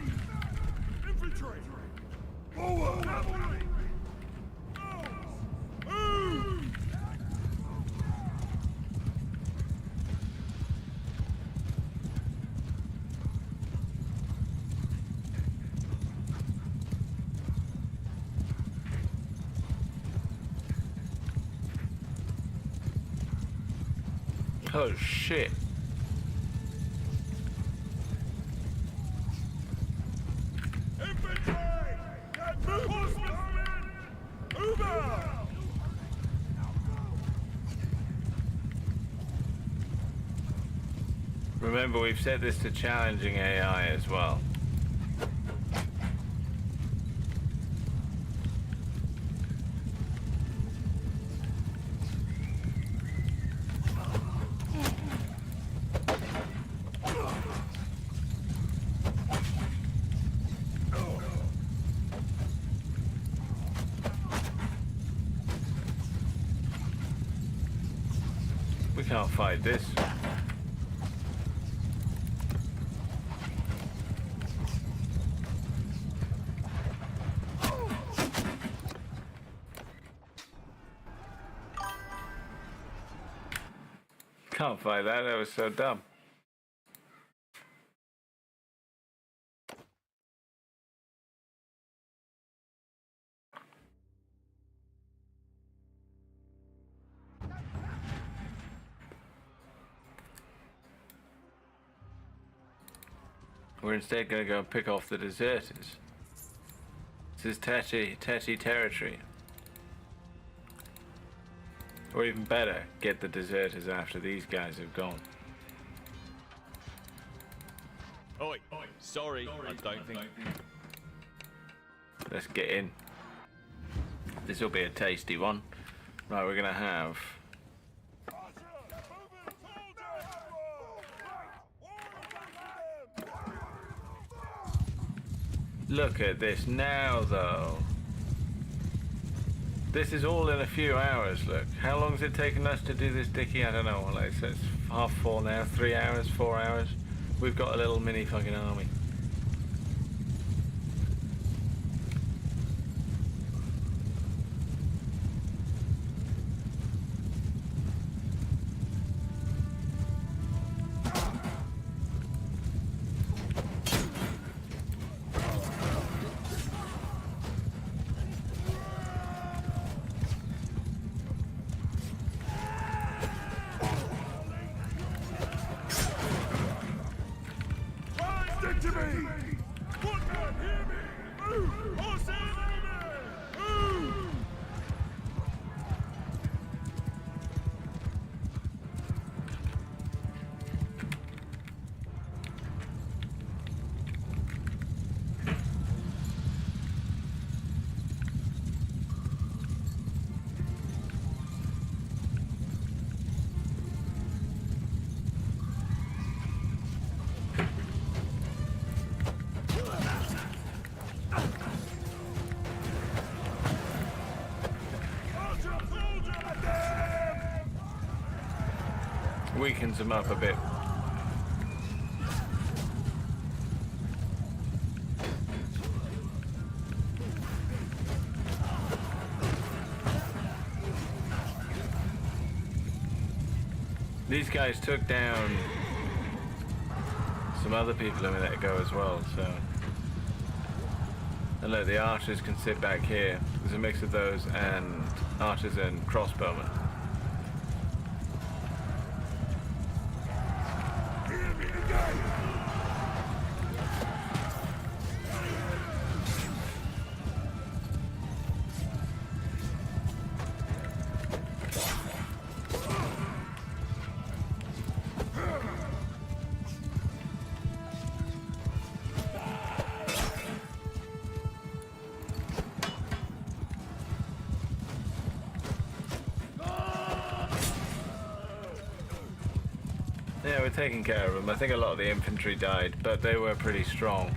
Infantry! Forward! Cavalry! Move! Oh shit. Infantry! Get move! Horsemen! Move out! Remember, we've set this to challenging AI as well. We can't fight this. can't fight that. That was so dumb. We're instead going to go and pick off the deserters. This is Tetty territory. Or even better, get the deserters after these guys have gone. Oi, sorry, I don't think. Let's get in. This will be a tasty one. Right, we're going to have... Look at this now, though. This is all in a few hours, look. How long has it taken us to do this, Dickie? I don't know. Like, so it's 4:30 now. 3 hours, 4 hours. We've got a little mini fucking army. Weakens them up a bit. These guys took down some other people a minute ago as well, so... And look, the archers can sit back here. There's a mix of those and archers and crossbowmen. Yeah, we're taking care of them. I think a lot of the infantry died, but they were pretty strong.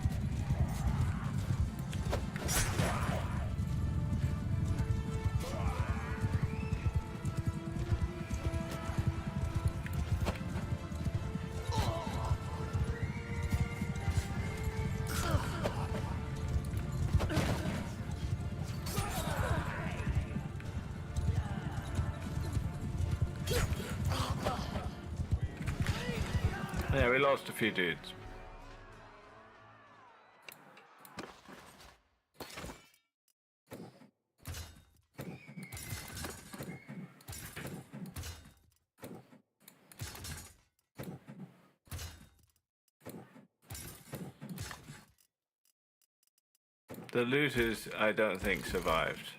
Yeah, we lost a few dudes. The looters, I don't think, survived.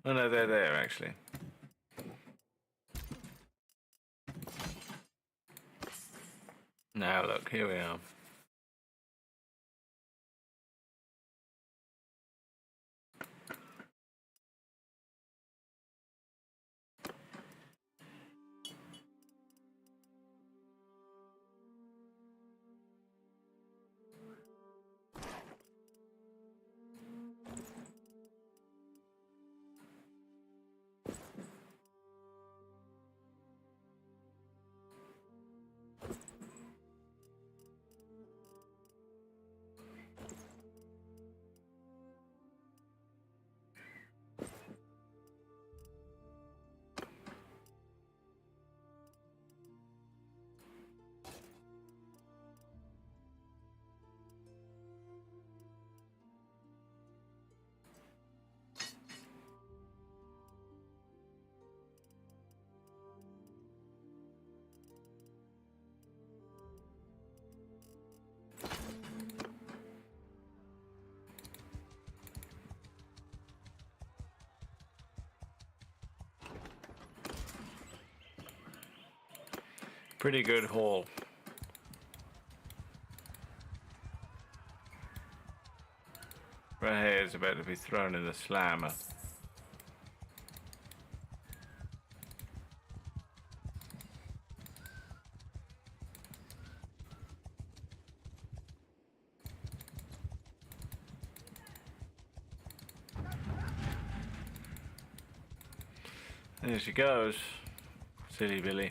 Oh no, they're there, actually. Now look, here we are. Pretty good haul. Right here is about to be thrown in the slammer. There she goes, silly Billy.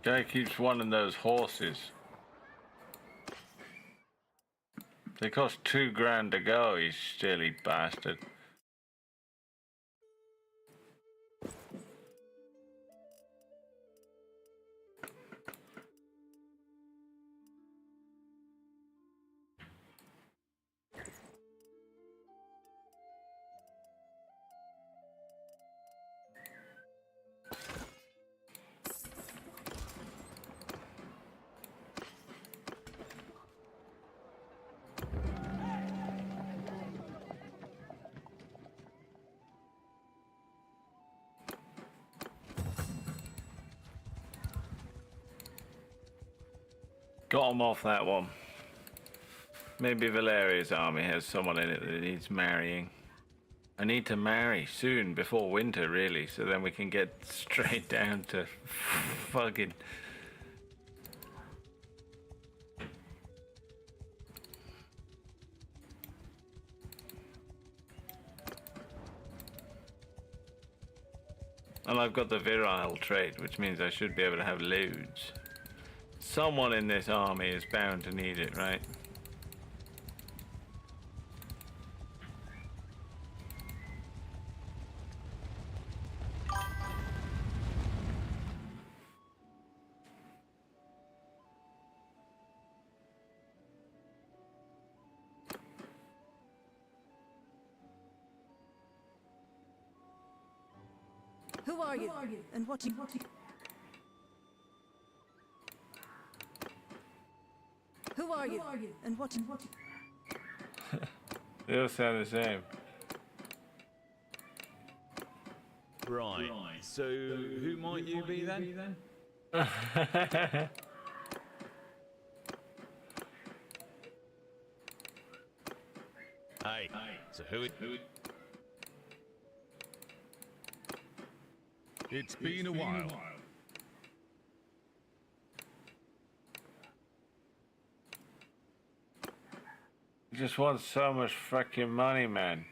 Guy keeps wanting those horses. They cost $2,000 to go, you silly bastard. Got him off that one. Maybe Valeria's army has someone in it that needs marrying. I need to marry soon, before winter really, so then we can get straight down to fucking... And I've got the virile trait, which means I should be able to have loads. Someone in this army is bound to need it, right? Who are you? And what you... Who are you? And what you... They all sound the same. Right. So, who might you be then? Hey. So who? It's been a while. You just want so much fucking money, man.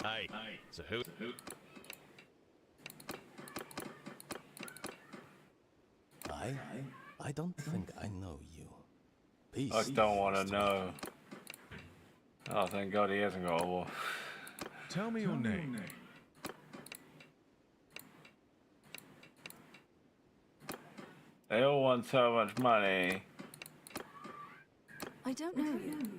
Hey. So who? I don't think I know you. Peace. I don't want to know. Oh, thank God he hasn't got a war. Tell me your name. They all want so much money. I don't know you.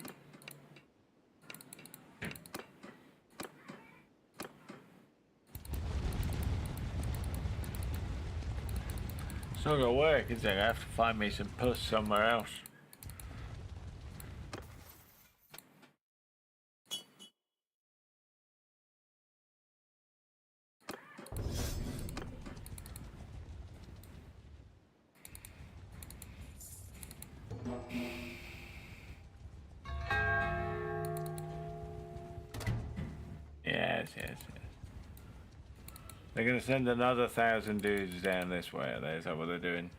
It's not gonna work, is it? I have to find me some puss somewhere else. Yes. They're gonna send another 1,000 dudes down this way, are they? Is that what they're doing?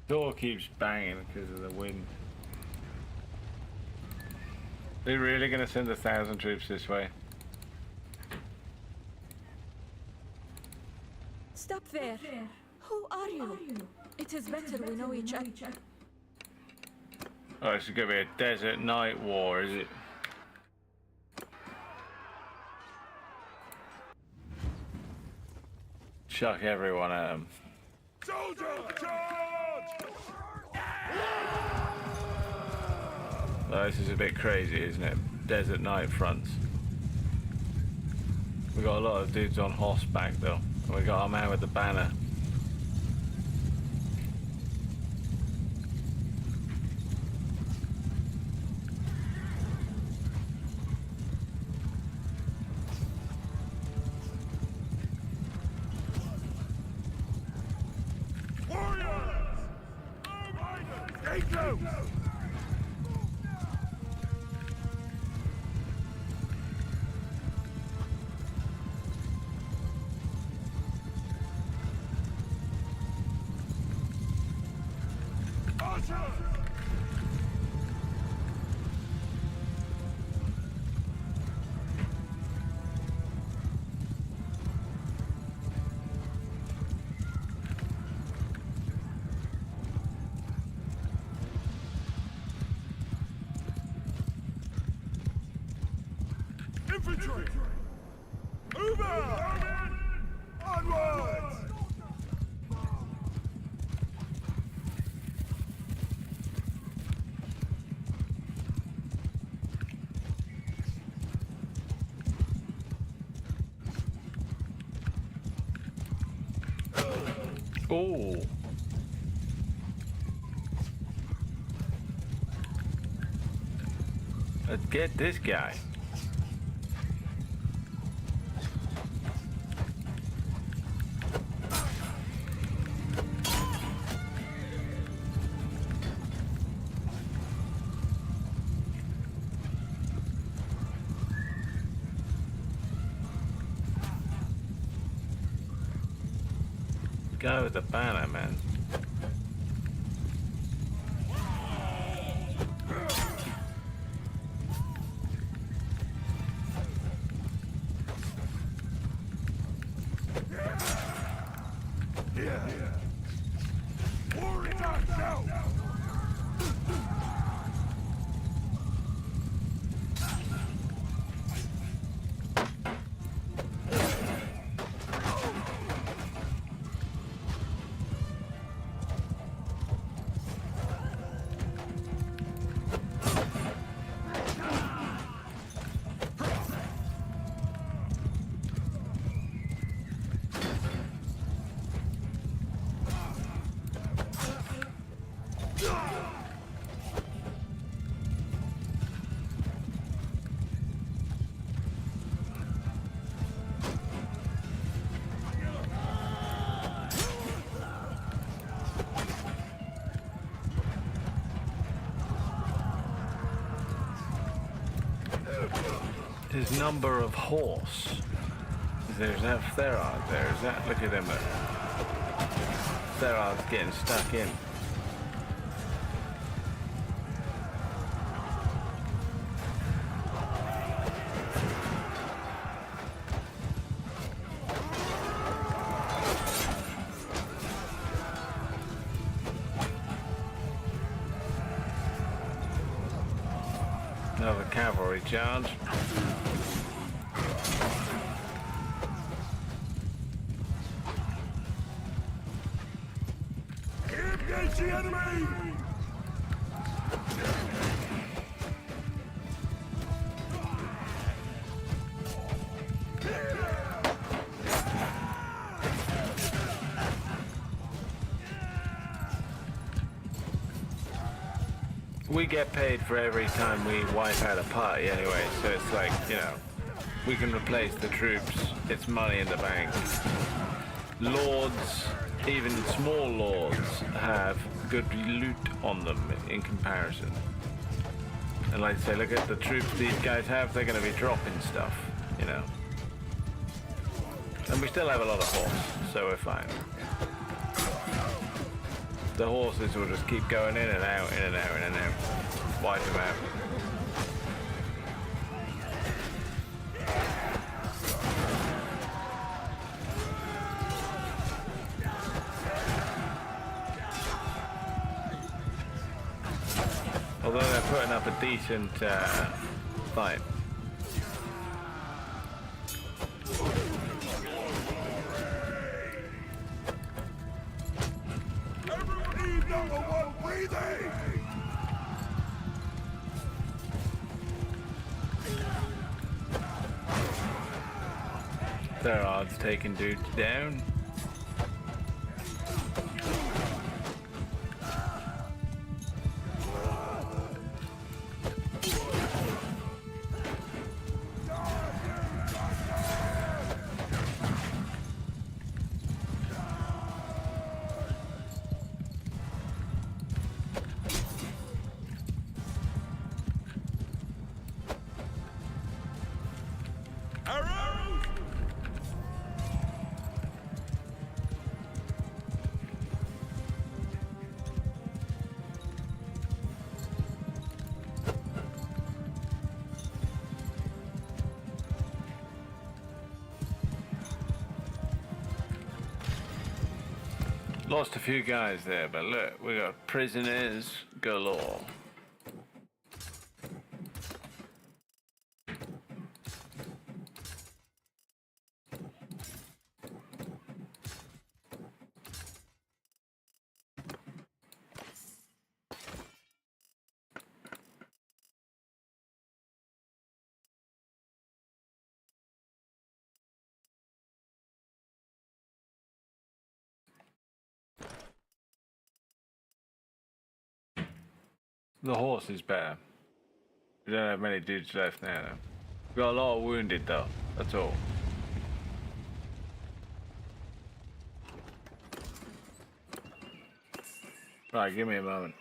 Door keeps banging because of the wind. They're really going to send 1,000 troops this way? Stop there. Who are you? It is better we know each other. Oh, this is going to be a desert night war, is it? Chuck everyone at them. Soldiers, charge! Oh, this is a bit crazy, isn't it? Desert night fronts. We got a lot of dudes on horseback though. And we got our man with the banner. Warriors! Stay close! Infantry! Move out! Onwards! Oh. Let's get this guy. Guy with the banner, man. War attack now! His number of horse. There's that Therard there. Is that? Look at him. Therard's getting stuck in. Another cavalry charge. Engage the enemy! We get paid for every time we wipe out a party anyway, so it's like, you know, we can replace the troops. It's money in the bank. Lords, even small lords, have good loot on them in comparison. And like I say, look at the troops these guys have, they're going to be dropping stuff, you know. And we still have a lot of horse, so we're fine. the horses will just keep going in and out, in and out, in and out. Wipe them out. Although they're putting up a decent fight. Everyone need number one breathing! Their odds taking dudes down. Arrows! Lost a few guys there, but look, we got prisoners galore. The horse is better. We don't have many dudes left now, though. We got a lot of wounded, though. That's all. Right, give me a moment.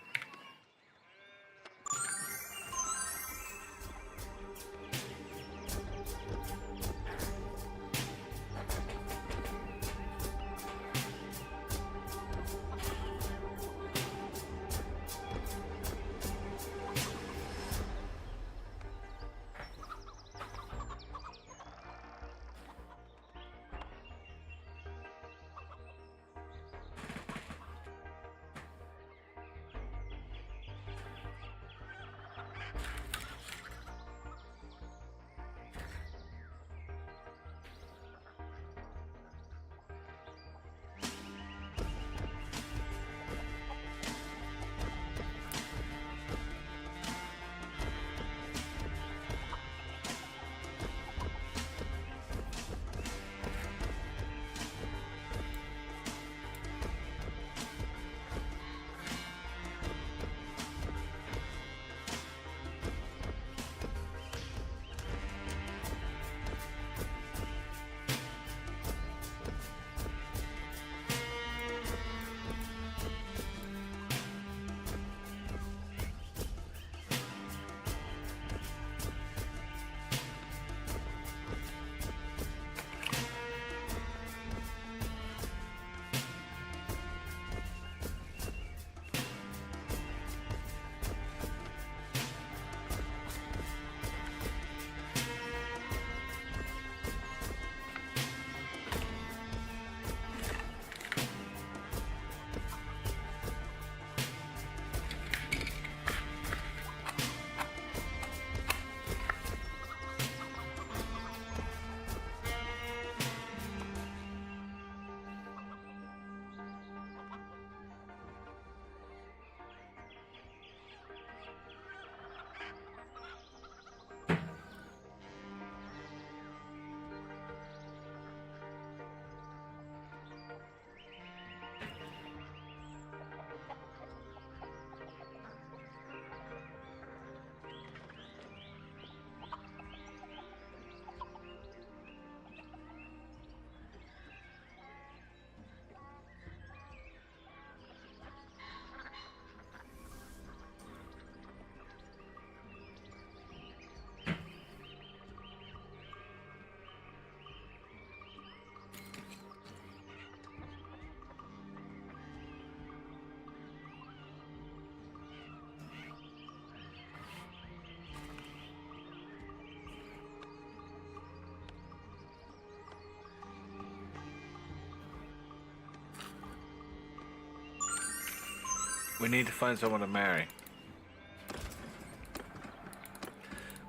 We need to find someone to marry.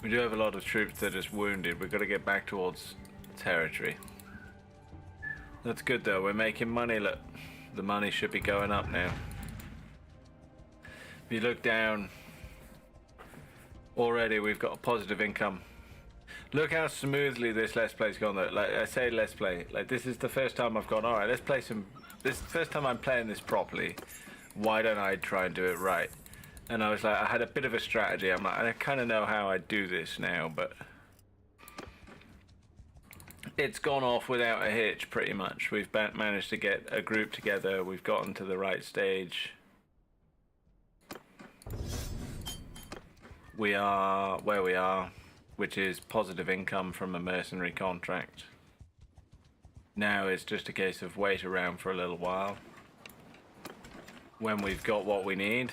We do have a lot of troops that are just wounded. We've got to get back towards territory. That's good though. We're making money. Look, the money should be going up now. If you look down, already we've got a positive income. Look how smoothly this Let's Play's gone though. Like I say, Let's Play. Like this is the first time I've gone, alright, let's play some... This is the first time I'm playing this properly. Why don't I try and do it right? And I was like, I had a bit of a strategy. I'm like, I kind of know how I do this now, but... It's gone off without a hitch, pretty much. We've managed to get a group together. We've gotten to the right stage. We are where we are, which is positive income from a mercenary contract. Now it's just a case of wait around for a little while. When we've got what we need,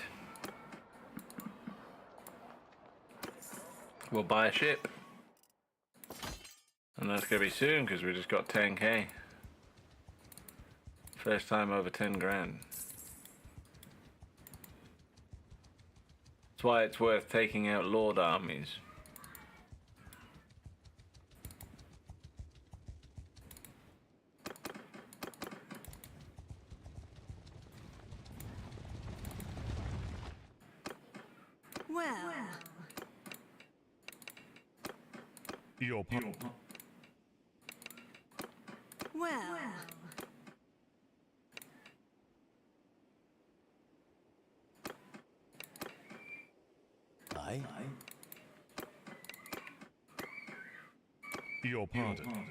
we'll buy a ship. And that's gonna be soon because we just got 10k. First time over 10 grand. That's why it's worth taking out Lord armies. Well, Your well. Aye. Your pardon.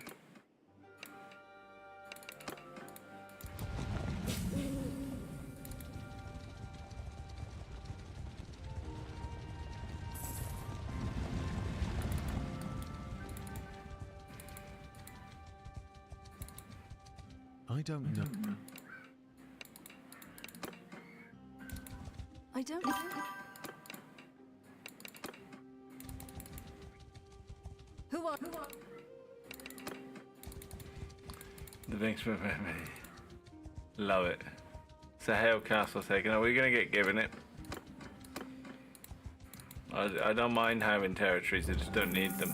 I don't know. I don't know. Who are... The big Smith family. Love it. Sahel Castle taken. Are we gonna get given it? I don't mind having territories, I just don't need them.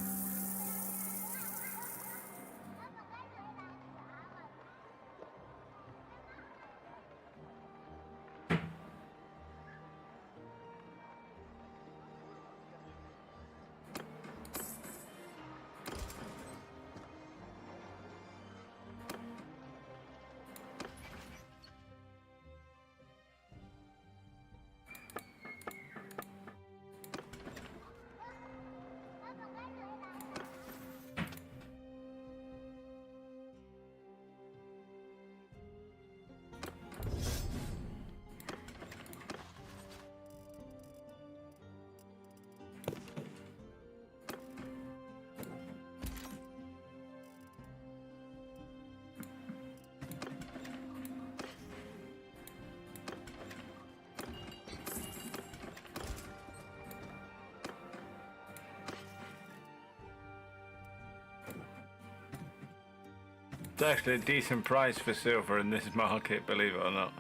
It's actually a decent price for silver in this market, believe it or not.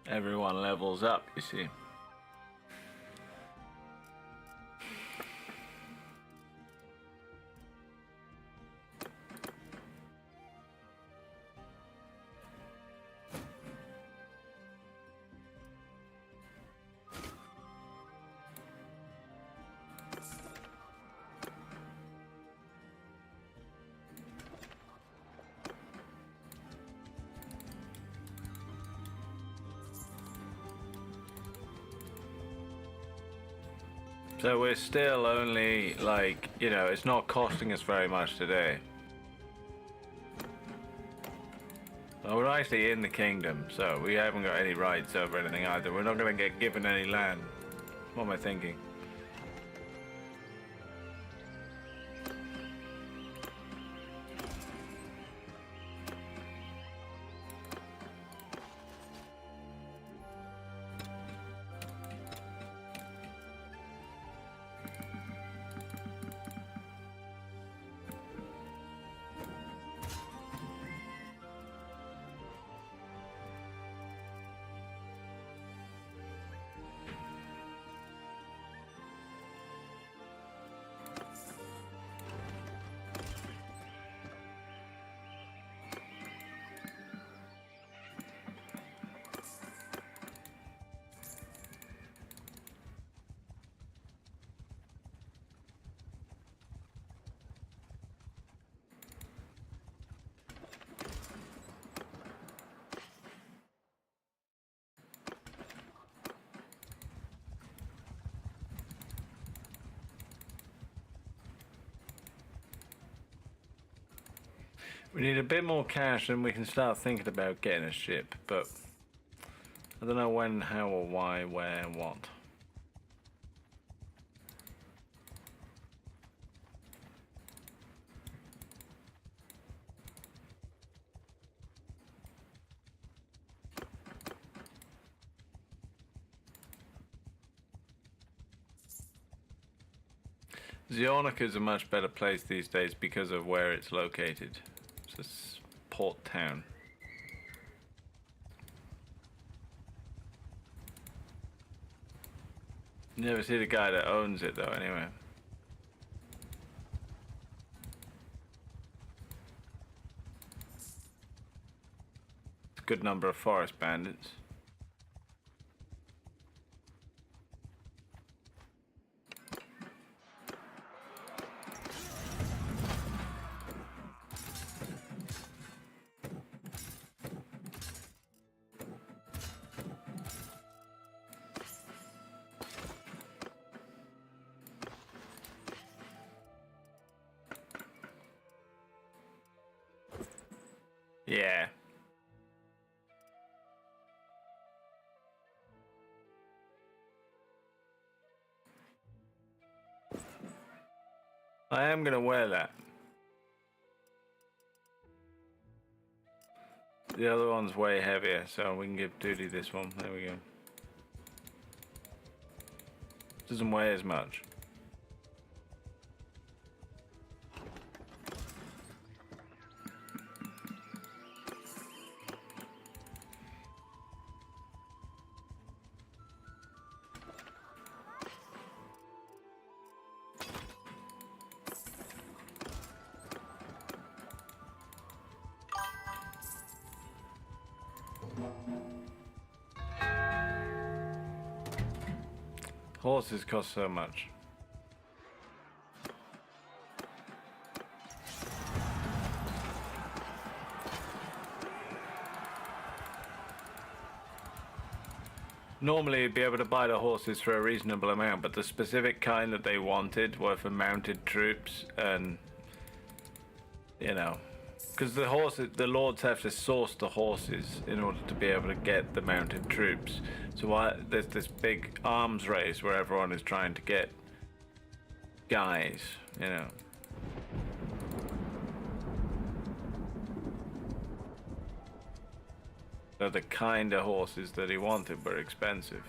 Everyone levels up, you see. So we're still only, like, you know, it's not costing us very much today. Well, we're actually in the kingdom, so we haven't got any rights over anything either. We're not going to get given any land. What am I thinking? We need a bit more cash and we can start thinking about getting a ship, but I don't know when, how, or why, where, and what. Zionica is a much better place these days because of where it's located. It's a port town. You never see the guy that owns it though, anyway. It's a good number of forest bandits. Yeah. I am gonna wear that. The other one's way heavier, so we can give Duty this one. There we go. Doesn't weigh as much. Horses cost so much. Normally you'd be able to buy the horses for a reasonable amount, but the specific kind that they wanted were for mounted troops, and you know, because the horses, the lords have to source the horses in order to be able to get the mounted troops. So there's this big arms race where everyone is trying to get guys, you know. So the kind of horses that he wanted were expensive.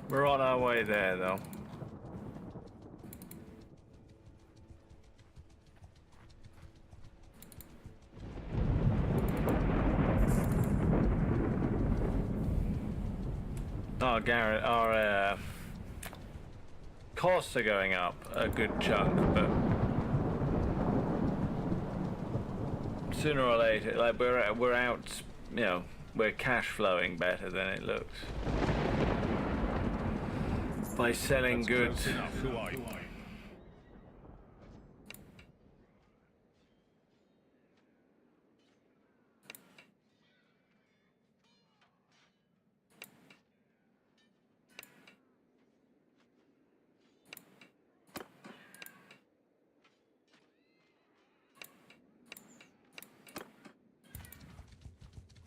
We're on our way there, though. Oh, Garrett, our costs are going up a good chunk, but sooner or later, like we're out, you know, we're cash flowing better than it looks. By selling goods. Who are you?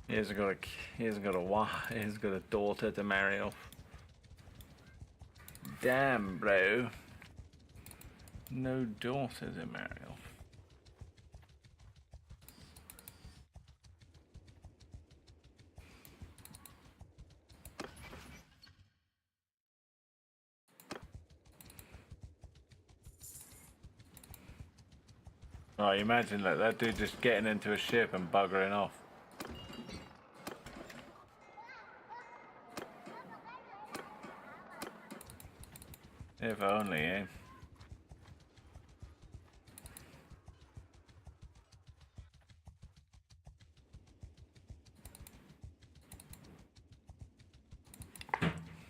He hasn't got a daughter to marry off. Damn, bro. No daughter to marry off. Oh, you imagine that dude just getting into a ship and buggering off. If only, eh?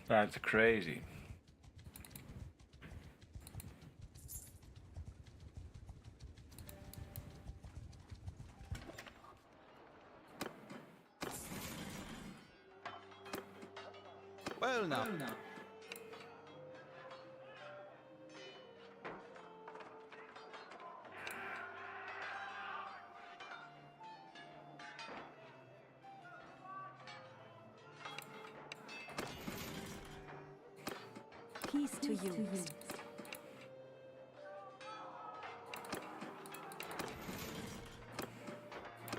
That's crazy. Well now. Peace to you.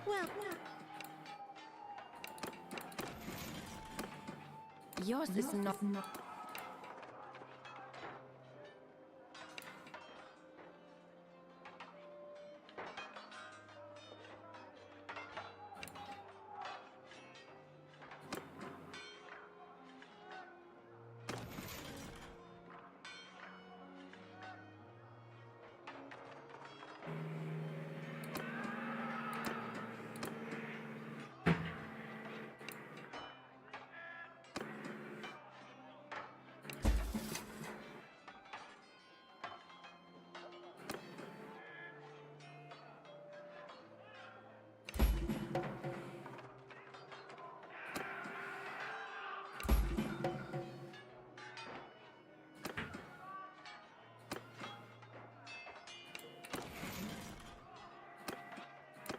Well, yours is not.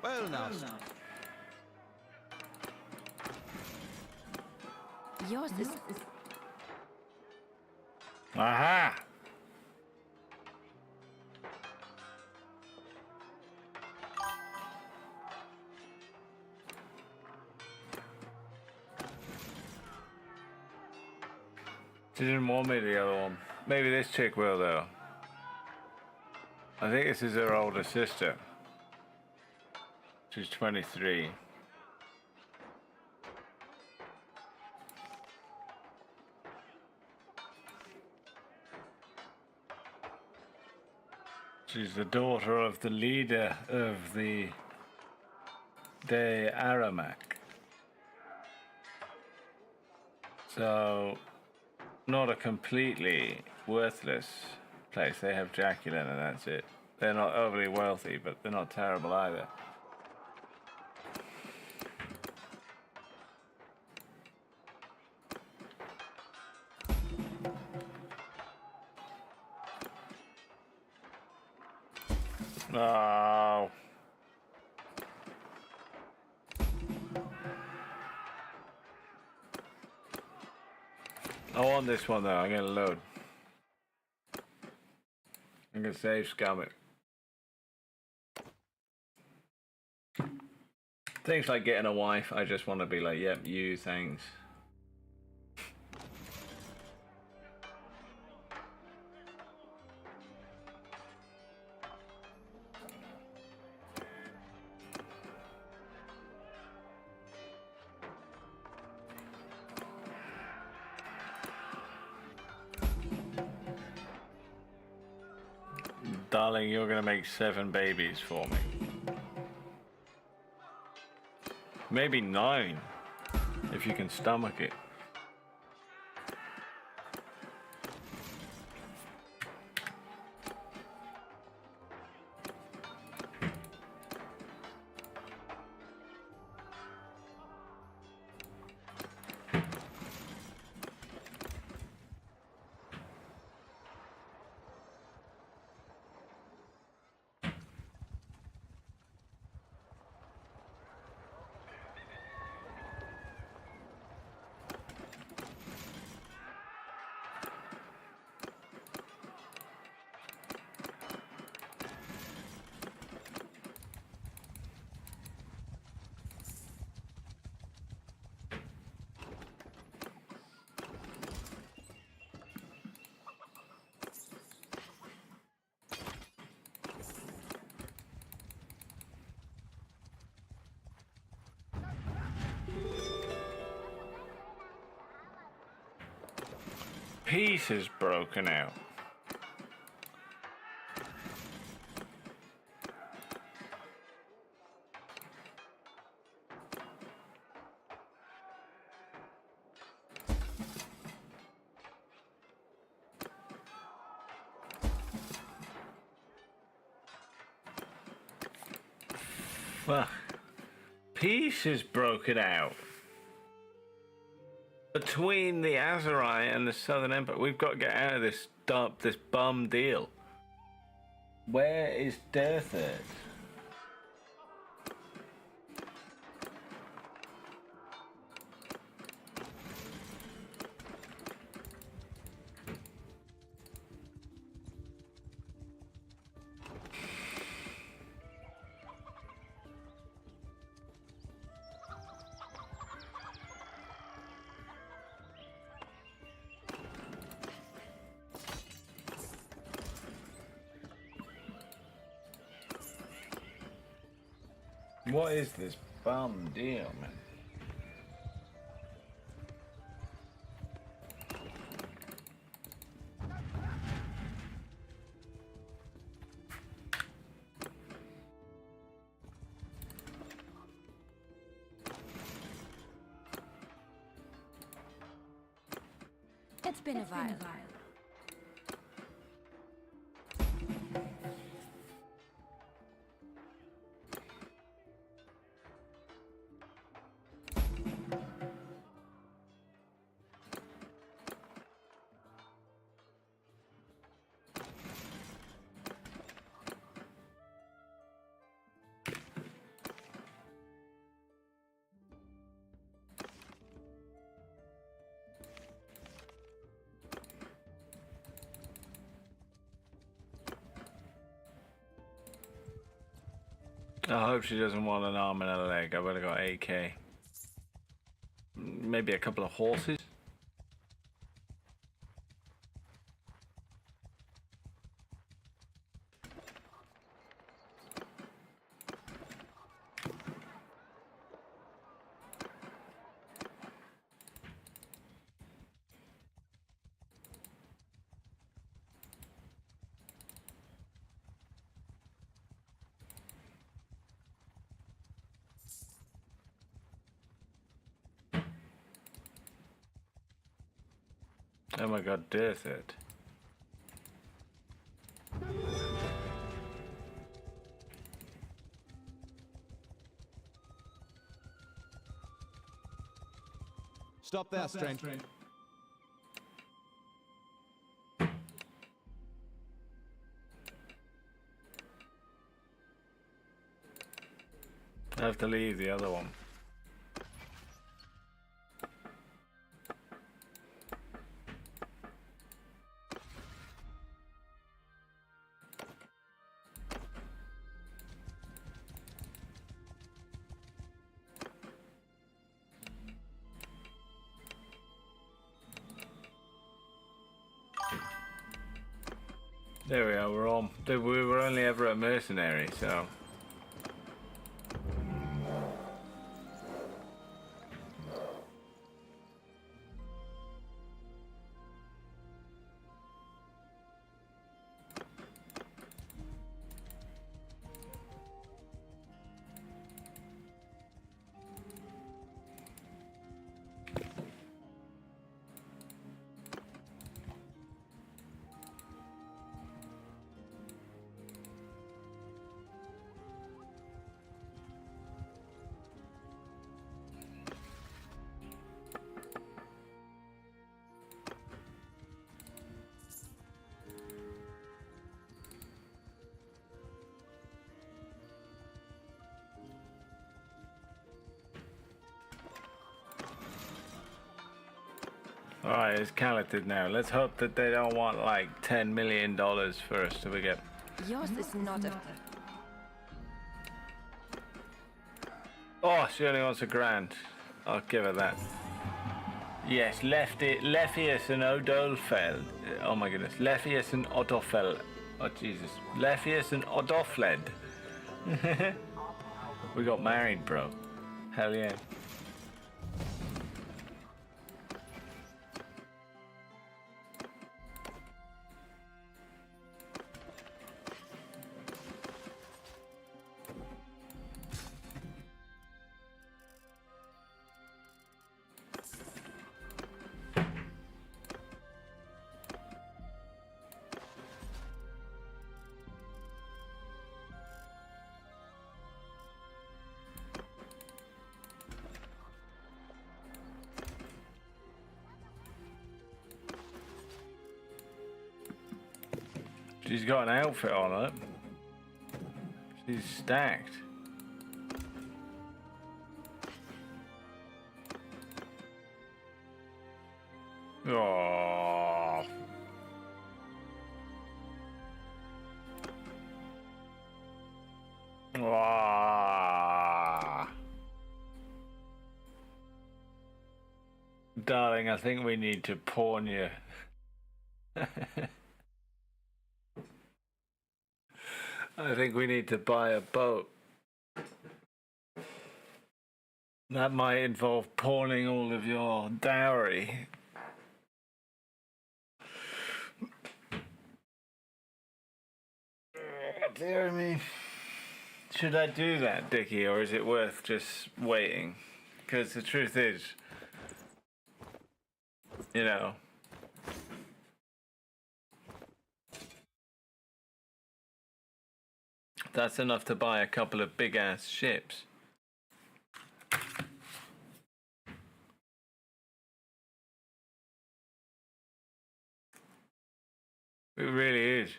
Well now. Yours is. Aha! She didn't want me the other one. Maybe this chick will though. I think this is her older sister. She's 23. She's the daughter of the leader of the Aramak. So, not a completely worthless place. They have Jacqueline and that's it. They're not overly wealthy, but they're not terrible either. Oh. I want this one though. I'm gonna load. I'm gonna save scum it. Things like getting a wife, I just want to be like, yep, you, thanks. Darling, you're gonna make 7 babies for me. Maybe 9, if you can stomach it. Peace is broken out. Well, peace is broken out between the Azari and the Southern Empire. We've got to get out of this bum deal. Where is Derthert? What is this bum deal, man? It's been a while. I hope she doesn't want an arm and a leg. I've only got 8k. Maybe a couple of horses? Oh my god, death it. Stop there, stranger. I have to leave the other one. There we are, we're on. We were only ever a mercenary, so. Alright, it's calculated now. Let's hope that they don't want like $10 million for us till we get. Yours is not a... Oh, she only wants $1,000. I'll give her that. Yes, Lephius and Odolfeld. Oh my goodness. Lephius and Odolfeld. Oh Jesus. Lephius and Odolfled. We got married, bro. Hell yeah. She's got an outfit on it. She's stacked. Oh. Oh. Darling, I think we need to pawn you. I think we need to buy a boat. That might involve pawning all of your dowry. Dear me. Should I do that, Dickie, or is it worth just waiting? Because the truth is, you know, that's enough to buy a couple of big-ass ships. It really is.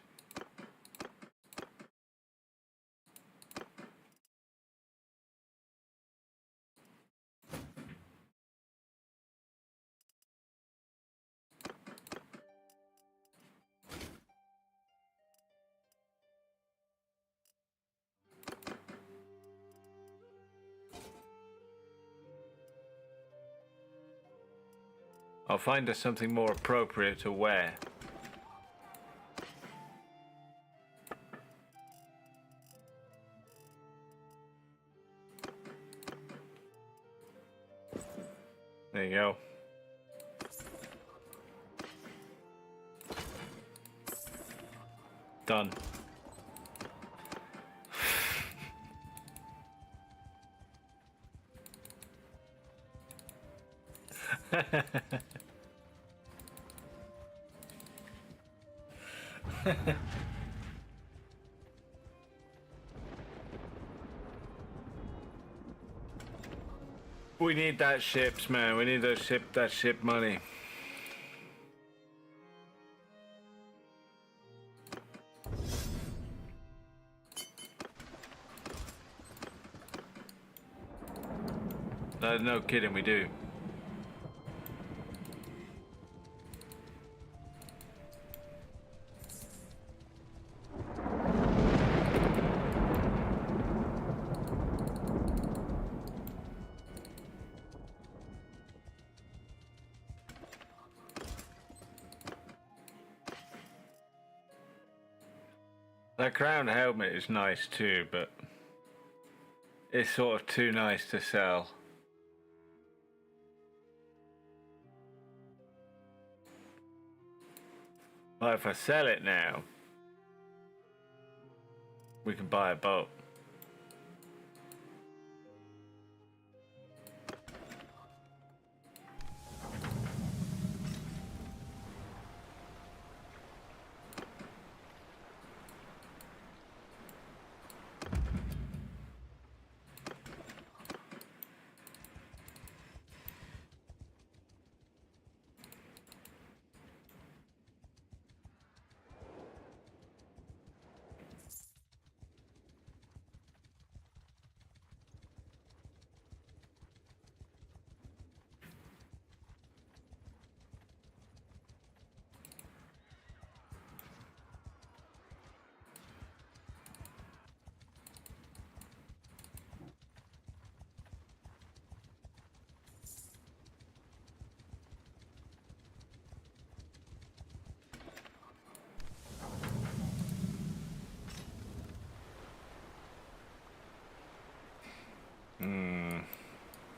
I'll find us something more appropriate to wear. There you go. Done. We need that ships, man. We need that ship money. No kidding, we do. That crown helmet is nice too, but it's sort of too nice to sell. But if I sell it now, we can buy a boat.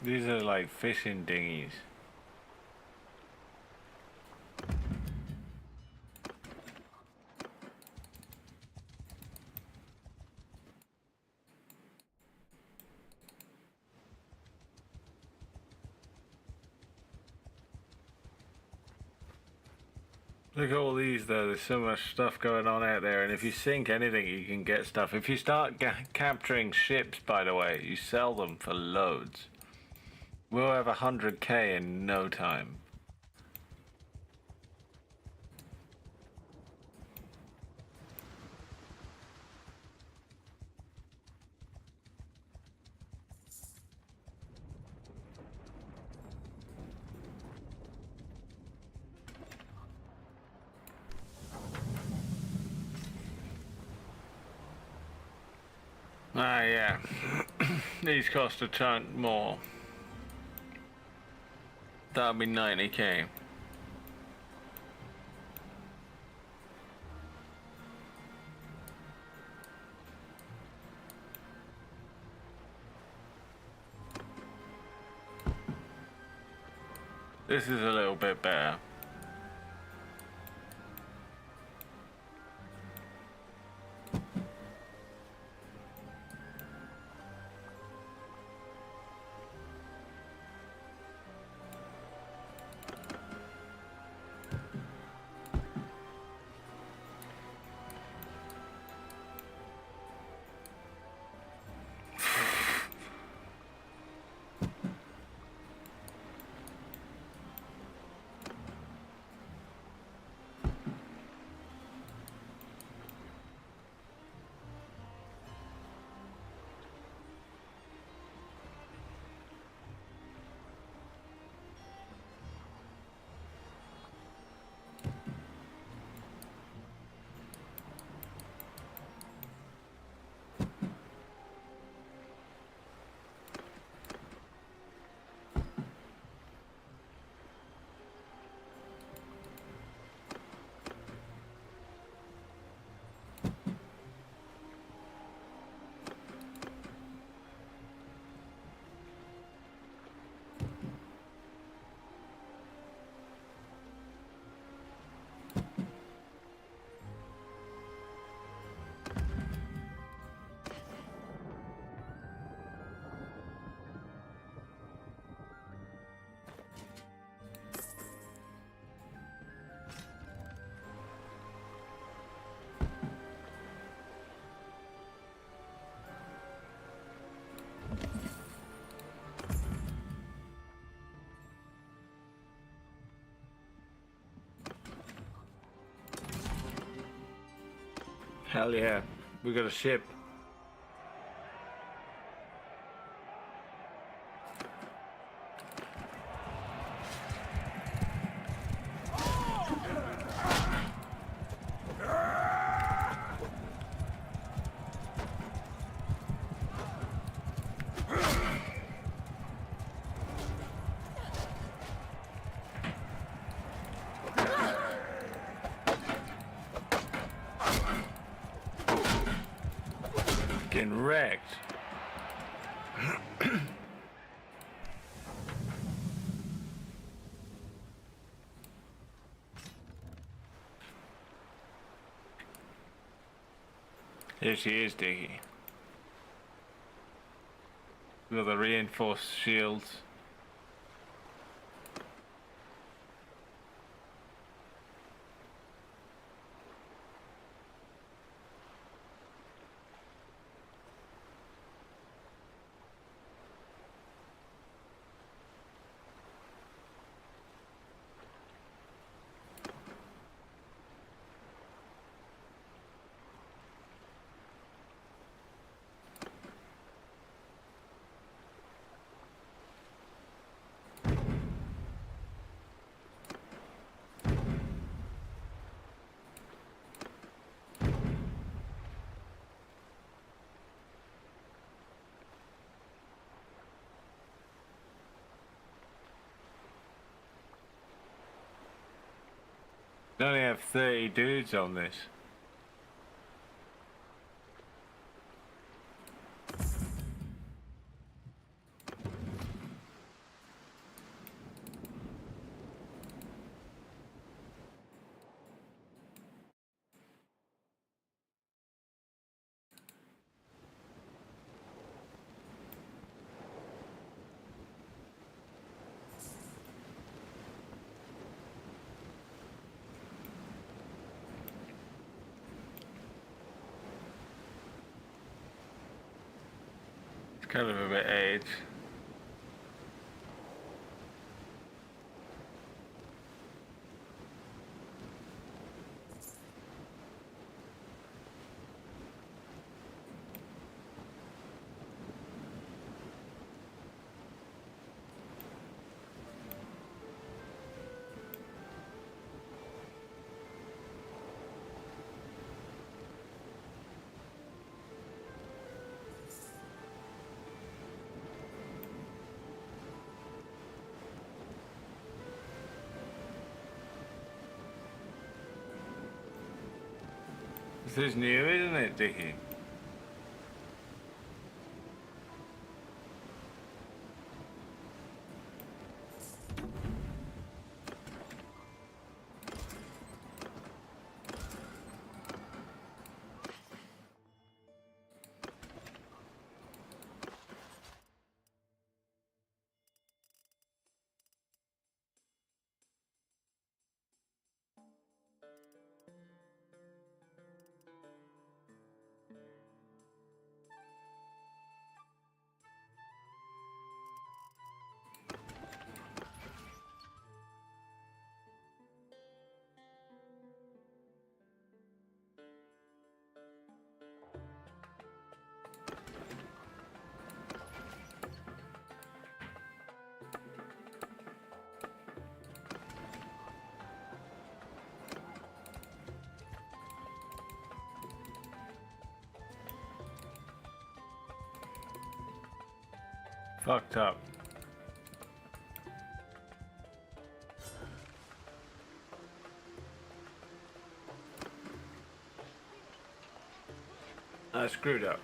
These are like fishing dinghies. Look at all these though, there's so much stuff going on out there, and if you sink anything you can get stuff. If you start capturing ships, by the way, you sell them for loads. We'll have 100k in no time. Ah, yeah. These cost a chunk more. That'll be 90k. This is a little bit better. Hell yeah, we got a ship. Getting wrecked. Here she is, Diggy. With the reinforced shields. They only have 30 dudes on this. It's kind of a bit aged. This is new, isn't it, Dickie? Fucked up. I screwed up.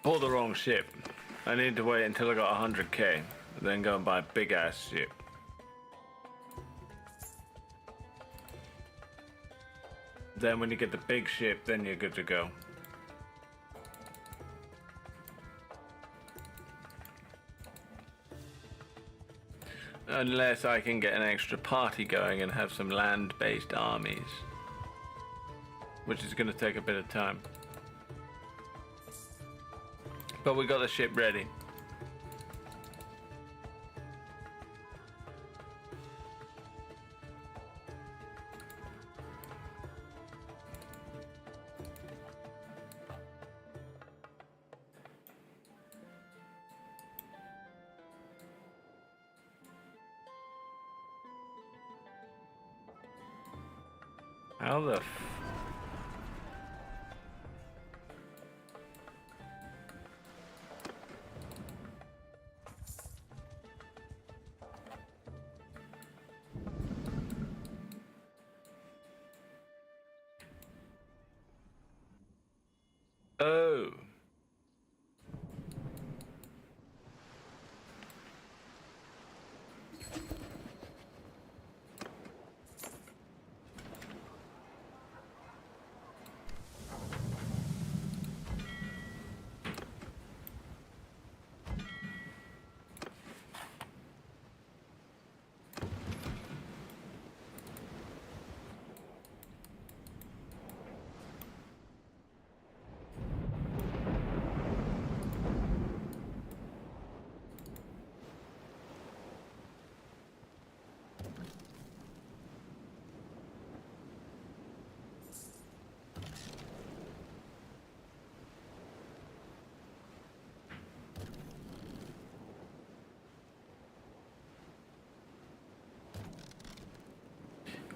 Bought the wrong ship. I need to wait until I got 100k, then go and buy a big ass ship. Then when you get the big ship, then you're good to go. Unless I can get an extra party going and have some land-based armies. Which is going to take a bit of time. But we got the ship ready. How the Oh.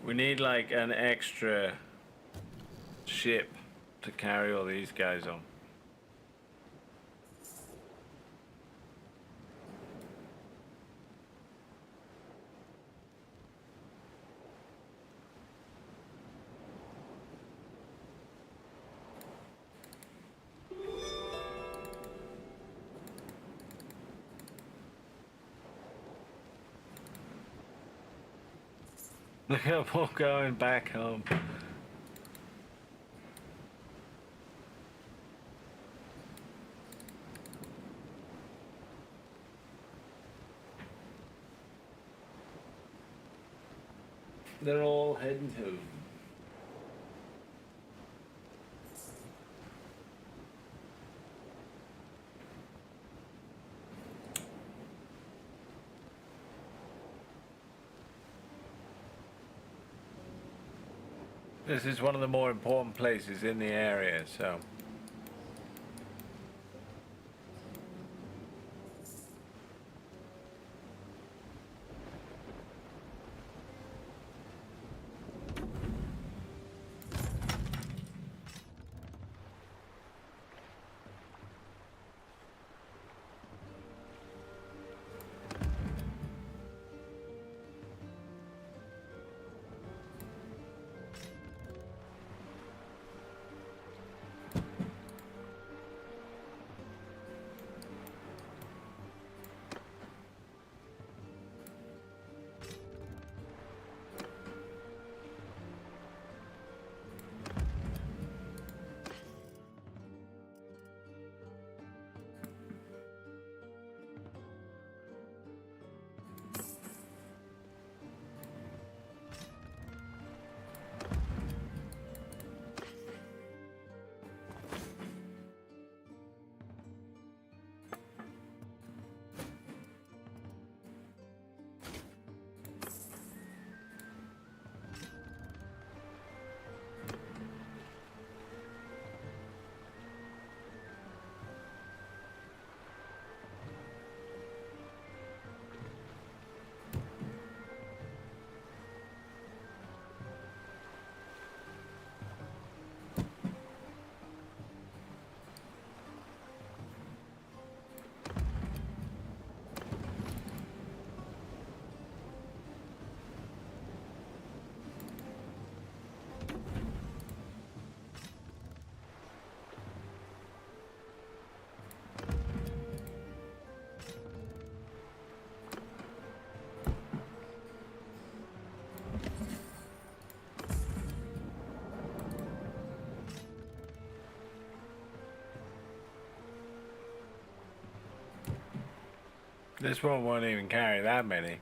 We need like an extra ship to carry all these guys on. Look at them all going back home. They're all heading home. This is one of the more important places in the area, so. This one won't even carry that many.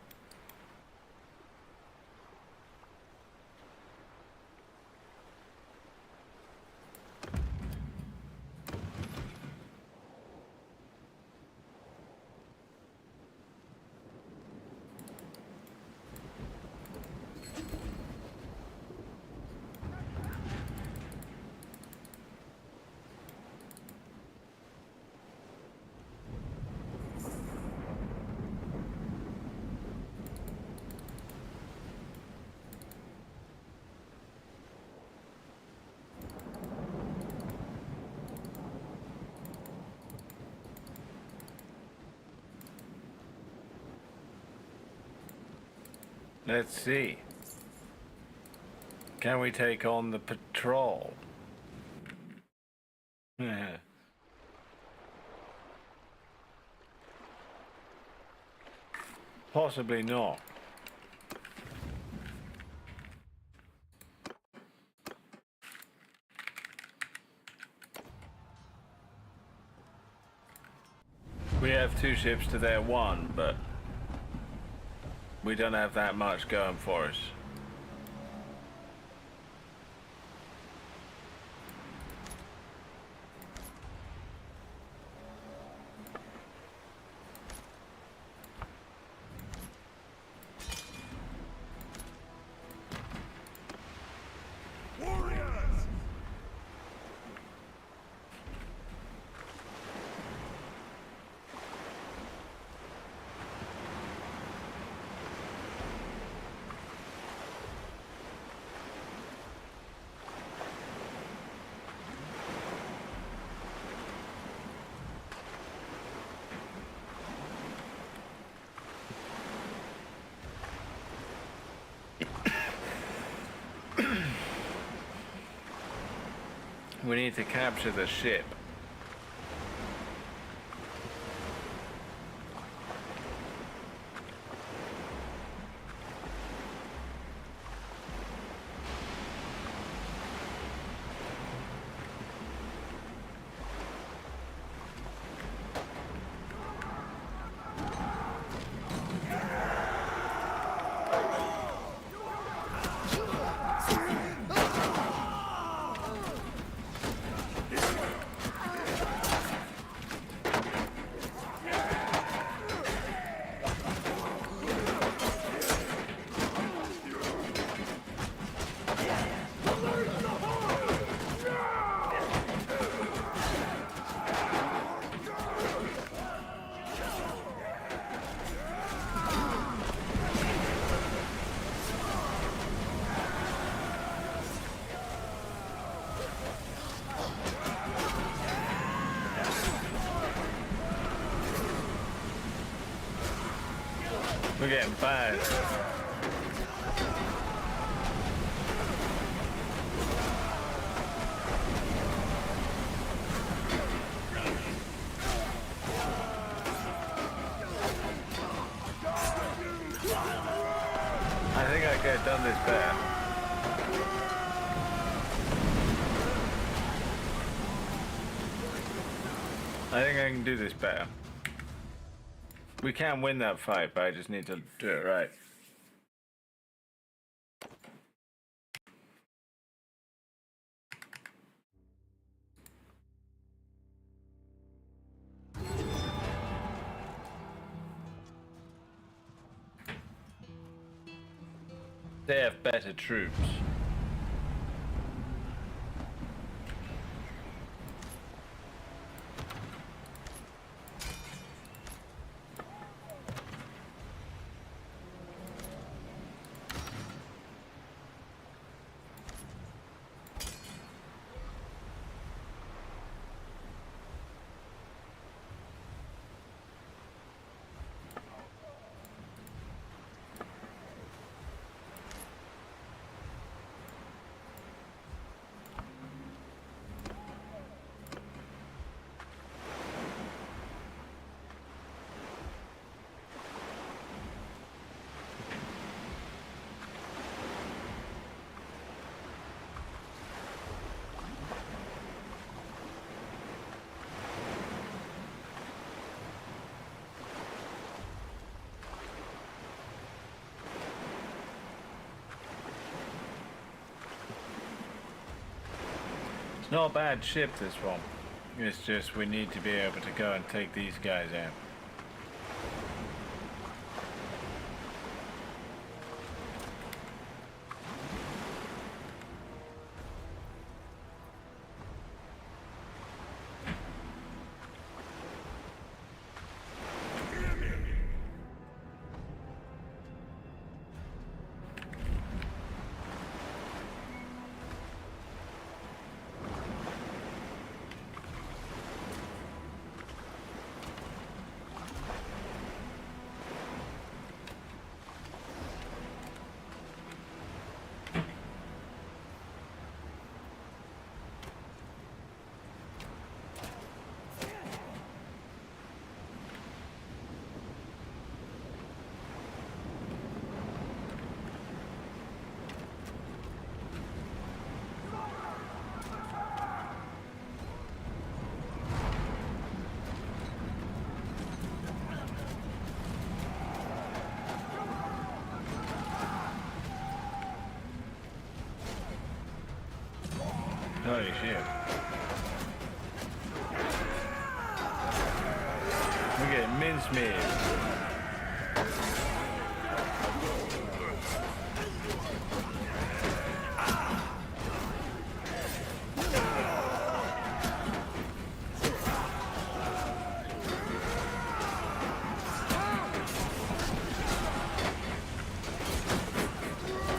Let's see. Can we take on the patrol? Possibly not. We have 2 ships to their 1, but we don't have that much going for us. Warriors! We need to capture the ship. We're getting bad. I think I could have done this better. I think I can do this better. We can win that fight, but I just need to do it right. They have better troops. not a bad ship, this one. It's just we need to be able to go and take these guys out. Holy shit. We're getting mincemeat.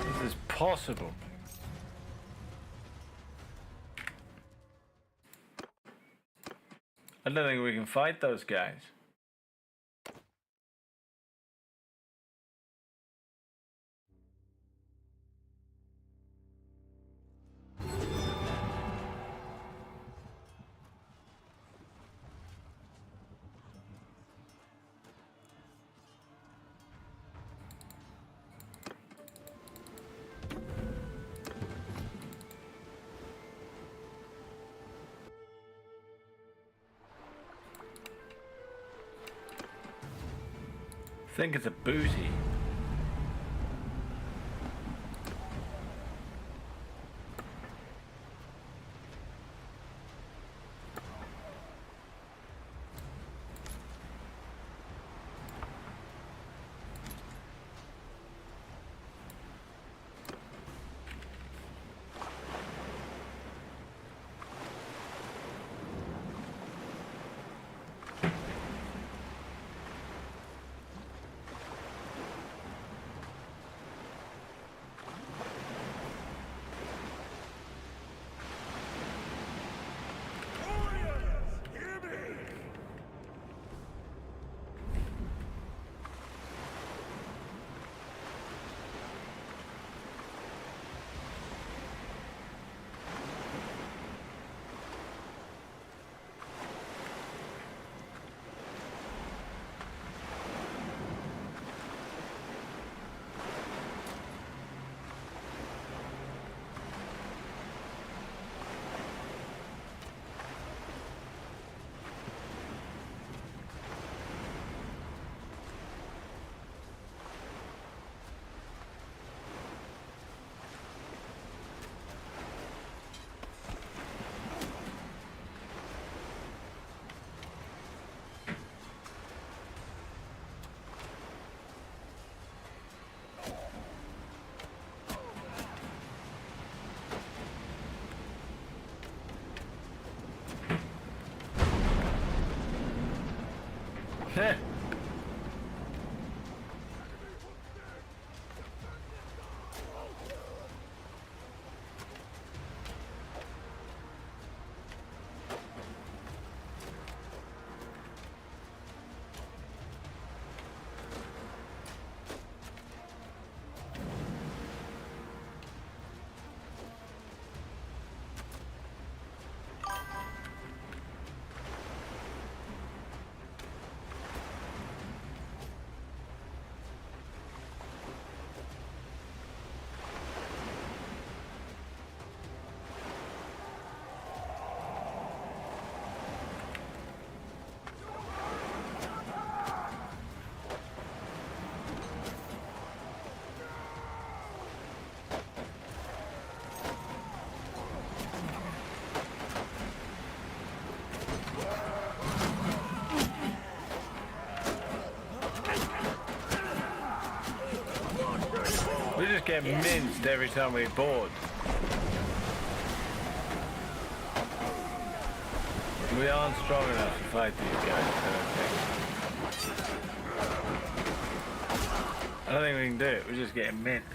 This is possible. I don't think we can fight those guys. I think it's a booty. Heh. We just get minced every time we board. We aren't strong enough to fight these guys, I don't think. I don't think we can do it. We're just getting minced.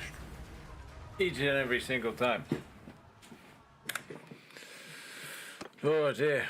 Each and every single time. Oh dear.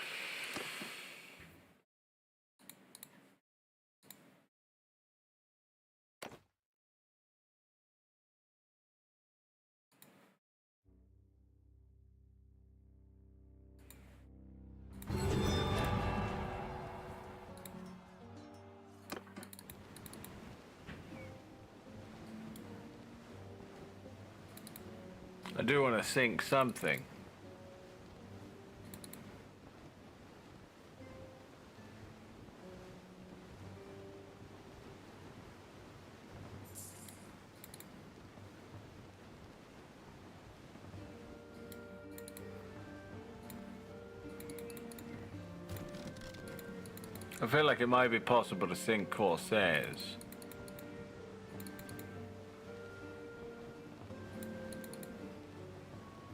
I do want to sink something. I feel like it might be possible to sink Corsairs.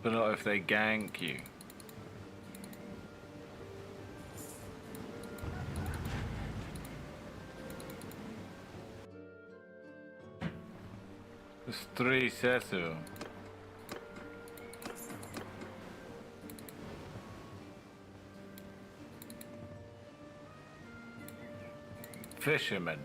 But not if they gank you. There's 3 Sesu. Fishermen.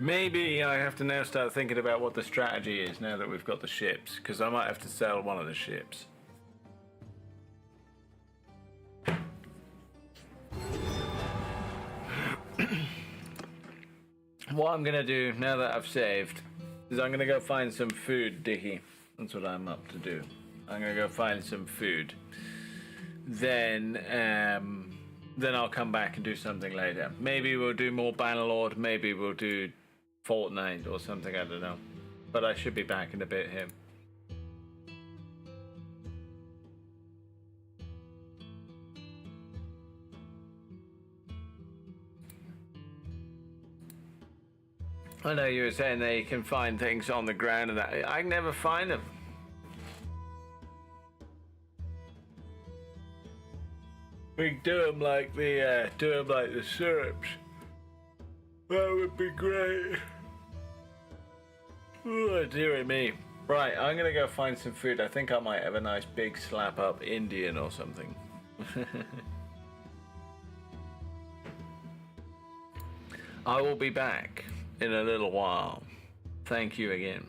Maybe I have to now start thinking about what the strategy is now that we've got the ships, because I might have to sell one of the ships. What I'm going to do now that I've saved is I'm going to go find some food, Dickie. That's what I'm up to do. I'm going to go find some food. Then I'll come back and do something later. Maybe we'll do more Bannerlord, maybe we'll do Fortnite or something, I don't know. But I should be back in a bit here. I know you were saying that you can find things on the ground and that. I never find them. We do them like the syrups. That would be great. Oh, dearie me. Right, I'm gonna go find some food. I think I might have a nice big slap up Indian or something. I will be back in a little while. Thank you again.